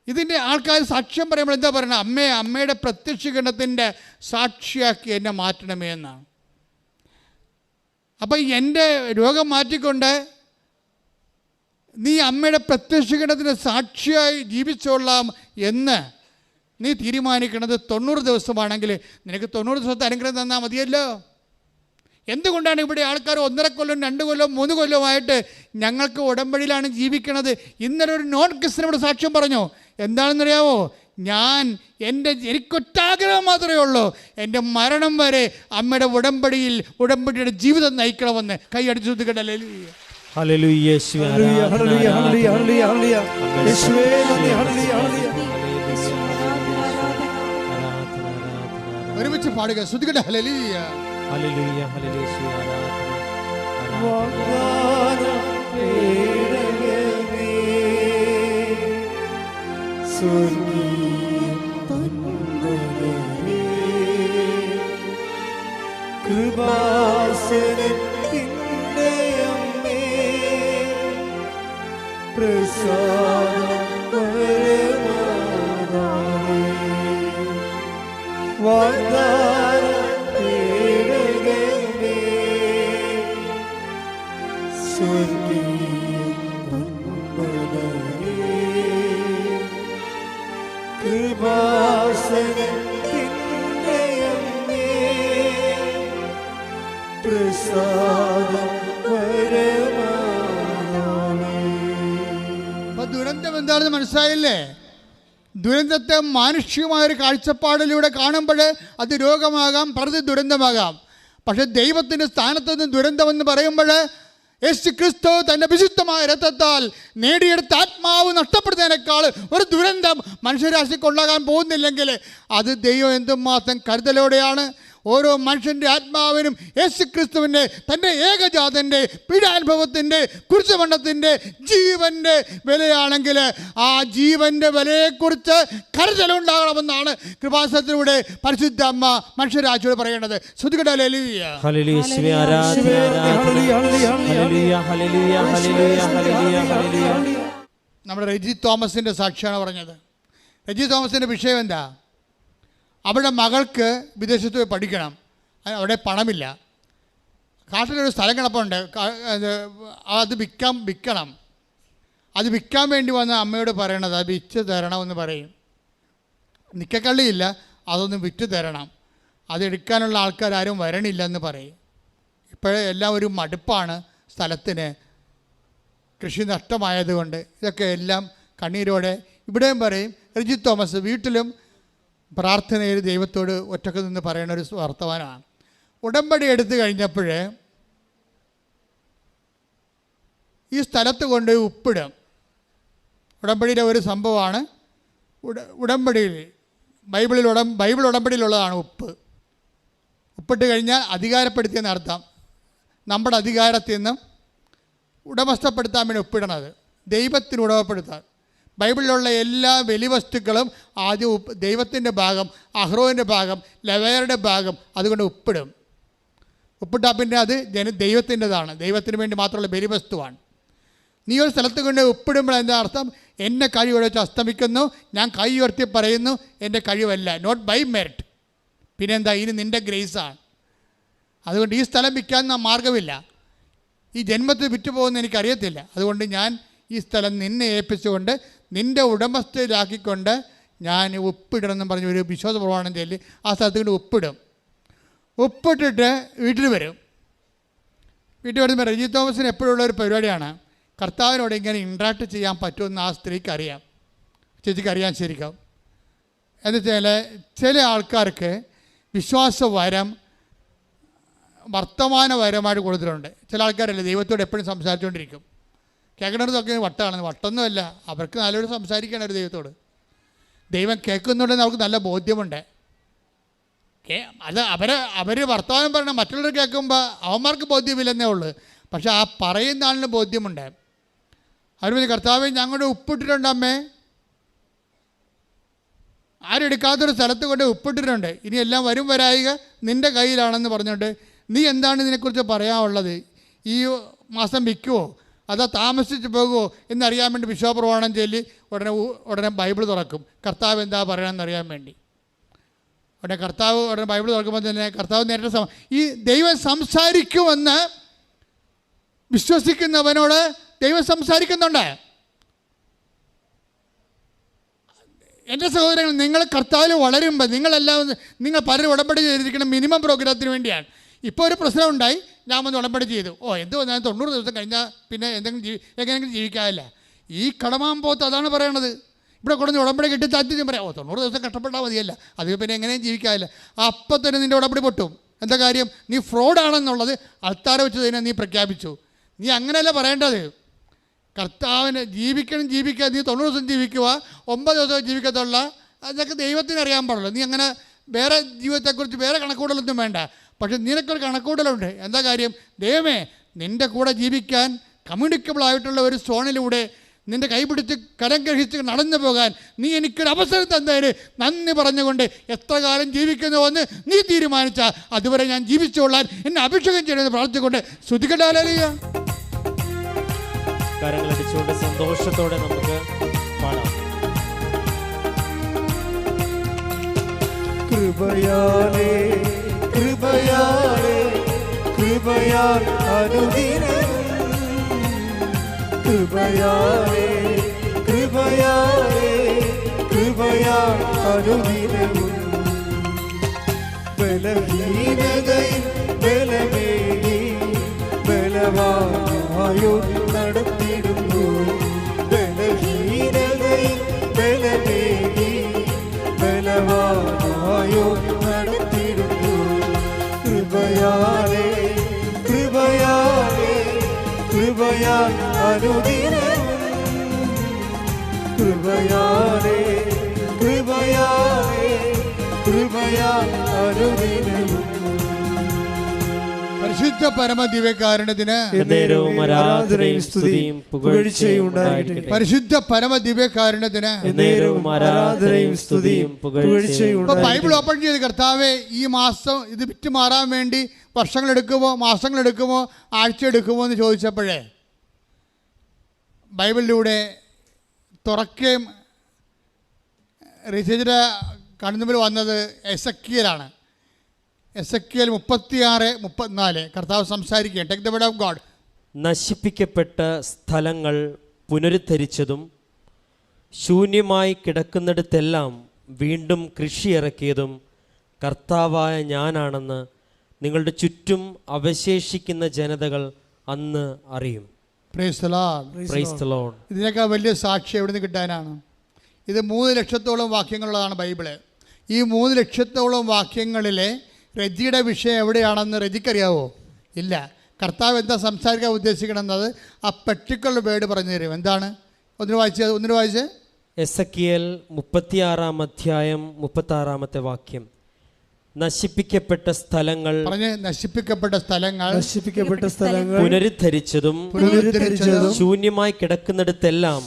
ഇതിൻ്റെ ആൾക്കാർ സാക്ഷ്യം പറയുമ്പോൾ എന്താ പറയുന്നത്? അമ്മയുടെ പ്രത്യക്ഷീകരണത്തിൻ്റെ സാക്ഷിയാക്കി എന്നെ മാറ്റണമേ എന്നാണ്. അപ്പം എൻ്റെ രോഗം മാറ്റിക്കൊണ്ട് നീ അമ്മയുടെ പ്രത്യക്ഷീകരണത്തിന് സാക്ഷിയായി ജീവിച്ചോളാം എന്ന് നീ തീരുമാനിക്കുന്നത് 90 ദിവസമാണെങ്കിൽ നിനക്ക് 90 ദിവസത്തെ അനുഗ്രഹം തന്നാൽ മതിയല്ലോ. എന്തുകൊണ്ടാണ് ഇവിടെ ആൾക്കാർ 1.5 കൊല്ലം 2 കൊല്ലം 3 കൊല്ലമായിട്ട് ഞങ്ങൾക്ക് ഉടമ്പടിയിലാണ് ജീവിക്കണത്? ഇന്നലെ ഒരു നോൺ ക്രിസ്ത്യനോട് സാക്ഷ്യം പറഞ്ഞു. എന്താണെന്നറിയാമോ? എനിക്കൊറ്റാഗ്രഹം മാത്രമേ ഉള്ളൂ, എൻ്റെ മരണം വരെ അമ്മയുടെ ഉടമ്പടിയുടെ ജീവിതം നയിക്കണമെന്ന്. കൈയടിച്ചു ശ്രദ്ധിക്കട്ടെ. ഹല്ലേലൂയ. ഒരുമിച്ച് പാടുക, ശ്രദ്ധിക്കട്ടെ. ഹല്ലേലൂയ, ഹല്ലേലൂയ, ഹല്ലേലൂയ. കൃപാസനത്തിൻ്റെ അമ്മേ, പ്രസാദം പരമാതാവേ, വാഗ്ദാനം തേടണമേ, സ്വർഗീയ പൊന്മലരേ, കൃപാസനത്തിൻ്റെ അമ്മേ, പ്രസാദം പരമാതാവേ. ദുരന്തം എന്താണെന്ന് മനസ്സിലായില്ലേ? ദുരന്തത്തെ മാനുഷികമായൊരു കാഴ്ചപ്പാടിലൂടെ കാണുമ്പോൾ അത് രോഗമാകാം, പ്രതി ദുരന്തമാകാം. പക്ഷേ ദൈവത്തിൻ്റെ സ്ഥാനത്ത് നിന്ന് ദുരന്തമെന്ന് പറയുമ്പോൾ യേശു ക്രിസ്തു തൻ്റെ വിശുദ്ധമായ രക്തത്താൽ നേടിയെടുത്ത ആത്മാവ് നഷ്ടപ്പെടുന്നതിനേക്കാൾ ഒരു ദുരന്തം മനുഷ്യരാശിക്ക് ഉണ്ടാകാൻ പോകുന്നില്ലെങ്കിൽ അത് ദൈവം എന്തുമാത്രം കരുതലോടെയാണ് ഓരോ മനുഷ്യൻ്റെ ആത്മാവിനും യേശു ക്രിസ്തുവിൻ്റെ തൻ്റെ ഏകജാതൻ്റെ പീഡാനുഭവത്തിൻ്റെ കുരിശുമരണത്തിൻ്റെ ജീവൻ്റെ വിലയാണെങ്കിൽ ആ ജീവൻ്റെ വിലയെക്കുറിച്ച് കരുതലുണ്ടാകണമെന്നാണ് കൃപാസനത്തിലൂടെ പരിശുദ്ധ അമ്മ മനുഷ്യരാശിയോട് പറയേണ്ടത്. ശ്രുതികട ഹല്ലേലൂയ. ഹല്ലേലൂയ. യേശുവേ ആരാധന, ഹല്ലേലൂയ, ഹല്ലേലൂയ, ഹല്ലേലൂയ, ഹല്ലേലൂയ, ഹല്ലേലൂയ. നമ്മുടെ റെജി തോമസിൻ്റെ സാക്ഷിയാണ് പറഞ്ഞത്. റെജി തോമസിൻ്റെ വിഷയം എന്താ? അവരുടെ മകൾക്ക് വിദേശത്ത് പോയി പഠിക്കണം, അവിടെ പണമില്ല. കാട്ടിലൊരു സ്ഥലം കിടപ്പുണ്ട്, അത് വിൽക്കണം. അത് വിൽക്കാൻ വേണ്ടി വന്ന അമ്മയോട് പറയണത് അത് വിറ്റ് തരണമെന്ന് പറയും. നിക്കക്കള്ളിയില്ല, അതൊന്ന് വിറ്റ് തരണം, അതെടുക്കാനുള്ള ആൾക്കാരും വരണില്ലെന്ന് പറയും. ഇപ്പോഴേ എല്ലാം ഒരു മടുപ്പാണ് സ്ഥലത്തിന്, കൃഷി നഷ്ടമായതുകൊണ്ട്. ഇതൊക്കെ എല്ലാം കണ്ണീരോടെ ഇവിടെയും പറയും. റെജി തോമസ് വീട്ടിലും പ്രാർത്ഥനയിൽ ദൈവത്തോട് ഒറ്റക്ക് നിന്ന് പറയുന്ന ഒരു വർത്തമാനമാണ്. ഉടമ്പടി എടുത്തു കഴിഞ്ഞപ്പോൾ ഈ സ്ഥലത്ത് കൊണ്ട് ഉപ്പിടും. ഉടമ്പടിയിലെ ഒരു സംഭവമാണ്. ഉടമ്പടിയിൽ ബൈബിൾ ഉടമ്പടിയിലുള്ളതാണ് ഉപ്പ്. ഉപ്പിട്ട് കഴിഞ്ഞാൽ അധികാരപ്പെടുത്തിയെന്ന് അർത്ഥം. നമ്മുടെ അധികാരത്തിൽ നിന്നും ഉടമസ്ഥപ്പെടുത്താൻ വേണ്ടി ഉപ്പിടണത്, ദൈവത്തിന് ഉടമപ്പെടുത്താൻ. ബൈബിളിലുള്ള എല്ലാ വെലിവസ്തുക്കളും ആദ്യം ദൈവത്തിൻ്റെ ഭാഗം, അഹ്റോൻ്റെ ഭാഗം, ലെവയറുടെ ഭാഗം, അതുകൊണ്ട് ഉപ്പിടും. ഉപ്പിട്ടാൽ പിന്നെ അത് ദൈവത്തിൻ്റെതാണ്, ദൈവത്തിന് വേണ്ടി മാത്രമുള്ള ബലിവസ്തുവാണ്. നീ ഒരു സ്ഥലത്ത് കൊണ്ട് ഉപ്പിടുമ്പോൾ എന്താ അർത്ഥം? എൻ്റെ കഴിവ് വെച്ച് അസ്തമിക്കുന്നു, ഞാൻ കൈ ഉയർത്തി പറയുന്നു എൻ്റെ കഴിവല്ല, നോട്ട് ബൈ മെറിറ്റ്. പിന്നെന്താ? ഇനി നിൻ്റെ ഗ്രേസാണ്. അതുകൊണ്ട് ഈ സ്ഥലം വിൽക്കാൻ മാർഗമില്ല, ഈ ജന്മത്തിൽ വിറ്റുപോകുമെന്ന് എനിക്കറിയത്തില്ല. അതുകൊണ്ട് ഞാൻ ഈ സ്ഥലം നിന്നെ ഏൽപ്പിച്ചുകൊണ്ട് നിൻ്റെ ഉടമസ്ഥയിലാക്കിക്കൊണ്ട് ഞാൻ ഉപ്പിടണമെന്ന് പറഞ്ഞ് ഒരു വിശ്വാസ പ്രമാണം ചൊല്ലി ആ സ്ഥലത്ത് കൊണ്ട് ഉപ്പിടും. ഉപ്പിട്ടിട്ട് വീട്ടിൽ വരും. വീട്ടിൽ വരുമ്പോൾ റെജി തോമസിന് എപ്പോഴുള്ള ഒരു പരിപാടിയാണ്, കർത്താവിനോട് ഇങ്ങനെ ഇൻട്രാക്ട് ചെയ്യാൻ പറ്റുമെന്ന് ആ സ്ത്രീക്ക് അറിയാം, ചേച്ചിക്ക് അറിയാൻ ശരിക്കും. എന്ന് വെച്ചാൽ ചില ആൾക്കാർക്ക് വിശ്വാസവരം വർത്തമാനപരമായിട്ട് കൊടുത്തിട്ടുണ്ട്. ചില ആൾക്കാരല്ലേ ദൈവത്തോട് എപ്പോഴും സംസാരിച്ചുകൊണ്ടിരിക്കും. കേൾക്കണതൊക്കെ വട്ടമാണ്, വട്ടൊന്നുമല്ല, അവർക്ക് നല്ലൊരു സംസാരിക്കണം ഒരു ദൈവത്തോട്. ദൈവം കേൾക്കുന്നുണ്ടെന്ന് അവർക്ക് നല്ല ബോധ്യമുണ്ട്. അത് അവർ വർത്തമാനം പറയണം, മറ്റുള്ളവർ കേൾക്കുമ്പോൾ അവന്മാർക്ക് ബോധ്യമില്ലെന്നേ ഉള്ളൂ, പക്ഷെ ആ പറയുന്ന ആളിന് ബോധ്യമുണ്ട്. അവർ പറഞ്ഞ്, കർത്താവേ ഞങ്ങളുടെ ഉപ്പിട്ടിട്ടുണ്ട് അമ്മേ, ആരും എടുക്കാത്തൊരു സ്ഥലത്ത് കൊണ്ട് ഉപ്പിട്ടിട്ടുണ്ട്, ഇനി എല്ലാം വരും വരായിക നിൻ്റെ കയ്യിലാണെന്ന് പറഞ്ഞിട്ട് നീ എന്താണ് ഇതിനെക്കുറിച്ച് പറയാനുള്ളത്? ഈ മാസം വിൽക്കുമോ അതോ താമസിച്ച് പോകുമോ എന്നറിയാൻ വേണ്ടി വിശ്വാസപ്രമാണം ചൊല്ലി ഉടനെ ബൈബിൾ തുറക്കും, കർത്താവ് എന്താ പറയണമെന്ന് അറിയാൻ വേണ്ടി. ഉടനെ ബൈബിൾ തുറക്കുമ്പോൾ തന്നെ കർത്താവ് നേരിട്ട് ഈ ദൈവം സംസാരിക്കുമെന്ന് വിശ്വസിക്കുന്നവനോട് ദൈവം സംസാരിക്കുന്നുണ്ട്. എൻ്റെ സഹോദരങ്ങൾ, നിങ്ങൾ കർത്താവിൽ വളരുമ്പോൾ നിങ്ങൾ പലരും ഉടമ്പടി ചെയ്തിരിക്കണം മിനിമം പ്രോഗ്രാമത്തിന് വേണ്ടിയാണ്. ഇപ്പോൾ ഒരു പ്രശ്നം ഉണ്ടായി, ഞാൻ വന്ന് ഉടമ്പടി ചെയ്തു, എന്തോ ഞാൻ 90 ദിവസം കഴിഞ്ഞാൽ പിന്നെ എങ്ങനെയെങ്കിലും ജീവിക്കാനില്ല. ഈ കടമാമ്പോത്ത് അതാണ് പറയണത്. ഇവിടെ കൊടുന്ന് ഉടമ്പടി കിട്ടി താല്പര്യം പറയാം, 90 ദിവസം കഷ്ടപ്പെട്ടാൽ മതിയല്ല, അത് പിന്നെ എങ്ങനെയും ജീവിക്കാനില്ല. അപ്പം തന്നെ നിൻ്റെ ഉടമ്പടി പൊട്ടും. എന്താ കാര്യം? നീ ഫ്രോഡാണെന്നുള്ളത് അൾത്താര വെച്ച് തന്നെ നീ പ്രഖ്യാപിച്ചു. നീ അങ്ങനെയല്ല പറയേണ്ടത്. കർത്താവിന് ജീവിക്കാൻ നീ 90 ദിവസം ജീവിക്കുക, 9 ദിവസം ജീവിക്കത്തുള്ള, അതൊക്കെ ദൈവത്തിന് അറിയാൻ പാടുള്ളൂ. നീ അങ്ങനെ വേറെ ജീവിതത്തെക്കുറിച്ച് വേറെ കണക്കൂടലൊന്നും വേണ്ട. പക്ഷെ നിനക്കൊരു കണക്കൂടലുണ്ട്. എന്താ കാര്യം? ദൈവമേ, നിൻ്റെ കൂടെ ജീവിക്കാൻ കമ്മ്യൂണിക്കബിൾ ആയിട്ടുള്ള ഒരു സോണിലൂടെ നിൻ്റെ കൈപിടിച്ച് കരം ഗ്രഹിച്ച് നടന്നു പോകാൻ നീ എനിക്കൊരു അവസരം തന്നതിന് നന്ദി പറഞ്ഞുകൊണ്ട് എത്ര കാലം ജീവിക്കുന്നുവെന്ന് നീ തീരുമാനിച്ചാൽ അതുവരെ ഞാൻ ജീവിച്ചുകൊള്ളാൻ എന്നെ അഭിഷേകം ചെയ്യണമെന്ന് പ്രാർത്ഥിച്ചുകൊണ്ട് ശ്രുതികടാലിയ കരങ്ങളടിച്ചുകൊണ്ട് സന്തോഷത്തോടെ നമുക്ക് പാടാം. കൃപയാലേ കൃപയാലേ കൃപയാൽ അനുദിനം, കൃപയാലേ കൃപയാലേ കൃപയാൽ അനുദിനവും, ബലഹീനതയിൽ ബലമേകി ബലവാനായോ നടത്തിടുന്നു, ബലഹീനതയിൽ ബലമേകി ബലവാനായോ നടത്തിടുന്നു, കൃപയാലേ കൃപയാലേ അനുദിനവും കൃപയാലേ കൃപയാലേ കൃപയാൽ അനുദിനവും. പരിശുദ്ധ പരമ ദിവ്യകാരുണ്യത്തിന് എന്നേരവും ആരാധനയും സ്തുതിയും പുകഴ്ചയും ഉണ്ടായിരിക്കട്ടെ. പരിശുദ്ധ പരമ ദിവ്യകാരുണ്യത്തിന് എന്നേരവും ആരാധനയും സ്തുതിയും പുകഴ്ചയും ഇപ്പൊ ബൈബിൾ ഓപ്പൺ ചെയ്ത് കർത്താവേ ഈ മാസം ഇത് വിറ്റ് മാറാൻ വേണ്ടി വർഷങ്ങളെടുക്കുമോ മാസങ്ങളെടുക്കുമോ ആഴ്ച എടുക്കുമോ എന്ന് ചോദിച്ചപ്പോഴേ ബൈബിളിലൂടെ തുറക്കുകയും റിസർച്ചിൻ്റെ കണ്ണുമ്പിൽ വന്നത് എസക്കിയലാണ്. എസക്കിയൽ 36:34 കർത്താവ് സംസാരിക്കുക. Take the word of God. നശിപ്പിക്കപ്പെട്ട സ്ഥലങ്ങൾ പുനരുദ്ധരിച്ചതും ശൂന്യമായി കിടക്കുന്നിടത്തെല്ലാം വീണ്ടും കൃഷി ഇറക്കിയതും കർത്താവായ ഞാനാണെന്ന് നിങ്ങളുടെ ചുറ്റും അവശേഷിക്കുന്ന ജനതകൾ അന്ന് അറിയും. Praise the Lord. Praise the Lord. ഇതിനേക്കാൾ വലിയ സാക്ഷി എവിടെ നിന്ന് കിട്ടാനാണ്? ഇത് 3 ലക്ഷത്തോളം വാക്യങ്ങളുള്ളതാണ് ബൈബിള്. ഈ 3 ലക്ഷത്തോളം വാക്യങ്ങളിലെ രജിയുടെ വിഷയം എവിടെയാണെന്ന് രജിക്കറിയാവോ? ഇല്ല. കർത്താവ് എന്താ സംസാരിക്കാൻ ഉദ്ദേശിക്കണമെന്നത് ആ പെർട്ടിക്കുലർ വേർഡ് പറഞ്ഞു തരും. എന്താണ്? ഒന്നിനു വായിച്ചേ. എസക്കിയേൽ 36-ാം അധ്യായം 36-ാമത്തെ വാക്യം. നശിപ്പിക്കപ്പെട്ട സ്ഥലങ്ങൾ നശിപ്പിക്കപ്പെട്ട സ്ഥലങ്ങൾ പുനരുദ്ധരിച്ചതും ശൂന്യമായി കിടക്കുന്നിടത്തെല്ലാം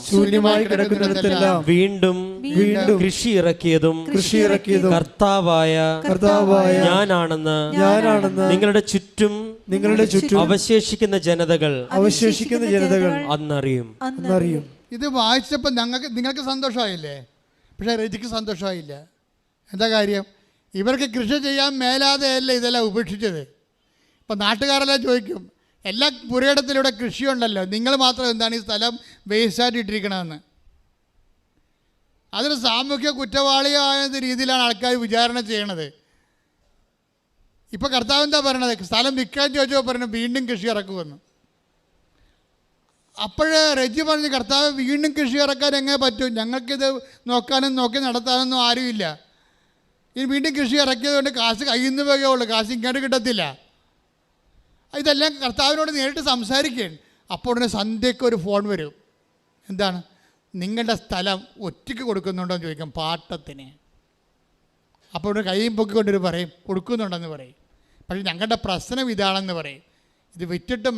വീണ്ടും കൃഷി ഇറക്കിയതും കർത്താവായ ഞാനാണെന്ന് നിങ്ങളുടെ ചുറ്റും അവശേഷിക്കുന്ന ജനതകൾ അന്നറിയും. ഇത് വായിച്ചപ്പോൾ നിങ്ങൾക്ക് സന്തോഷമായില്ലേ? പക്ഷേ രജിക്ക് സന്തോഷമായില്ല. എന്താ കാര്യം? ഇവർക്ക് കൃഷി ചെയ്യാൻ മേലാതെയല്ല ഇതെല്ലാം ഉപേക്ഷിച്ചത്. ഇപ്പം നാട്ടുകാരെല്ലാം ചോദിക്കും, എല്ലാ പുരയിടത്തിലൂടെ കൃഷിയുണ്ടല്ലോ, നിങ്ങൾ മാത്രം എന്താണ് ഈ സ്ഥലം വേസ്റ്റായിട്ട് ഇട്ടിരിക്കണമെന്ന്. അതൊരു സാമൂഹ്യ കുറ്റവാളിയായ രീതിയിലാണ് ആൾക്കാർ വിചാരണ ചെയ്യണത്. ഇപ്പോൾ കർത്താവ് എന്താ പറയണത്? സ്ഥലം വിൽക്കാൻ ചോദിച്ചപ്പോൾ പറഞ്ഞു വീണ്ടും കൃഷി ഇറക്കുമെന്ന്. അപ്പോഴേ റെജി പറഞ്ഞു, കർത്താവ് വീണ്ടും കൃഷി ഇറക്കാൻ എങ്ങനെ പറ്റും? ഞങ്ങൾക്കിത് നോക്കാനും നോക്കി നടത്താനൊന്നും ആരുമില്ല. ഇനി വീണ്ടും കൃഷി ഇറക്കിയതുകൊണ്ട് കാശ് കയ്യിൽ നിന്ന് പോകുകയുള്ളൂ, കാശ് ഇങ്ങോട്ട് കിട്ടത്തില്ല. ഇതെല്ലാം കർത്താവിനോട് നേരിട്ട് സംസാരിക്കുകയാണ്. അപ്പോൾ ഉടനെ സന്ധ്യയ്ക്ക് ഒരു ഫോൺ വരും. എന്താണ്? നിങ്ങളുടെ സ്ഥലം ഒറ്റയ്ക്ക് കൊടുക്കുന്നുണ്ടോ എന്ന് ചോദിക്കാം, പാട്ടത്തിന്. അപ്പോൾ ഉടനെ കൈയും പൊക്കിക്കൊണ്ടൊരു പറയും കൊടുക്കുന്നുണ്ടെന്ന് പറയും. പക്ഷേ ഞങ്ങളുടെ പ്രശ്നം ഇതാണെന്ന് പറയും. ഇത് വിറ്റിട്ട്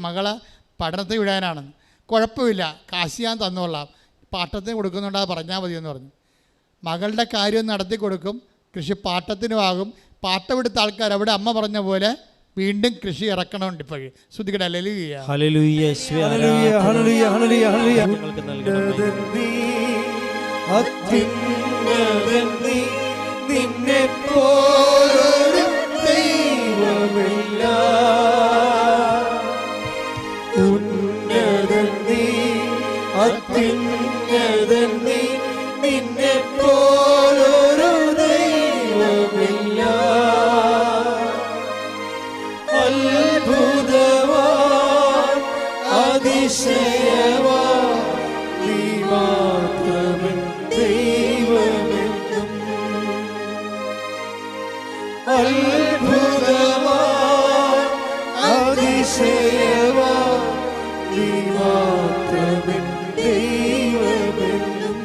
മകളെ പഠനത്തിന് വിടാനാണെന്ന്. കുഴപ്പമില്ല, കാശ് ഞാൻ തന്നോളാം, പാട്ടത്തിന് കൊടുക്കുന്നുണ്ടോ പറഞ്ഞാൽ മതിയെന്ന് പറഞ്ഞു. മകളുടെ കാര്യം നടത്തി കൊടുക്കും, കൃഷി പാട്ടത്തിനുമാകും. പാട്ടമെടുത്ത ആൾക്കാർ അവിടെ അമ്മ പറഞ്ഞ പോലെ വീണ്ടും കൃഷി ഇറക്കണമുണ്ട്. ഇപ്പോഴും ശ്രുതികട ഹല്ലേലൂയ ഹല്ലേലൂയ ഹല്ലേലൂയ ഹല്ലേലൂയ ഹല്ലേലൂയ. ഞങ്ങൾക്ക് നൽകണമേ. നിന്നെ പോലൊരു ദൈവമില്ല, ഉന്നതൻ നീ അത്യുന്നതൻ നീ, നിന്നെ പോലൊരു ദൈവമില്ല. അത്ഭുതവാൻ അതിശയവാൻ നീ മാത്രമേ ദൈവമെന്നും. അത്ഭുതവാൻ അതിശയവാൻ നീ മാത്രമേ ദൈവമെന്നും.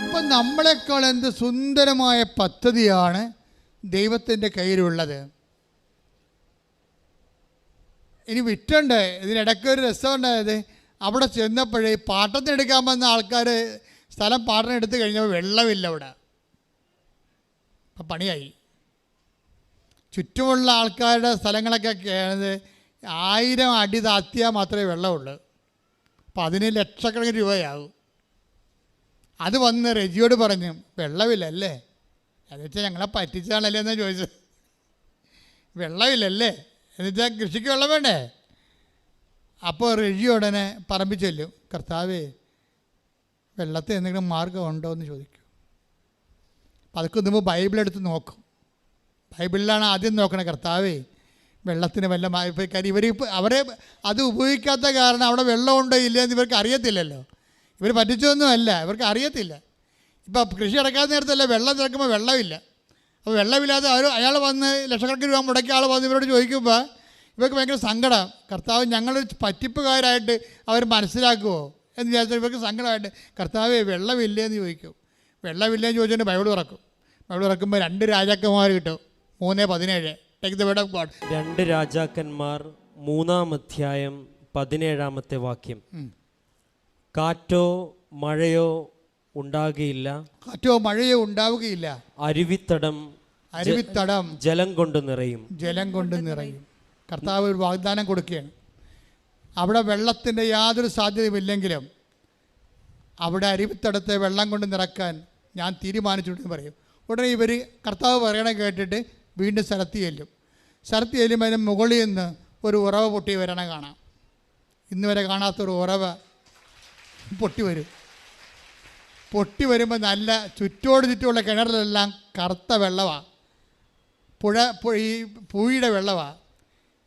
അപ്പം നമ്മളെക്കാൾ എന്ത് സുന്ദരമായ പദ്ധതിയാണ് ദൈവത്തിൻ്റെ കയ്യിലുള്ളത്. ഇനി വിറ്റണ്ടേ? ഇതിനിടയ്ക്കൊരു രസമുണ്ടായത്, അവിടെ ചെന്നപ്പോഴേ പാട്ടത്തിനെടുക്കാൻ വന്ന ആൾക്കാർ സ്ഥലം പാട്ടം എടുത്തു കഴിഞ്ഞപ്പോൾ വെള്ളമില്ല അവിടെ. അപ്പം പണിയായി. ചുറ്റുമുള്ള ആൾക്കാരുടെ സ്ഥലങ്ങളൊക്കെ 1000 അടി താത്തിയാൽ മാത്രമേ വെള്ളമുള്ളൂ. അപ്പം അതിന് ലക്ഷക്കണക്കിന് രൂപയാകും. അത് വന്ന് റെജിയോട് പറഞ്ഞു, വെള്ളമില്ലല്ലേ? എന്നുവെച്ചാൽ ഞങ്ങളെ പറ്റിച്ചാണല്ലേ എന്നാണ് ചോദിച്ചത്. വെള്ളമില്ലല്ലേ എന്നുവെച്ചാൽ കൃഷിക്ക് വെള്ളം വേണ്ടേ? അപ്പോൾ റെജി ഉടനെ പറമ്പിൽ ചെല്ലും, കർത്താവേ വെള്ളത്തിൽ എന്തെങ്കിലും മാർഗ്ഗമുണ്ടോ എന്ന് ചോദിക്കും. അപ്പം അതൊക്കെ മുമ്പ് ബൈബിളെടുത്ത് നോക്കും. ബൈബിളിലാണ് ആദ്യം നോക്കണേ, കർത്താവേ വെള്ളത്തിന് വല്ല കാര്യം അവരെ അത് ഉപയോഗിക്കാത്ത കാരണം അവിടെ വെള്ളമുണ്ടോ ഇല്ലയെന്ന് ഇവർക്ക് അറിയത്തില്ലല്ലോ. ഇവർ പറ്റിച്ചൊന്നുമല്ല, ഇവർക്ക് അറിയത്തില്ല. ഇപ്പം കൃഷി ഇറക്കാൻ നേരത്തല്ല വെള്ളം തിരക്കുമ്പോൾ വെള്ളമില്ല. അപ്പോൾ വെള്ളമില്ലാതെ അയാൾ വന്ന് ലക്ഷക്കണക്കിന് രൂപ മുടക്കിയ ആൾ വന്ന് ഇവരോട് ചോദിക്കുമ്പോൾ ഇവർക്ക് ഭയങ്കര സങ്കടം. കർത്താവ് ഞങ്ങളൊരു പറ്റിപ്പുകാരായിട്ട് അവർ മനസ്സിലാക്കുമോ എന്ന് വിചാരിച്ചാൽ ഇവർക്ക് സങ്കടമായിട്ട് കർത്താവേ വെള്ളമില്ലേന്ന് ചോദിക്കും. വെള്ളമില്ലേന്ന് ചോദിച്ചുകൊണ്ട് ബൈബിൾ തുറക്കും. ബൈബിൾ തുറക്കുമ്പോൾ 2 രാജാക്കന്മാർ കിട്ടും. 3:17. Take the word of God. 2 രാജാക്കന്മാർ 3-ാം അധ്യായം 17-ാമത്തെ വാക്യം. കാറ്റോ മഴയോ ഉണ്ടാകുകയില്ല, കാറ്റോ മഴയോ ഉണ്ടാവുകയില്ല. അരുവിത്തടം ജലം കൊണ്ട് നിറയും. ജലം കൊണ്ട് നിറയും. കർത്താവ് ഒരു വാഗ്ദാനം കൊടുക്കുകയാണ്. അവിടെ വെള്ളത്തിൻ്റെ യാതൊരു സാധ്യതയുമില്ലെങ്കിലും അവിടെ അരുവിത്തടത്തെ വെള്ളം കൊണ്ട് നിറക്കാൻ ഞാൻ തീരുമാനിച്ചിട്ടുണ്ടെന്ന് പറയും. ഉടനെ ഇവർ കർത്താവ് പറയണ കേട്ടിട്ട് വീണ്ടും സ്ഥലത്ത് ചെല്ലും. സ്ഥലത്ത് ചെല്ലുമ്പോൾ അതിന് മുകളിൽ നിന്ന് ഒരു ഉറവ പൊട്ടി വരണ കാണാം. ഇന്ന് വരെ കാണാത്തൊരു ഉറവ പൊട്ടി വരും. പൊട്ടി വരുമ്പോൾ നല്ല ചുറ്റുമുള്ള കിണറിലെല്ലാം കറുത്ത വെള്ളമാണ്. ഈ പൂഴിയുടെ വെള്ളമാണ്.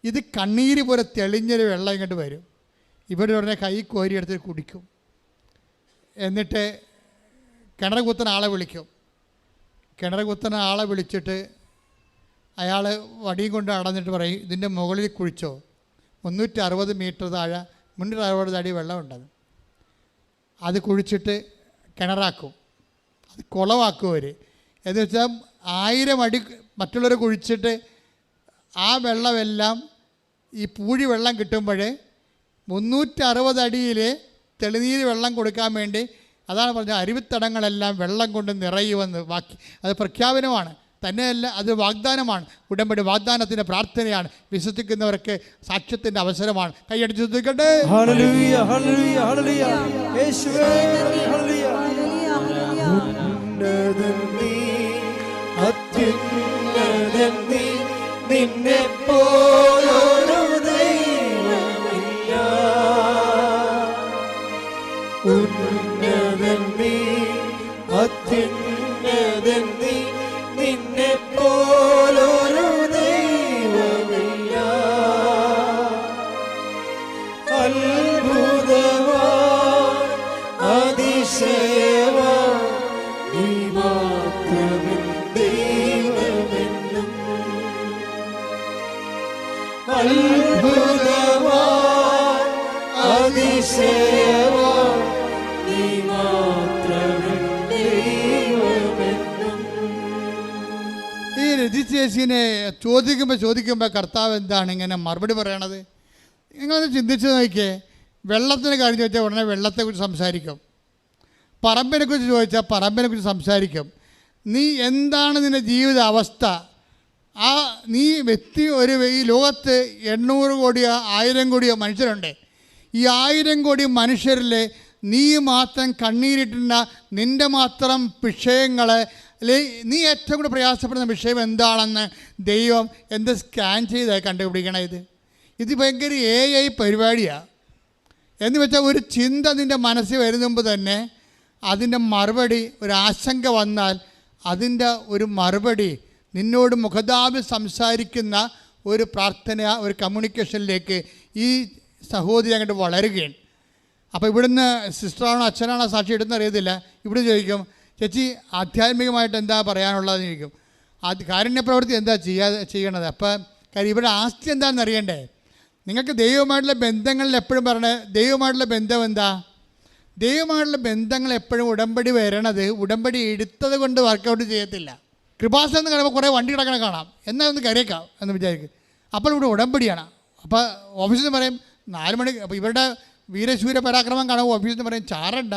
ഇത് കണ്ണീര് പോലെ തെളിഞ്ഞൊരു വെള്ളം ഇങ്ങോട്ട് വരും. ഇവർ ഉടനെ കൈ കോരിയെടുത്ത് കുടിക്കും. എന്നിട്ട് കിണർ കുത്തുന്ന ആളെ വിളിക്കും. കിണർ കുത്തുന്ന ആളെ വിളിച്ചിട്ട് അയാൾ വടിയും കൊണ്ട് അടഞ്ഞിട്ട് പറയും, ഇതിൻ്റെ മുകളിൽ കുഴിച്ചോ, 360 മീറ്റർ താഴെ 360 അടി വെള്ളമുണ്ടത്. അത് കുഴിച്ചിട്ട് കിണറാക്കും. അത് കുളമാക്കും അവർ. എന്ന് വെച്ചാൽ 1000 അടി മറ്റുള്ളവർ കുഴിച്ചിട്ട് ആ വെള്ളമെല്ലാം ഈ പൂഴി വെള്ളം കിട്ടുമ്പോൾ 360 അടിയിൽ തെളിനീര് വെള്ളം കൊടുക്കാൻ വേണ്ടി, അതാണ് പറഞ്ഞത് അരുവിത്തടങ്ങളെല്ലാം വെള്ളം കൊണ്ട് നിറയുമെന്ന് വാക്യം. അത് പ്രഖ്യാപനമാണ്, തന്നെയല്ല അത് വാഗ്ദാനമാണ്. ഉടമ്പടി വാഗ്ദാനത്തിൻ്റെ പ്രാർത്ഥനയാണ്. വിശ്വസിക്കുന്നവർക്ക് സാക്ഷ്യത്തിൻ്റെ അവസരമാണ്. കൈയടിച്ച് ശ്രദ്ധിക്കട്ടെ. ഹല്ലേലൂയ ഹല്ലേലൂയ ഹല്ലേലൂയ യേശുവേ ഹല്ലേലൂയ. ഉന്നതൻ നീ, അത്യുന്നതൻ നീ, നിന്നെ പോലൊരു ദൈവമില്ല. ഉന്നതൻ നീ, അത്യുന്നതൻ നീ, നിന്നെ പോലൊരു ദൈവമില്ല. അത്ഭുതവാൻ അതിശയവാൻ നീ മാത്രമേ ദൈവമെന്നും. അത്ഭുതവാൻ അതിശയവാൻ നീ മാത്രമേ ദൈവമെന്നും. ഈ രജിസ്ട്രേഷനെ ചോദിക്കുമ്പോൾ കർത്താവ് എന്താണ് ഇങ്ങനെ മറുപടി പറയണത്? നിങ്ങളത് ചിന്തിച്ച് നോക്കിയേ. വെള്ളത്തിൻ്റെ കാര്യം ചോദിച്ചാൽ ഉടനെ വെള്ളത്തെക്കുറിച്ച് സംസാരിക്കും. പറമ്പിനെക്കുറിച്ച് ചോദിച്ചാൽ പറമ്പിനെക്കുറിച്ച് സംസാരിക്കും. നീ എന്താണ് നിൻ്റെ ജീവിത അവസ്ഥ? നീ വ്യക്തി ഈ ലോകത്ത് 800 കോടിയോ 1000 കോടിയോ മനുഷ്യരുണ്ട്. ഈ 1000 കോടി മനുഷ്യരിൽ നീ മാത്രം കണ്ണീരിട്ടുന്ന നിൻ്റെ മാത്രം വിഷയങ്ങൾ, നീ ഏറ്റവും കൂടി പ്രയാസപ്പെടുന്ന വിഷയം എന്താണെന്ന് ദൈവം എന്ത് സ്കാൻ ചെയ്താൽ കണ്ടുപിടിക്കണം. ഇത് ഭയങ്കര AI പരിപാടിയാണ്. എന്ന് വെച്ചാൽ ഒരു ചിന്ത നിൻ്റെ മനസ്സിൽ വരുന്ന മുമ്പ് തന്നെ അതിൻ്റെ മറുപടി, ഒരു ആശങ്ക വന്നാൽ അതിൻ്റെ ഒരു മറുപടി നിന്നോട് മുഖതാപി സംസാരിക്കുന്ന ഒരു പ്രാർത്ഥന, ഒരു കമ്മ്യൂണിക്കേഷനിലേക്ക് ഈ സഹോദരി അങ്ങോട്ട് വളരുകയാണ്. അപ്പോൾ ഇവിടുന്ന് സിസ്റ്ററാണോ അച്ഛനാണോ സാക്ഷി ഇടുന്ന അറിയത്തില്ല. ഇവിടെ ചോദിക്കും, ചേച്ചി ആധ്യാത്മികമായിട്ട് എന്താ പറയാനുള്ളതെന്ന് ചോദിക്കും. കാരുണ്യ പ്രവൃത്തി എന്താ ചെയ്യണത്? അപ്പം കാര്യം ഇവിടെ ആസ്തി എന്താണെന്ന് അറിയണ്ടേ? നിങ്ങൾക്ക് ദൈവമായിട്ടുള്ള ബന്ധങ്ങളിൽ എപ്പോഴും പറയണേ, ദൈവമായിട്ടുള്ള ബന്ധം എന്താ? ദൈവമായിട്ടുള്ള ബന്ധങ്ങൾ എപ്പോഴും ഉടമ്പടി വരണത്, ഉടമ്പടി എടുത്തത് കൊണ്ട് വർക്കൗട്ട് ചെയ്യത്തില്ല. കൃപാസനം എന്ന് കാണുമ്പോൾ കുറേ വണ്ടി കിടക്കണ കാണാം, എന്നാൽ ഒന്ന് കരയേക്കാം എന്ന് വിചാരിക്കും. അപ്പോൾ ഇവിടെ ഉടമ്പടിയാണ്. അപ്പോൾ ഓഫീസിൽ നിന്ന് പറയും 4 മണി. അപ്പോൾ ഇവരുടെ വീരശൂര പരാക്രമം കാണുമ്പോൾ ഓഫീസിൽ നിന്ന് പറയും ചാറണ്ട,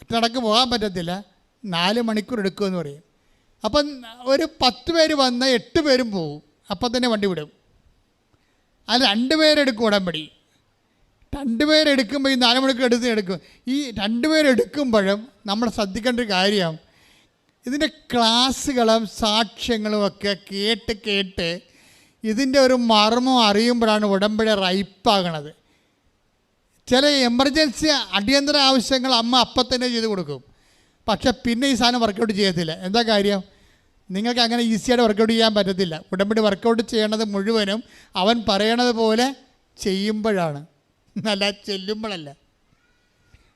ഒറ്റടക്ക് പോകാൻ പറ്റത്തില്ല, 4 മണിക്കൂർ എടുക്കുമെന്ന് പറയും. അപ്പം ഒരു 10 പേര് വന്ന് 8 പേരും പോകും. അപ്പം തന്നെ വണ്ടി വിടും. അതിൽ 2 പേരെടുക്കും ഉടമ്പടി. 2 പേരെടുക്കുമ്പോൾ ഈ 4 മണിക്കൂർ എടുക്കും. ഈ 2 പേരെടുക്കുമ്പോഴും നമ്മൾ ശ്രദ്ധിക്കേണ്ട ഒരു കാര്യം, ഇതിൻ്റെ ക്ലാസ്സുകളും സാക്ഷ്യങ്ങളും ഒക്കെ കേട്ട് ഇതിൻ്റെ ഒരു മർമ്മം അറിയുമ്പോഴാണ് ഉടമ്പടി റൈപ്പാകണത്. ചില എമർജൻസി അടിയന്തര ആവശ്യങ്ങൾ അമ്മ അപ്പം തന്നെ ചെയ്ത് കൊടുക്കും. പക്ഷെ പിന്നെ ഈ സാധനം വർക്കൗട്ട് ചെയ്യത്തില്ല. എന്താ കാര്യം? നിങ്ങൾക്ക് അങ്ങനെ ഈസിയായിട്ട് വർക്കൗട്ട് ചെയ്യാൻ പറ്റത്തില്ല. ഉടമ്പടി വർക്കൗട്ട് ചെയ്യണത് മുഴുവനും അവൻ പറയണത് പോലെ ചെയ്യുമ്പോഴാണ്, അല്ല ചെല്ലുമ്പോഴല്ല.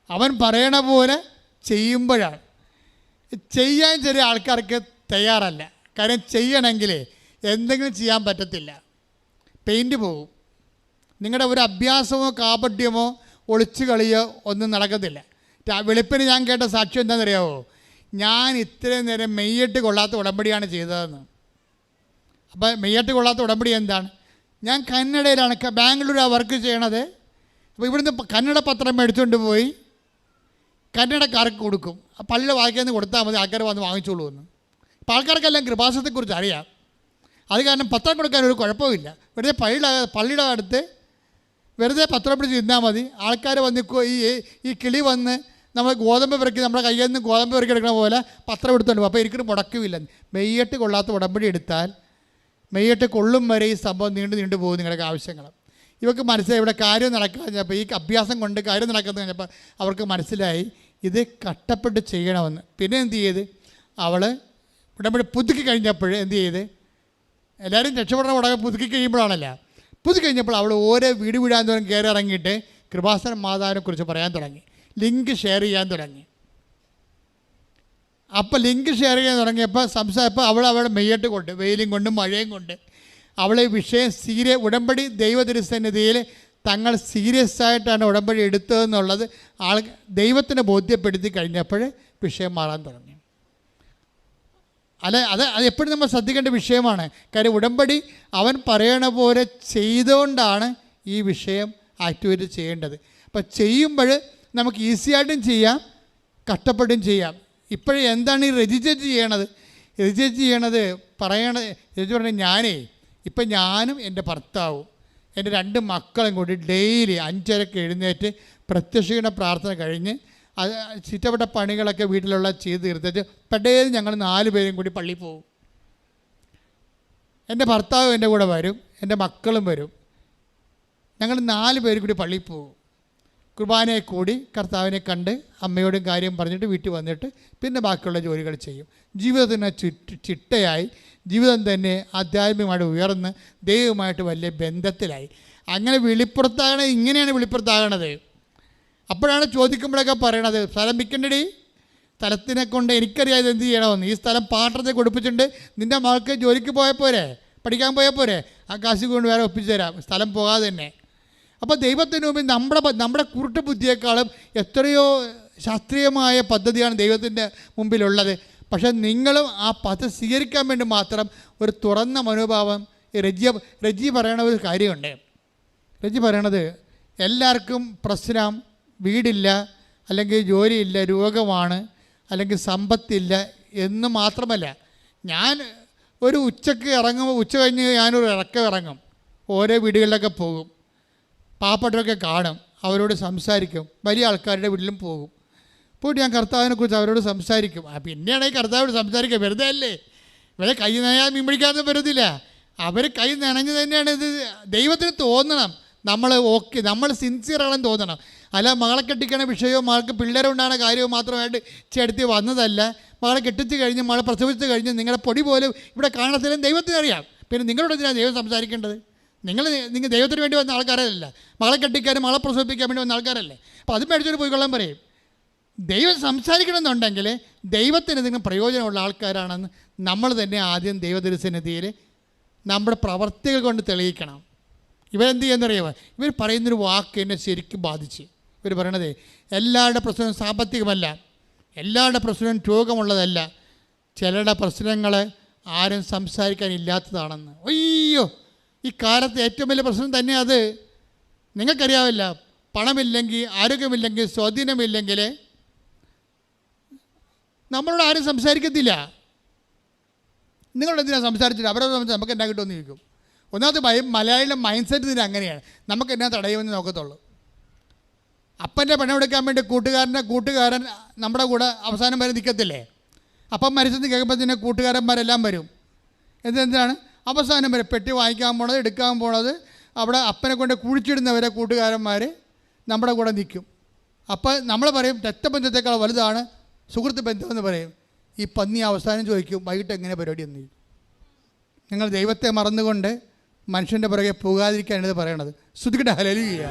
അവൻ പറയണ പോലെ ചെയ്യുമ്പോഴാണ്. ചെയ്യാൻ ചെറിയ ആൾക്കാർക്ക് തയ്യാറല്ല. കാര്യം ചെയ്യണമെങ്കിൽ എന്തെങ്കിലും ചെയ്യാൻ പറ്റത്തില്ല. പെയിൻറ്റ് പോകും. നിങ്ങളുടെ ഒരു അഭ്യാസമോ കാപട്യമോ ഒളിച്ചു കളിയോ ഒന്നും നടക്കത്തില്ല. വെളുപ്പിന് ഞാൻ കേട്ട സാക്ഷ്യം എന്താണെന്നറിയാമോ? ഞാൻ ഇത്രയും നേരം മെയ്യട്ട് കൊള്ളാത്ത ഉടമ്പടിയാണ് ചെയ്തതെന്ന്. അപ്പോൾ മെയ്യട്ട് കൊള്ളാത്ത ഉടമ്പടി എന്താണ്? ഞാൻ കന്നഡയിലാണ്, ബാംഗ്ലൂരാണ് വർക്ക് ചെയ്യണത്. അപ്പോൾ ഇവിടുന്ന് കന്നഡ പത്രം മേടിച്ചുകൊണ്ട് പോയി കന്നഡക്കാർക്ക് കൊടുക്കും. പള്ളിയുടെ വായിക്കാന്ന് കൊടുത്താൽ മതി, ആൾക്കാർ വന്ന് വാങ്ങിച്ചോളൂ എന്ന്. അപ്പോൾ ആൾക്കാർക്കെല്ലാം കൃപാസനത്തെക്കുറിച്ച് അറിയാം. അത് കാരണം പത്രം കൊടുക്കാൻ ഒരു കുഴപ്പമില്ല. വെറുതെ പള്ളിയുടെ അടുത്ത് വെറുതെ പത്രം പിടിച്ച് ഇരുന്നാൽ മതി. ആൾക്കാർ വന്ന് ഈ കിളി വന്ന് നമ്മൾ ഗോതമ്പ് പെറുക്കി നമ്മുടെ കയ്യിൽ നിന്ന് ഗോതമ്പ് പെറുക്കി എടുക്കുന്ന പോലെ പത്രം എടുത്തോണ്ട് പോകും. അപ്പോൾ എനിക്കൊരു മുടക്കമില്ല. മെയ്യട്ട് കൊള്ളാത്ത ഉടമ്പടി എടുത്താൽ മെയ്യട്ട് കൊള്ളും വരെ ഈ സംഭവം നീണ്ടു പോകും നിങ്ങളുടെ ആവശ്യങ്ങൾ. ഇവർക്ക് മനസ്സിലായി ഇവിടെ കാര്യം നടക്കാഞ്ഞപ്പോൾ, ഈ അഭ്യാസം കൊണ്ട് കാര്യം നടക്കുന്നത് കഴിഞ്ഞപ്പോൾ അവർക്ക് മനസ്സിലായി ഇത് കഷ്ടപ്പെട്ട് ചെയ്യണമെന്ന്. പിന്നെ എന്ത് ചെയ്ത് അവൾ ഉടമ്പടി പുതുക്കി കഴിഞ്ഞപ്പോൾ എന്ത് ചെയ്ത്, എല്ലാവരും രക്ഷപ്പെടണ ഉടനെ പുതുക്കി കഴിയുമ്പോഴാണല്ലോ. പുതുക്കി കഴിഞ്ഞപ്പോൾ അവൾ ഓരോ വീട് വീടാൻ തോറും കയറി ഇറങ്ങിയിട്ട് കൃപാസന മാതാവിനെ കുറിച്ച് പറയാൻ തുടങ്ങി, ലിങ്ക് ഷെയർ ചെയ്യാൻ തുടങ്ങി. അപ്പോൾ ലിങ്ക് ഷെയർ ചെയ്യാൻ തുടങ്ങിയപ്പോൾ സംസാരിപ്പോൾ അവളുടെ മെയ്യട്ട് കൊണ്ട് വെയിലും കൊണ്ടും മഴയും കൊണ്ട് അവളെ വിഷയം ഉടമ്പടി ദൈവതിരുസന്നിധിയിൽ തങ്ങൾ സീരിയസ് ആയിട്ടാണ് ഉടമ്പടി എടുത്തതെന്നുള്ളത് ദൈവത്തിന് ബോധ്യപ്പെടുത്തി കഴിഞ്ഞപ്പോൾ വിഷയം മാറാൻ തുടങ്ങി. അത് എപ്പോഴും നമ്മൾ ശ്രദ്ധിക്കേണ്ട വിഷയമാണ്. കാര്യം ഉടമ്പടി അവൻ പറയണ പോലെ ചെയ്തുകൊണ്ടാണ് ഈ വിഷയം ആക്ടിവേറ്റ് ചെയ്യേണ്ടത്. അപ്പം ചെയ്യുമ്പോൾ നമുക്ക് ഈസിയായിട്ടും ചെയ്യാം, കഷ്ടപ്പെട്ടും ചെയ്യാം. ഇപ്പോഴും എന്താണ് ഈ രജിസ്റ്റർ ചെയ്യണത്? രജിസ്റ്റർ ചെയ്യണത് പറഞ്ഞ ഇപ്പം ഞാനും എൻ്റെ ഭർത്താവും എൻ്റെ 2 മക്കളും കൂടി ഡെയിലി 5:30 എഴുന്നേറ്റ് പ്രത്യക്ഷീണ പ്രാർത്ഥന കഴിഞ്ഞ് അത് ചുറ്റപ്പെട്ട പണികളൊക്കെ വീട്ടിലുള്ള ചെയ്ത് തീർത്തിട്ട് പെട്ടെന്ന് ഞങ്ങൾ 4 പേരും കൂടി പള്ളിയിൽ പോകും. എൻ്റെ ഭർത്താവ് എൻ്റെ കൂടെ വരും, എൻ്റെ മക്കളും വരും. ഞങ്ങൾ 4 പേരും കൂടി പള്ളിയിൽ പോകും. കുർബാനയെ കൂടി കർത്താവിനെ കണ്ട് അമ്മയോടും കാര്യം പറഞ്ഞിട്ട് വീട്ടിൽ വന്നിട്ട് പിന്നെ ബാക്കിയുള്ള ജോലികൾ ചെയ്യും. ജീവിതത്തിന് ചിട്ടയായി, ജീവിതം തന്നെ ആധ്യാത്മികമായിട്ട് ഉയർന്ന് ദൈവമായിട്ട് വലിയ ബന്ധത്തിലായി. അങ്ങനെ വെളിപ്പുറത്താകണത് ഇങ്ങനെയാണ് വെളിപ്പുറത്താകണത്. അപ്പോഴാണ് ചോദിക്കുമ്പോഴൊക്കെ പറയണത്, സ്ഥലം വിൽക്കണ്ടടി, സ്ഥലത്തിനെ കൊണ്ട് എനിക്കറിയാം ഇത് എന്ത് ചെയ്യണമെന്ന്. ഈ സ്ഥലം പാട്ടത്തെ കൊടുപ്പിച്ചിട്ടുണ്ട്, നിൻ്റെ മകൾക്ക് ജോലിക്ക് പോയാൽ പോരെ, പഠിക്കാൻ പോയാൽ പോരെ, ആ കാശ് കൊണ്ട് വേറെ ഒപ്പിച്ചു തരാം, സ്ഥലം പോകാതെ തന്നെ. അപ്പോൾ ദൈവത്തിന് മുമ്പിൽ നമ്മുടെ കുരുട്ട് ബുദ്ധിയേക്കാളും എത്രയോ ശാസ്ത്രീയമായ പദ്ധതിയാണ് ദൈവത്തിൻ്റെ മുമ്പിലുള്ളത്. പക്ഷേ നിങ്ങളും ആ പദ്ധതി സ്വീകരിക്കാൻ വേണ്ടി മാത്രം ഒരു തുറന്ന മനോഭാവം. റജി പറയണ ഒരു കാര്യമുണ്ട്. റജി പറയണത് എല്ലാവർക്കും പ്രശ്നം വീടില്ല, അല്ലെങ്കിൽ ജോലിയില്ല, രോഗമാണ്, അല്ലെങ്കിൽ സമ്പത്തില്ല എന്ന് മാത്രമല്ല. ഞാൻ ഒരു ഉച്ചയ്ക്ക് ഇറങ്ങുമ്പോൾ ഉച്ച കഴിഞ്ഞ് ഞാനൊരു ഇറങ്ങും, ഓരോ വീടുകളിലൊക്കെ പോകും, പാവപ്പെട്ടവരൊക്കെ കാണും, അവരോട് സംസാരിക്കും. വലിയ ആൾക്കാരുടെ വീട്ടിലും പോകും. പോയിട്ട് ഞാൻ കർത്താവിനെക്കുറിച്ച് അവരോട് സംസാരിക്കും. പിന്നെയാണ് ഈ കർത്താവോട് സംസാരിക്കുക, വെറുതെ അല്ലേ. ഇവരെ കൈ നനയാൻ മീൻ പിടിക്കാതെ വരുന്നില്ല. അവർ കൈ നനഞ്ഞ് തന്നെയാണ്. ഇത് ദൈവത്തിന് തോന്നണം നമ്മൾ സിൻസിയറാണെന്ന് തോന്നണം. അല്ല മകളെ കെട്ടിക്കണ വിഷയവും മകൾക്ക് പിള്ളേരുണ്ടാകുന്ന കാര്യവും മാത്രമായിട്ട് ചേർത്തി വന്നതല്ല. മകളെ കെട്ടിച്ച് കഴിഞ്ഞ് മകളെ പ്രസവിച്ച് കഴിഞ്ഞ് നിങ്ങളുടെ പൊടി പോലും ഇവിടെ കാണത്തില്ലെന്ന് ദൈവത്തിനറിയാം. പിന്നെ നിങ്ങളോട് എന്തിനാണ് ദൈവം സംസാരിക്കേണ്ടത്? നിങ്ങൾ ദൈവത്തിന് വേണ്ടി വന്ന ആൾക്കാരല്ല, മകളെ കെട്ടിക്കാനും മകളെ പ്രസവിപ്പിക്കാൻ വേണ്ടി വന്ന ആൾക്കാരല്ലേ. അപ്പോൾ അത് മേടിച്ചോട്ട് പോയിക്കൊള്ളാൻ പറയും. ദൈവം സംസാരിക്കണമെന്നുണ്ടെങ്കിൽ ദൈവത്തിന് നിങ്ങൾ പ്രയോജനമുള്ള ആൾക്കാരാണെന്ന് നമ്മൾ തന്നെ ആദ്യം ദൈവതിരുസന്നിധിയിൽ നമ്മുടെ പ്രവർത്തികൾ കൊണ്ട് തെളിയിക്കണം. ഇവരെന്ത് ചെയ്യുന്നറിയാമോ? ഇവർ പറയുന്നൊരു വാക്ക് എന്നെ ശരിക്കും ബാധിച്ച്. ഇവർ പറയണത് എല്ലാവരുടെ പ്രശ്നവും സാമ്പത്തികമല്ല, എല്ലാവരുടെ പ്രശ്നവും രോഗമുള്ളതല്ല, ചിലരുടെ പ്രശ്നങ്ങൾ ആരും സംസാരിക്കാനില്ലാത്തതാണെന്ന്. അയ്യോ, ഈ കാലത്ത് ഏറ്റവും വലിയ പ്രശ്നം തന്നെ അത്. നിങ്ങൾക്കറിയാവില്ല, പണമില്ലെങ്കിൽ, ആരോഗ്യമില്ലെങ്കിൽ, സ്വാധീനമില്ലെങ്കിൽ നമ്മളോട് ആരും സംസാരിക്കത്തില്ല. നിങ്ങളോട് എന്തിനാണ് സംസാരിച്ചിട്ട് അവരോട് സംസാരിച്ച് നമുക്ക് എന്നാ കിട്ടുമെന്ന് ചോദിക്കും. ഒന്നാമത് മലയാളിയുടെ മൈൻഡ് സെറ്റ് ഇതിന് അങ്ങനെയാണ്. നമുക്ക് എന്നാ തടയുമെന്ന് നോക്കത്തുള്ളൂ. അപ്പൻ്റെ പണമെടുക്കാൻ വേണ്ടി കൂട്ടുകാരൻ നമ്മുടെ കൂടെ അവസാനം വരെ നിൽക്കത്തില്ലേ? അപ്പം മരിച്ചെന്ന് കേൾക്കുമ്പോൾ തന്നെ കൂട്ടുകാരന്മാരെല്ലാം വരും. എന്തിനാണ് അവസാനം വരെ പെട്ടി വാങ്ങിക്കാൻ പോണത്, എടുക്കാൻ പോണത്, അവിടെ അപ്പനെ കൊണ്ട് കുഴിച്ചിടുന്നവരെ കൂട്ടുകാരന്മാർ നമ്മുടെ കൂടെ നിൽക്കും. അപ്പോൾ നമ്മൾ പറയും രക്തബന്ധത്തേക്കാൾ വലുതാണ് സുഹൃത്ത് ബന്ധമെന്ന് പറയും. ഈ പന്നി അവസാനം ചോദിക്കും, വൈകിട്ട് എങ്ങനെ പരിപാടി എന്ന്. നിങ്ങൾ ദൈവത്തെ മറന്നുകൊണ്ട് മനുഷ്യൻ്റെ പുറകെ പോകാതിരിക്കാനാണ് പറയണത്. ശ്രുതിക്കട്ടെ ഹല്ലേലൂയ.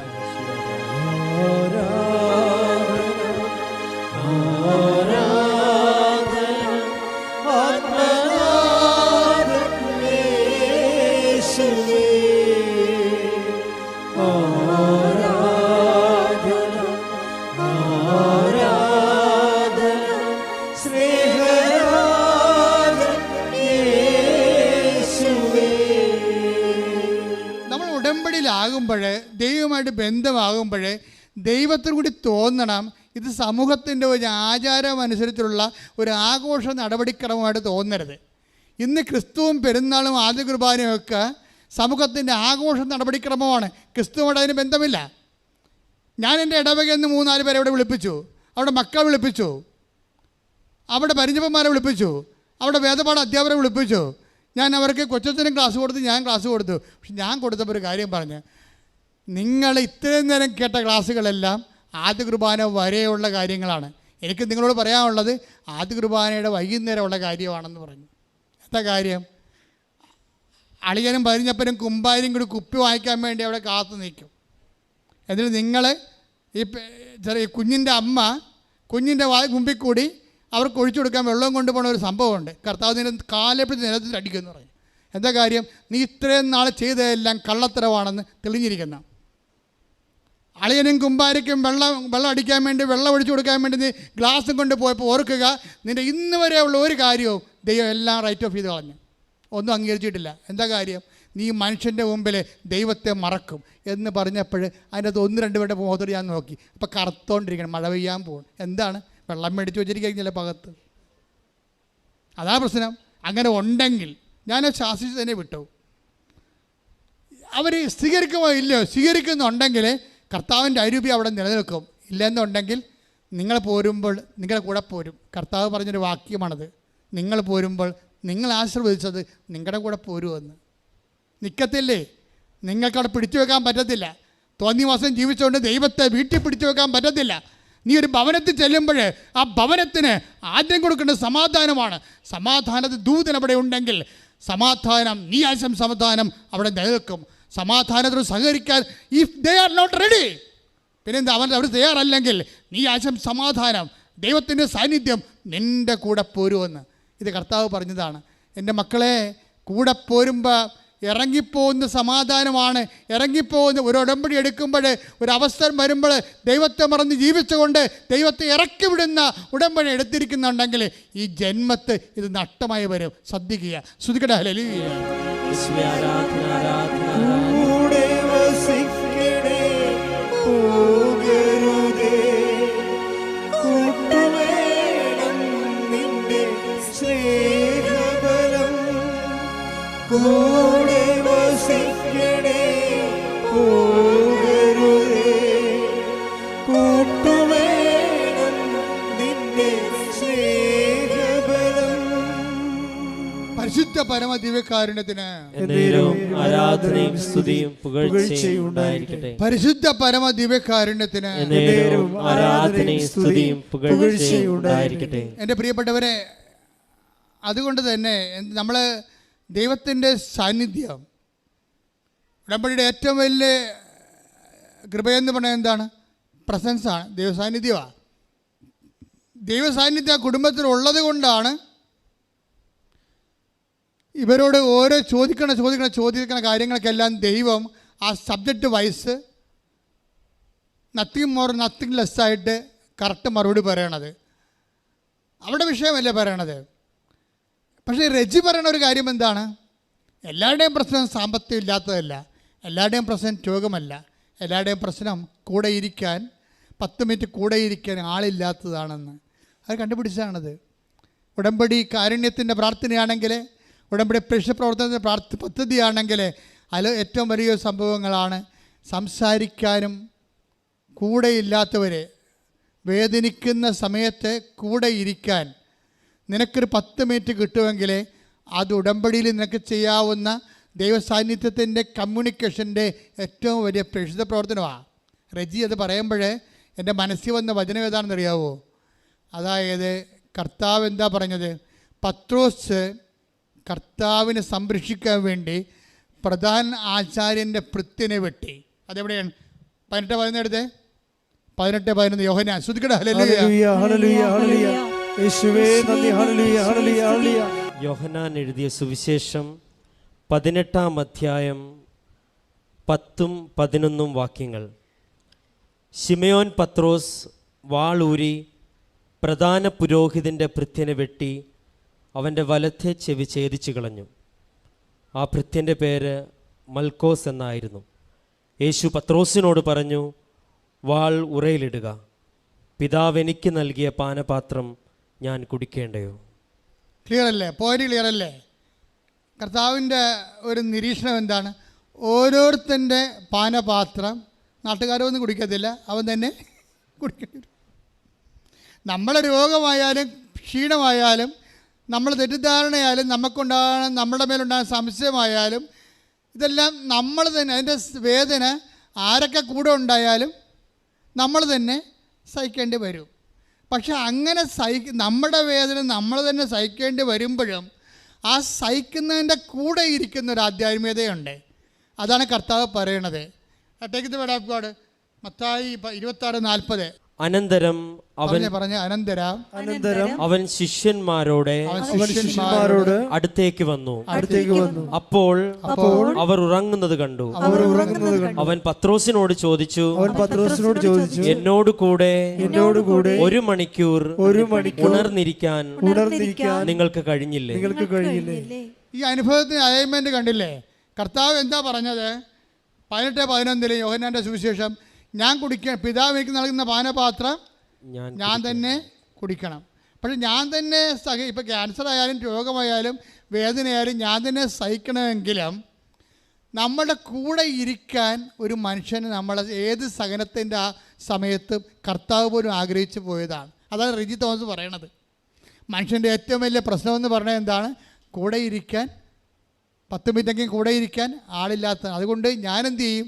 ദൈവവുമായിട്ട് ബന്ധമാകുമ്പോൾ ദൈവത്തിന് കൂടി തോന്നണം ഇത് സമൂഹത്തിൻ്റെ ഒരു ആചാരം അനുസരിച്ചുള്ള ഒരു ആഘോഷ നടപടിക്രമമായിട്ട് തോന്നരുത്. ഇന്ന് ക്രിസ്തുവും പെരുന്നാളും ആദ്യ കുർബാനയും ഒക്കെ സമൂഹത്തിൻ്റെ ആഘോഷ നടപടിക്രമമാണ്. ക്രിസ്തുവുമായിട്ട് അതിന് ബന്ധമില്ല. ഞാൻ എൻ്റെ ഇടവകയിൽ നിന്ന് 3-4 പേരെ അവിടെ വിളിപ്പിച്ചു, അവിടെ മക്കളെ വിളിപ്പിച്ചു, അവിടെ പരിചയന്മാരെ വിളിപ്പിച്ചു, അവിടെ വേദപാഠ അധ്യാപകരെ വിളിപ്പിച്ചു. ഞാൻ അവർക്ക് കൊച്ചച്ഛനും ക്ലാസ് കൊടുത്തു, ഞാൻ ക്ലാസ് കൊടുത്തു. പക്ഷെ ഞാൻ കൊടുത്തപ്പോൾ ഒരു കാര്യം പറഞ്ഞു, നിങ്ങൾ ഇത്രയും നേരം കേട്ട ക്ലാസ്സുകളെല്ലാം ആദ്യ കുർബാന വരെയുള്ള കാര്യങ്ങളാണ്. എനിക്ക് നിങ്ങളോട് പറയാനുള്ളത് ആദ്യ കുർബാനയുടെ വൈകുന്നേരമുള്ള കാര്യമാണെന്ന് പറഞ്ഞു. എന്താ കാര്യം? അളിയനും പരിഞ്ഞപ്പനും കുമ്പാരും കൂടി കുപ്പി വാങ്ങിക്കാൻ വേണ്ടി അവിടെ കാത്തു നിൽക്കും. എന്നിട്ട് നിങ്ങൾ ഈ ചെറിയ കുഞ്ഞിൻ്റെ അമ്മ കുഞ്ഞിൻ്റെ മുമ്പിൽ കൂടി അവർക്ക് ഒഴിച്ചു കൊടുക്കാൻ വെള്ളം കൊണ്ടുപോകുന്ന ഒരു സംഭവമുണ്ട്. കർത്താവ് നിന്നെ കാലെപ്പിടിച്ച് നിലത്തിൽ അടിക്കുമെന്ന് പറയും. എന്താ കാര്യം? നീ ഇത്രയും നാൾ ചെയ്തതെല്ലാം കള്ളത്തരവാണെന്ന് തെളിഞ്ഞിരിക്കുന്ന. അളിയനും കുമ്പാരിക്കും വെള്ളം അടിക്കാൻ വേണ്ടി വെള്ളം ഒഴിച്ചു കൊടുക്കാൻ വേണ്ടി നീ ഗ്ലാസും കൊണ്ട് പോയപ്പോൾ ഓർക്കുക, നിൻ്റെ ഇന്ന് വരെയുള്ള ഒരു കാര്യവും ദൈവം എല്ലാം റൈറ്റ് ഓഫ് ചെയ്ത് കളഞ്ഞു, ഒന്നും അംഗീകരിച്ചിട്ടില്ല. എന്താ കാര്യം? നീ മനുഷ്യൻ്റെ മുമ്പിൽ ദൈവത്തെ മറക്കും എന്ന് പറഞ്ഞപ്പോൾ അതിൻ്റെ അത് 1-2 പേരുടെ മുഖത്തോട് ഞാൻ നോക്കി. അപ്പോൾ കറുത്തോണ്ടിരിക്കണം, മഴ പെയ്യാൻ പോകും. എന്താണ്? വെള്ളം മേടിച്ച് വെച്ചിരിക്കും ചില ഭാഗത്ത്. അതാ പ്രശ്നം. അങ്ങനെ ഉണ്ടെങ്കിൽ ഞാൻ ശാസിച്ച് തന്നെ വിട്ടു. അവർ സ്വീകരിക്കുമോ ഇല്ലയോ? സ്വീകരിക്കുന്നുണ്ടെങ്കിൽ കർത്താവിൻ്റെ അരൂപി അവിടെ നിലനിൽക്കും. ഇല്ലെന്നുണ്ടെങ്കിൽ നിങ്ങൾ പോരുമ്പോൾ നിങ്ങളുടെ കൂടെ പോരും. കർത്താവ് പറഞ്ഞൊരു വാക്യമാണത്. നിങ്ങൾ പോരുമ്പോൾ നിങ്ങൾ ആശീർവദിച്ചത് നിങ്ങളുടെ കൂടെ പോരുമെന്ന്. നിൽക്കത്തില്ലേ? നിങ്ങൾക്കവിടെ പിടിച്ചു വെക്കാൻ പറ്റത്തില്ല. തോന്നിയ മാസം ജീവിച്ചുകൊണ്ട് ദൈവത്തെ വീട്ടിൽ പിടിച്ചു വെക്കാൻ പറ്റത്തില്ല. നീ ഒരു ഭവനത്തിൽ ചെല്ലുമ്പോൾ ആ ഭവനത്തിന് ആദ്യം കൊടുക്കേണ്ട സമാധാനമാണ്. സമാധാനത്തിൽ ദൂതൻ അവിടെ ഉണ്ടെങ്കിൽ സമാധാനം, നീ ആശം സമാധാനം അവിടെ നിലനിൽക്കും. സമാധാനത്തിന് സഹകരിക്കാൻ if they are not ready, പിന്നെന്താ? അവർ തയ്യാറല്ലെങ്കിൽ നീ ആശം സമാധാനം, ദൈവത്തിൻ്റെ സാന്നിധ്യം നിൻ്റെ കൂടെ പോരുമെന്ന് ഇത് കർത്താവ് പറഞ്ഞതാണ്. എൻ്റെ മക്കളെ, കൂടെ പോരുമ്പോൾ ഇറങ്ങിപ്പോകുന്ന സമാധാനമാണ്. ഇറങ്ങിപ്പോകുന്ന ഒരു ഉടമ്പടി എടുക്കുമ്പോൾ, ഒരു അവസരം വരുമ്പോൾ ദൈവത്തെ മറന്ന് ജീവിച്ചുകൊണ്ട് ദൈവത്തെ ഇറക്കി വിടുന്ന ഉടമ്പടി എടുത്തിരിക്കുന്നുണ്ടെങ്കിൽ ഈ ജന്മത്ത് ഇത് നഷ്ടമായി വരും. ശ്രദ്ധിക്കുക. ശ്രുതിക്കട്ടെ. ഹല്ലേലൂയ. കൂടെ വസിക്കണേ, പോകരുതേ, കൂട്ടുവേണം നിന്റെ സ്നേഹബലം. കൂടെ വസിക്കണേ, പോകരുതേ, കൂട്ടുവേണം നിന്റെ സ്നേഹബലം. പരിശുദ്ധ പരമ ദിവ്യകാരുണ്യത്തിന് ആരാധനയും സ്തുതിയും പുകഴ്ചയും ഉണ്ടായിരിക്കട്ടെ. പരിശുദ്ധ പരമ ദിവ്യകാരുണ്യത്തിന് ആരാധനയും സ്തുതിയും പുകഴ്ചയും ഉണ്ടായിരിക്കട്ടെ. എൻ്റെ പ്രിയപ്പെട്ടവരെ, അതുകൊണ്ട് തന്നെ നമ്മൾ ദൈവത്തിൻ്റെ സാന്നിധ്യം, ഉടമ്പടിയുടെ ഏറ്റവും വലിയ കൃപയെന്ന് പറഞ്ഞാൽ എന്താണ്? പ്രസൻസാണ്, ദൈവസാന്നിധ്യമാണ്. ദൈവസാന്നിധ്യം കുടുംബത്തിലുള്ളത് കൊണ്ടാണ് ഇവരോട് ഓരോ ചോദിക്കണ കാര്യങ്ങൾക്കെല്ലാം ദൈവം ആ subject vice nothing more nothing less ആയിട്ട് കറക്റ്റ് മറുപടി പറയണത്. അവിടെ വിഷയമല്ലേ പറയണത്. പക്ഷേ റെജി പറയണ ഒരു കാര്യം എന്താണ്? എല്ലാവരുടെയും പ്രശ്നം സാമ്പത്തികം ഇല്ലാത്തതല്ല, എല്ലാവരുടെയും പ്രശ്നം രോഗമല്ല, എല്ലാവരുടെയും പ്രശ്നം കൂടെ ഇരിക്കാൻ 10 മിനിറ്റ് കൂടെ ഇരിക്കാൻ ആളില്ലാത്തതാണെന്ന് അത് കണ്ടുപിടിച്ചതാണത്. ഉടമ്പടി കാരുണ്യത്തിൻ്റെ പ്രാർത്ഥനയാണെങ്കിൽ, ഉടമ്പടി പ്രേക്ഷിത പ്രവർത്തനത്തിൻ്റെ പദ്ധതിയാണെങ്കിൽ അതിൽ ഏറ്റവും വലിയ സംഭവങ്ങളാണ് സംസാരിക്കാനും കൂടെയില്ലാത്തവരെ വേദനിക്കുന്ന സമയത്ത് കൂടെ ഇരിക്കാൻ നിനക്കൊരു 10 മിനിറ്റ് കിട്ടുമെങ്കിൽ അത് ഉടമ്പടിയിൽ നിനക്ക് ചെയ്യാവുന്ന ദൈവസാന്നിധ്യത്തിൻ്റെ കമ്മ്യൂണിക്കേഷൻ്റെ ഏറ്റവും വലിയ പ്രേക്ഷിത പ്രവർത്തനമാണ്. റെജി അത് പറയുമ്പോൾ എൻ്റെ മനസ്സിൽ വന്ന വചനം ഏതാണെന്ന് അറിയാവോ? അതായത് കർത്താവ് എന്താ പറഞ്ഞത്? പത്രോസ് കർത്താവിനെ സംരക്ഷിക്കാൻ വേണ്ടി പ്രധാന ആചാര്യൻ്റെ ഭൃത്യനെ വെട്ടി. അതെവിടെയാണ്? 18-11 എടുത്തേ. 18-11 യോഹന്നാൻ. ശ്രുതിക്കട്ടെ. ഹല്ലേലൂയ. ഹല്ലേലൂയ, ഹല്ലേലൂയ. യേശുവേ നന്ദി. ഹല്ലേലൂയ, ഹല്ലേലൂയ, ഹല്ലേലൂയ. യോഹന്നാൻ എഴുതിയ സുവിശേഷം 18-ാം അധ്യായം 10-11 വാക്യങ്ങൾ. ശിമയോൻ പത്രോസ് വാളൂരി പ്രധാന പുരോഹിതൻ്റെ ഭൃത്യനെ വെട്ടി അവൻ്റെ വലത്തെ ചെവി ഛേദിച്ചു കളഞ്ഞു. ആ ഭൃത്യൻ്റെ പേര് മൽക്കോസ് എന്നായിരുന്നു. യേശു പത്രോസിനോട് പറഞ്ഞു, വാൾ ഉറയിലിടുക. പിതാവ് എനിക്ക് നൽകിയ പാനപാത്രം ഞാൻ കുടിക്കേണ്ടയോ? ക്ലിയർ അല്ലേ? പോയിന്റ് ക്ലിയർ അല്ലേ? കർത്താവിൻ്റെ ഒരു നിരീക്ഷണം എന്താണ്? ഓരോരുത്തൻ്റെ പാനപാത്രം നാട്ടുകാരൊന്നും കുടിക്കത്തില്ല, അവൻ തന്നെ കുടിക്കേണ്ടി വരും. നമ്മളെ രോഗമായാലും ക്ഷീണമായാലും നമ്മൾ തെറ്റിദ്ധാരണയായാലും നമ്മുടെ മേലുണ്ടാകുന്ന സംശയമായാലും ഇതെല്ലാം നമ്മൾ തന്നെ, അതിൻ്റെ വേദന ആരൊക്കെ കൂടെ ഉണ്ടായാലും നമ്മൾ തന്നെ സഹിക്കേണ്ടി വരും. പക്ഷെ അങ്ങനെ നമ്മുടെ വേദന നമ്മൾ തന്നെ സഹിക്കേണ്ടി വരുമ്പോഴും ആ സഹിക്കുന്നതിൻ്റെ കൂടെ ഇരിക്കുന്ന ഒരു ആധ്യാത്മികതയുണ്ട്. അതാണ് കർത്താവ് പറയണത്. Take the word of God. Mathai 26:40. അനന്തരം അവൻ ശിഷ്യന്മാരോട് അടുത്തേക്ക് വന്നു. അപ്പോൾ അവർ ഉറങ്ങുന്നത് കണ്ടു. അവൻ പത്രോസിനോട് ചോദിച്ചു, എന്നോട് കൂടെ 1 മണിക്കൂർ ഉണർന്നിരിക്കാൻ നിങ്ങൾക്ക് കഴിഞ്ഞില്ലേ? ഈ അനുഭവത്തിന് അലൈൻമെന്റ് കണ്ടില്ലേ? കർത്താവ് എന്താ പറഞ്ഞത്? 18:11 യോഹന്നാന്റെ സുവിശേഷം, ഞാൻ കുടിക്കാൻ, പിതാവ് എനിക്ക് നൽകുന്ന പാനപാത്രം ഞാൻ തന്നെ കുടിക്കണം. പക്ഷെ ഞാൻ തന്നെ ഇപ്പം ക്യാൻസർ ആയാലും രോഗമായാലും വേദനയായാലും ഞാൻ തന്നെ സഹിക്കണമെങ്കിലും നമ്മുടെ കൂടെ ഇരിക്കാൻ ഒരു മനുഷ്യന് നമ്മളെ ഏത് സഹനത്തിൻ്റെ ആ സമയത്ത് കർത്താവ് പോലും ആഗ്രഹിച്ചു പോയതാണ്. അതാണ് റിജി തോമസ് പറയണത്. മനുഷ്യൻ്റെ ഏറ്റവും വലിയ പ്രശ്നമെന്ന് പറഞ്ഞാൽ എന്താണ്? കൂടെ ഇരിക്കാൻ, 10 മിനിറ്റെങ്കിലും കൂടെ ഇരിക്കാൻ ആളില്ലാത്ത. അതുകൊണ്ട് ഞാൻ എന്ത് ചെയ്യും?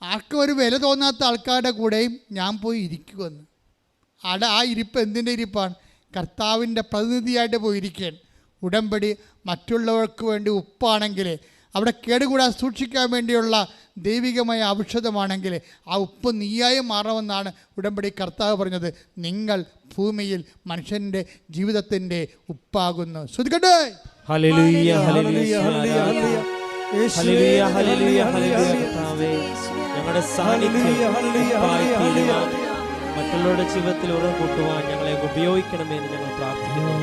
ആർക്കും ഒരു വില തോന്നാത്ത ആൾക്കാരുടെ കൂടെയും ഞാൻ പോയി ഇരിക്കുമെന്ന്. ആ ഇരിപ്പ് എന്തിൻ്റെ ഇരിപ്പാണ്? കർത്താവിൻ്റെ പ്രതിനിധിയായിട്ട് പോയി ഇരിക്കാൻ. ഉടമ്പടി മറ്റുള്ളവർക്ക് വേണ്ടി ഉപ്പാണെങ്കിൽ, അവിടെ കേടുകൂടാതെ സൂക്ഷിക്കാൻ വേണ്ടിയുള്ള ദൈവികമായ ഔഷധമാണെങ്കിൽ ആ ഉപ്പ് നീയായി മാറണമെന്നാണ് ഉടമ്പടി കർത്താവ് പറഞ്ഞത്. നിങ്ങൾ ഭൂമിയിൽ മനുഷ്യൻ്റെ ജീവിതത്തിൻ്റെ ഉപ്പാകുന്നു. ശ്രദ്ധിക്കട്ടെ. ഹല്ലേലൂയ, ഹല്ലേലൂയ, ഹല്ലേലൂയ, ഹല്ലേലൂയ, ഹല്ലേലൂയ. ഞങ്ങളുടെ സാന്നിധ്യം മറ്റുള്ളവരുടെ ജീവിതത്തിൽ ഉറകൂട്ടുവാൻ ഞങ്ങളെ ഉപയോഗിക്കണമെന്ന് ഞങ്ങൾ പ്രാർത്ഥിക്കുന്നു.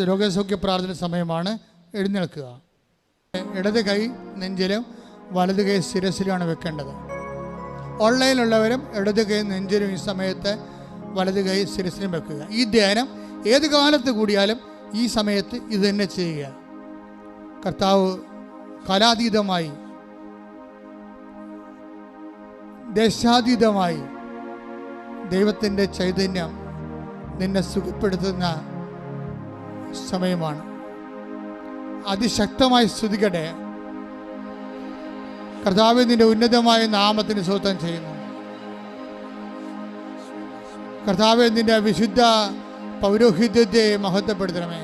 രോഗസൗഖ്യ പ്രാർത്ഥന സമയമാണ്. എഴുന്നേൽക്കുക. ഇടത് കൈ നെഞ്ചിലും വലത് കൈ ശിരസിലുമാണ് വെക്കേണ്ടത്. ഓൺലൈനിലുള്ളവരും ഇടത് കൈ നെഞ്ചിലും ഈ സമയത്ത് വലത് കൈ ശിരസിലും വെക്കുക. ഈ ധ്യാനം ഏത് കാലത്ത് കൂടിയാലും ഈ സമയത്ത് ഇത് തന്നെ ചെയ്യുക. കർത്താവ് കാലാതീതമായി, ദേശാതീതമായി ദൈവത്തിൻ്റെ ചൈതന്യം നിന്നെ സുഖപ്പെടുത്തുന്ന സമയമാണ്. അതിശക്തമായി സ്തുതിക്കട്ടെ. കർത്താവേ, നിന്റെ ഉന്നതമായ നാമത്തിന് സ്തോത്രം ചെയ്യുന്നു. കർത്താവേ, നിന്റെ വിശുദ്ധ പൗരോഹിത്യത്തെ മഹത്വപ്പെടുത്തണമേ.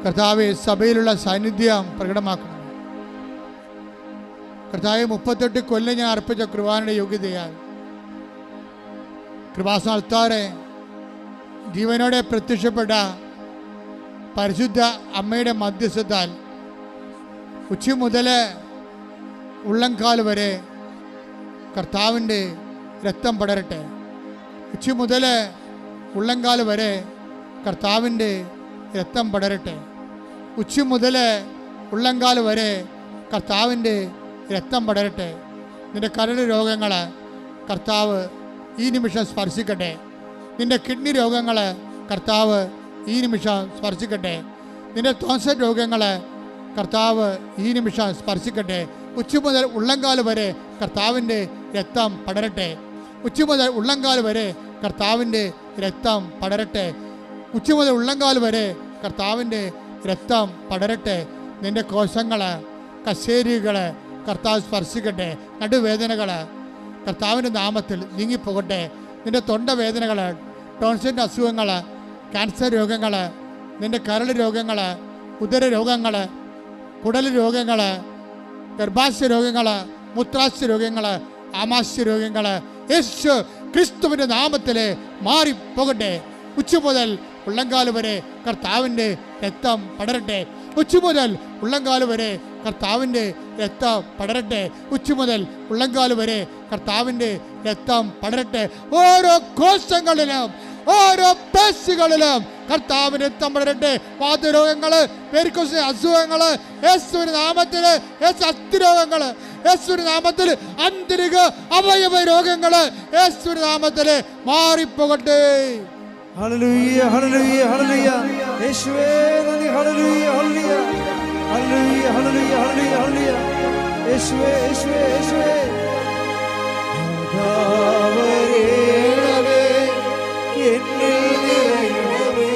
കർത്താവേ, സഭയിലുള്ള സാന്നിധ്യം പ്രകടമാക്കണം. കർത്താവേ, 38 കൊല്ലം ഞാൻ അർപ്പിച്ച കൃപാനയുടെ യോഗ്യതയാൽ കൃപാസനത്താറെ ജീവനോടെ പ്രത്യക്ഷപ്പെട്ട പരിശുദ്ധ അമ്മയുടെ മധ്യസ്ഥത്താൽ ഉച്ച മുതൽ ഉള്ളംകാൽ വരെ കർത്താവിൻ്റെ രക്തം പടരട്ടെ. ഉച്ച മുതൽ ഉള്ളംകാൽ വരെ കർത്താവിൻ്റെ രക്തം പടരട്ടെ. ഉച്ച മുതൽ ഉള്ളംകാൽ വരെ കർത്താവിൻ്റെ രക്തം പടരട്ടെ. നിന്റെ കരൾ രോഗങ്ങൾ കർത്താവ് ഈ നിമിഷം സ്പർശിക്കട്ടെ. നിന്റെ കിഡ്നി രോഗങ്ങൾ കർത്താവ് ഈ നിമിഷം സ്പർശിക്കട്ടെ. നിന്റെ ടോൺസിൽ രോഗങ്ങൾ കർത്താവ് ഈ നിമിഷം സ്പർശിക്കട്ടെ. ഉച്ച മുതൽ ഉള്ളംകാൽ വരെ കർത്താവിൻ്റെ രക്തം പടരട്ടെ. ഉച്ച മുതൽ ഉള്ളംകാൽ വരെ കർത്താവിൻ്റെ രക്തം പടരട്ടെ. ഉച്ച മുതൽ ഉള്ളംകാൽ വരെ കർത്താവിൻ്റെ രക്തം പടരട്ടെ. നിന്റെ കോശങ്ങൾ, കശേരികൾ കർത്താവ് സ്പർശിക്കട്ടെ. നടുവേദനകൾ കർത്താവിൻ്റെ നാമത്തിൽ നീങ്ങിപ്പോകട്ടെ. നിന്റെ തൊണ്ടവേദനകൾ, ടോൺസിൻ്റെ അസുഖങ്ങൾ, ക്യാൻസർ രോഗങ്ങൾ, നിന്റെ കരൾ രോഗങ്ങൾ, ഉദര രോഗങ്ങൾ, കുടൽ രോഗങ്ങൾ, ഗർഭാശയ രോഗങ്ങൾ, മൂത്രാശയ രോഗങ്ങൾ, ആമാശയ രോഗങ്ങൾ യേശു ക്രിസ്തുവിൻ്റെ നാമത്തിൽ മാറിപ്പോകട്ടെ. ഉച്ച മുതൽ ഉള്ളംകാല് വരെ കർത്താവിൻ്റെ രക്തം പടരട്ടെ. ഉച്ച മുതൽ ഉള്ളംകാല് വരെ കർത്താവിൻ്റെ രക്തം പടരട്ടെ. ഉച്ച മുതൽ ഉള്ളംകാല് വരെ കർത്താവിൻ്റെ രക്തം പടരട്ടെ. ഓരോ കോശങ്ങളിലും ഓരോ പേശികളിലും കർത്താവിൻ്റെ രക്തം പടരട്ടെ. വാതരോഗങ്ങള്, വെരിക്കോസ് അസുഖങ്ങള് യേശുവിന്റെ നാമത്തില്, അസ്ഥിരോഗങ്ങള് യേശുവിന്റെ നാമത്തില്, ആന്തരിക അവയവ രോഗങ്ങള് യേശുവിന്റെ നാമത്തില് മാറിപ്പോകട്ടെ. ഹല്ലേലൂയ ഹല്ലേലൂയ ഹല്ലേലൂയ. യേശുവേ നന്ദി. ഹല്ലേലൂയ ഹല്ലേലൂയ ഹല്ലേലൂയ ഹല്ലേലൂയ ഹല്ലേലൂയ ഹല്ലേലൂയ. യേശുവേ യേശുവേ യേശുവേ. നാഥാവരേണമേ എന്നിൽ നിറയണമേ.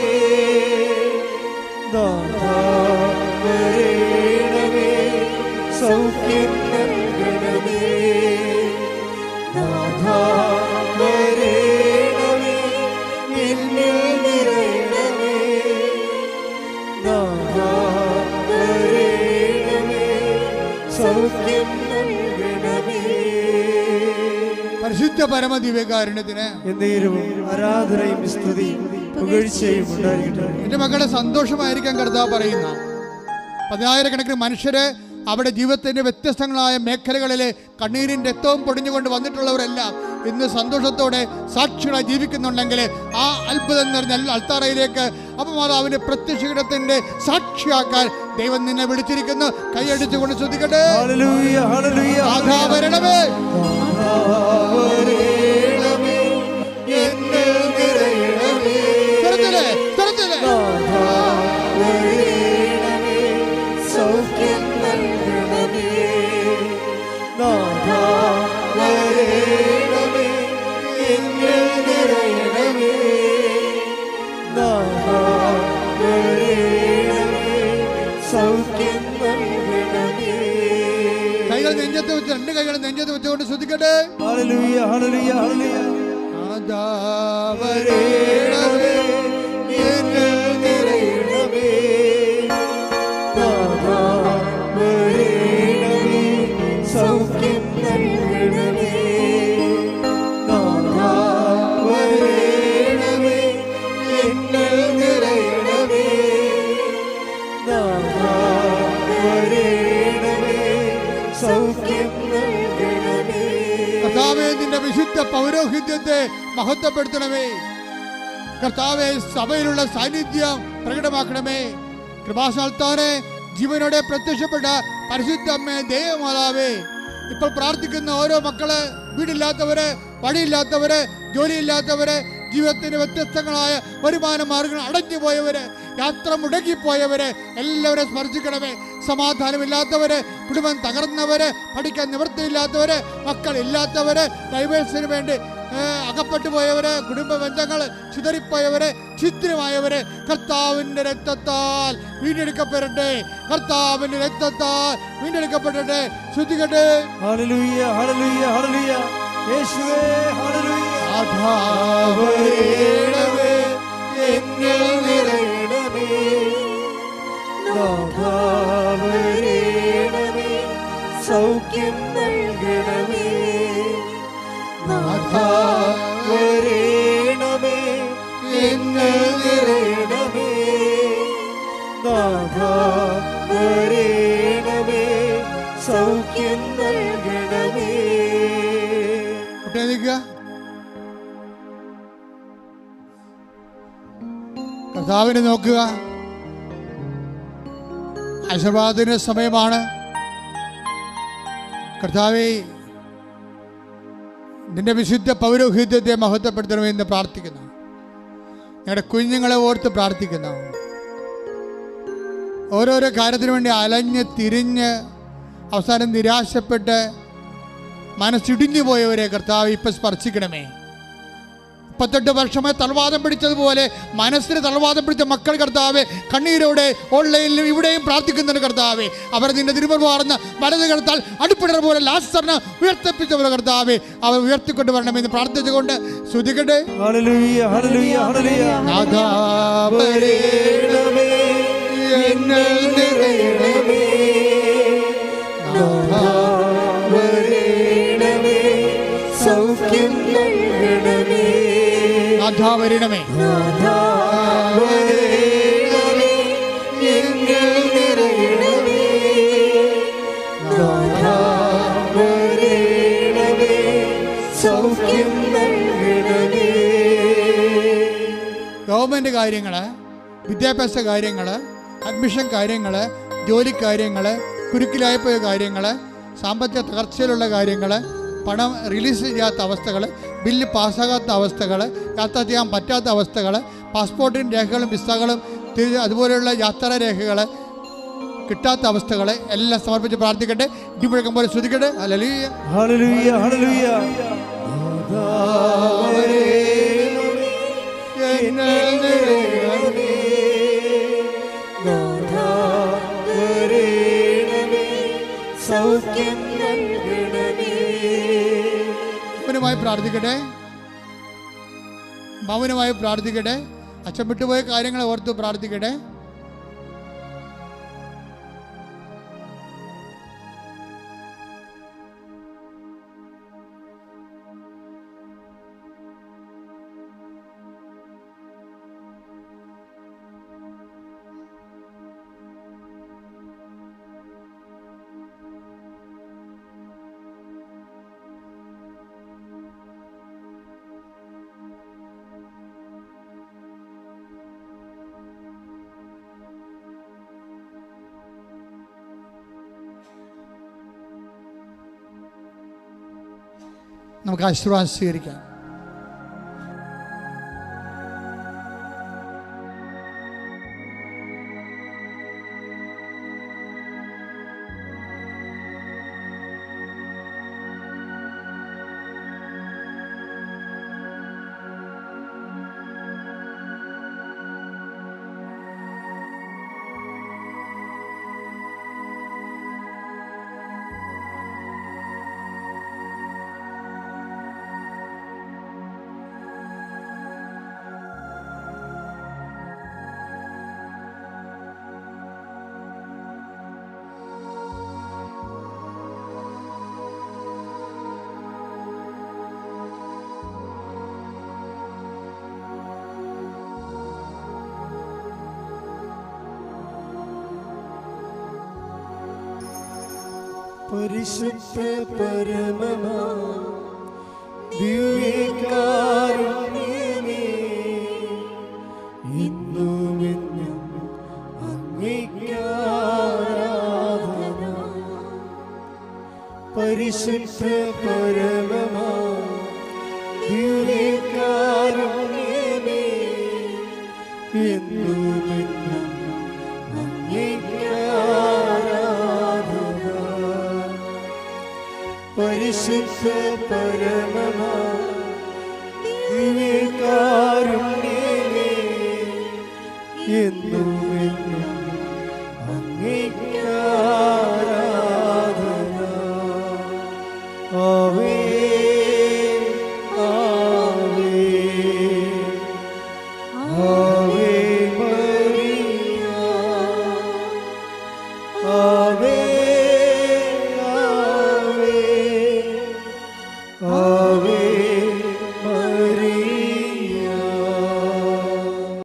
നാഥാവരേണമേ സൗഖ്യം നൽകണമേ. നാഥാവരേണമേ എന്നിൽ നിറയണമേ. നാഥാവരേണമേ സൗഖ്യം നൽകണമേ. പരിശുദ്ധ പരമദിവ്യകാരുണ്യത്തിന് എന്നേരവും ആരാധനയും സ്തുതിയും പുകഴ്ചയും ഉണ്ടായിരിക്കട്ടെ. എൻ്റെ മക്കളുടെ സന്തോഷമായിരിക്കാൻ കർത്താവ് പറയുന്ന 10,000-കണക്കിന് മനുഷ്യരെ അവിടെ ജീവിതത്തിൻ്റെ വ്യത്യസ്തങ്ങളായ മേഖലകളിലെ കണ്ണീരിൻ്റെ രക്തവും പൊടിഞ്ഞുകൊണ്ട് വന്നിട്ടുള്ളവരെല്ലാം ഇന്ന് സന്തോഷത്തോടെ സാക്ഷികളായി ജീവിക്കുന്നുണ്ടെങ്കിൽ ആ അത്ഭുതം നിറഞ്ഞ അൾത്താറയിലേക്ക് അപ്പമാതാവിന്റെ പ്രത്യക്ഷീകരണത്തിന്റെ സാക്ഷിയാക്കാൻ ദൈവം നിന്നെ വിളിച്ചിരിക്കുന്നു. കൈയടിച്ചുകൊണ്ട് ശ്രദ്ധിക്കട്ടെ. ഹല്ലേലൂയ ഹല്ലേലൂയ. നാഥാവരണമേ എന്നിൽ നിറയണമേ. തുറത്തില്ലേ തുറത്തില്ലേ. സൗഖ്യം നൽകണമേ. നാഥാവരേണമേ എന്നിൽ നിറയണമേ. നാഥാവരേണമേ സൗഖ്യം നൽകണമേ. കൈകൾ നെഞ്ചത്ത് വെച്ച്, രണ്ട് കൈകൾ നെഞ്ചത്ത് വെച്ചുകൊണ്ട് ശ്രദ്ധിക്കട്ടെ. ഹല്ലേലൂയ ഹല്ലേലൂയ ഹല്ലേലൂയ. നാഥാവരേണമേ എന്നിൽ നിറയണമേ. നാഥാവരേണമേ സൗഖ്യം നൽകണമേ. നാഥാവരേണമേ എന്നിൽ നിറയണമേ. നാഥാവരേണമേ സൗഖ്യം നൽകണമേ. കർത്താവേ, നിന്റെ വിശുദ്ധ പൗരോഹിത്യത്തെ മഹത്വപ്പെടുത്തണമേ. കർത്താവേ, സഭയിലുള്ള സാന്നിധ്യം പ്രകടമാക്കണമേ. കൃപാസ്ഥാനെ ജീവനോടെ പ്രത്യക്ഷപ്പെട്ട പരിശുദ്ധ അമ്മേ, ദൈവമാതാവേ, ഇപ്പോൾ പ്രാർത്ഥിക്കുന്ന ഓരോ മക്കള്, വീടില്ലാത്തവര്, വഴിയില്ലാത്തവര്, ജോലിയില്ലാത്തവര്, ജീവിതത്തിന്റെ വ്യത്യസ്തങ്ങളായ വരുമാന മാർഗങ്ങൾ അടഞ്ഞു പോയവര്, യാത്ര മുടങ്ങിപ്പോയവര് എല്ലാവരെ സ്മരിച്ചിക്കണമേ. സമാധാനമില്ലാത്തവര്, കുടുംബം തകർന്നവര്, പഠിക്കാൻ നിവൃത്തിയില്ലാത്തവര്, മക്കൾ ഇല്ലാത്തവര്, ഡൈവേഴ്സിന് വേണ്ടി അകപ്പെട്ടു പോയവര്, കുടുംബ ബന്ധങ്ങൾ ചിതറിപ്പോയവര്, ഛിദ്രമായവര് കർത്താവിന്റെ രക്തത്താൽ വീണ്ടെടുക്കപ്പെടട്ടെ. കർത്താവിന്റെ രക്തത്താൽ വീണ്ടെടുക്കപ്പെടട്ടെ. ശ്രദ്ധിക്കട്ടെ. ഹല്ലേലൂയ ഹല്ലേലൂയ ഹല്ലേലൂയ. യേശുവേ ഹല്ലേലൂയ. നാഥാവരേണമേ എന്നിൽ നിറയണമേ. നാഥാവരേണമേ സൗഖ്യം നൽകണമേ. നാഥാവരേണമേ എന്നിൽ നിറയണമേ. നാഥാവരേണമേ സൗഖ്യം നൽകണമേ. കർത്താവിനെ നോക്കുക. ആശീർവാദത്തിന്റെ സമയമാണ്. കർത്താവേ, നിന്റെ വിശുദ്ധ പൗരോഹിത്യത്തെ മഹത്വപ്പെടുത്തണമെന്ന് പ്രാർത്ഥിക്കുന്നു. ഞങ്ങളുടെ കുഞ്ഞുങ്ങളെ ഓർത്ത് പ്രാർത്ഥിക്കുന്നു. ഓരോരോ കാര്യത്തിനു വേണ്ടി അലഞ്ഞ് തിരിഞ്ഞ് അവസാനം നിരാശപ്പെട്ട് മനസ്സിടിഞ്ഞു പോയവരെ കർത്താവ് ഇപ്പം സ്പർശിക്കണമേ. 38 വർഷമായി തളവാദം പിടിച്ചതുപോലെ മനസ്സിന് തളവാദം പിടിച്ച മക്കൾ കർത്താവെ കണ്ണീരോടെ ഓൺലൈനിലും ഇവിടെയും പ്രാർത്ഥിക്കുന്നുണ്ട് കർത്താവെ. അവർ നിന്റെ തിരുമുഖമാർന്ന വലത് കർത്താൽ അടുപ്പിടർ പോലെ ലാസറിനെ ഉയർത്തിപ്പിച്ചവരെ കർത്താവെ അവർ ഉയർത്തിക്കൊണ്ട് വരണമെന്ന് പ്രാർത്ഥിച്ചുകൊണ്ട് സ്തുതിക്കട്ടെ. ഹല്ലേലൂയ ഹല്ലേലൂയ ഹല്ലേലൂയ. നാഥാവരേണമേ എന്നിൽ നിറയണമേ. നാഥാവരേണമേ സൗഖ്യം നൽകണമേ. നാഥാ വരണമേ. ഗവൺമെൻറ് കാര്യങ്ങൾ, വിദ്യാഭ്യാസ കാര്യങ്ങൾ, അഡ്മിഷൻ കാര്യങ്ങൾ, ജോലി കാര്യങ്ങൾ, കുരുക്കിലായിപ്പോയ കാര്യങ്ങൾ, സാമ്പത്തിക തകർച്ചയിലുള്ള കാര്യങ്ങൾ, പണം റിലീസ് ചെയ്യാത്ത അവസ്ഥകൾ, ബില്ല് പാസ്സാകാത്ത അവസ്ഥകൾ, യാത്ര ചെയ്യാൻ പറ്റാത്ത അവസ്ഥകൾ, പാസ്പോർട്ടിൻ്റെ രേഖകളും വിസകളും അതുപോലെയുള്ള യാത്രാ രേഖകൾ കിട്ടാത്ത അവസ്ഥകൾ എല്ലാം സമർപ്പിച്ച് പ്രാർത്ഥിക്കട്ടെ. ഇടിമുഴക്കം പോലെ ശ്രദ്ധിക്കട്ടെ. ഹല്ലേലൂയ, ഹല്ലേലൂയ, ഹല്ലേലൂയ. മൗനമായി പ്രാർത്ഥിക്കട്ടെ, മൗനമായി പ്രാർത്ഥിക്കട്ടെ. അച്ഛൻ വിട്ടുപോയ കാര്യങ്ങളെ ഓർത്ത് പ്രാർത്ഥിക്കട്ടെ. നമുക്ക് ആശീർവാദം സ്വീകരിക്കാം. പരിശുദ്ധ പരമമാ ദിവ്യകാരുണ്യമേ, ഇന്നുമെന്നും അങ്ങേയ്ക്കാരാധന. പരിശുദ്ധ പരമമാ ദിവ്യകാരുണ്യമേ, എന്നുമെന്നും അങ്ങേയ്ക്കാരാധന. പരിശുദ്ധ പരമമാ ദിവ്യകാരുണ്യമേ, എന്നും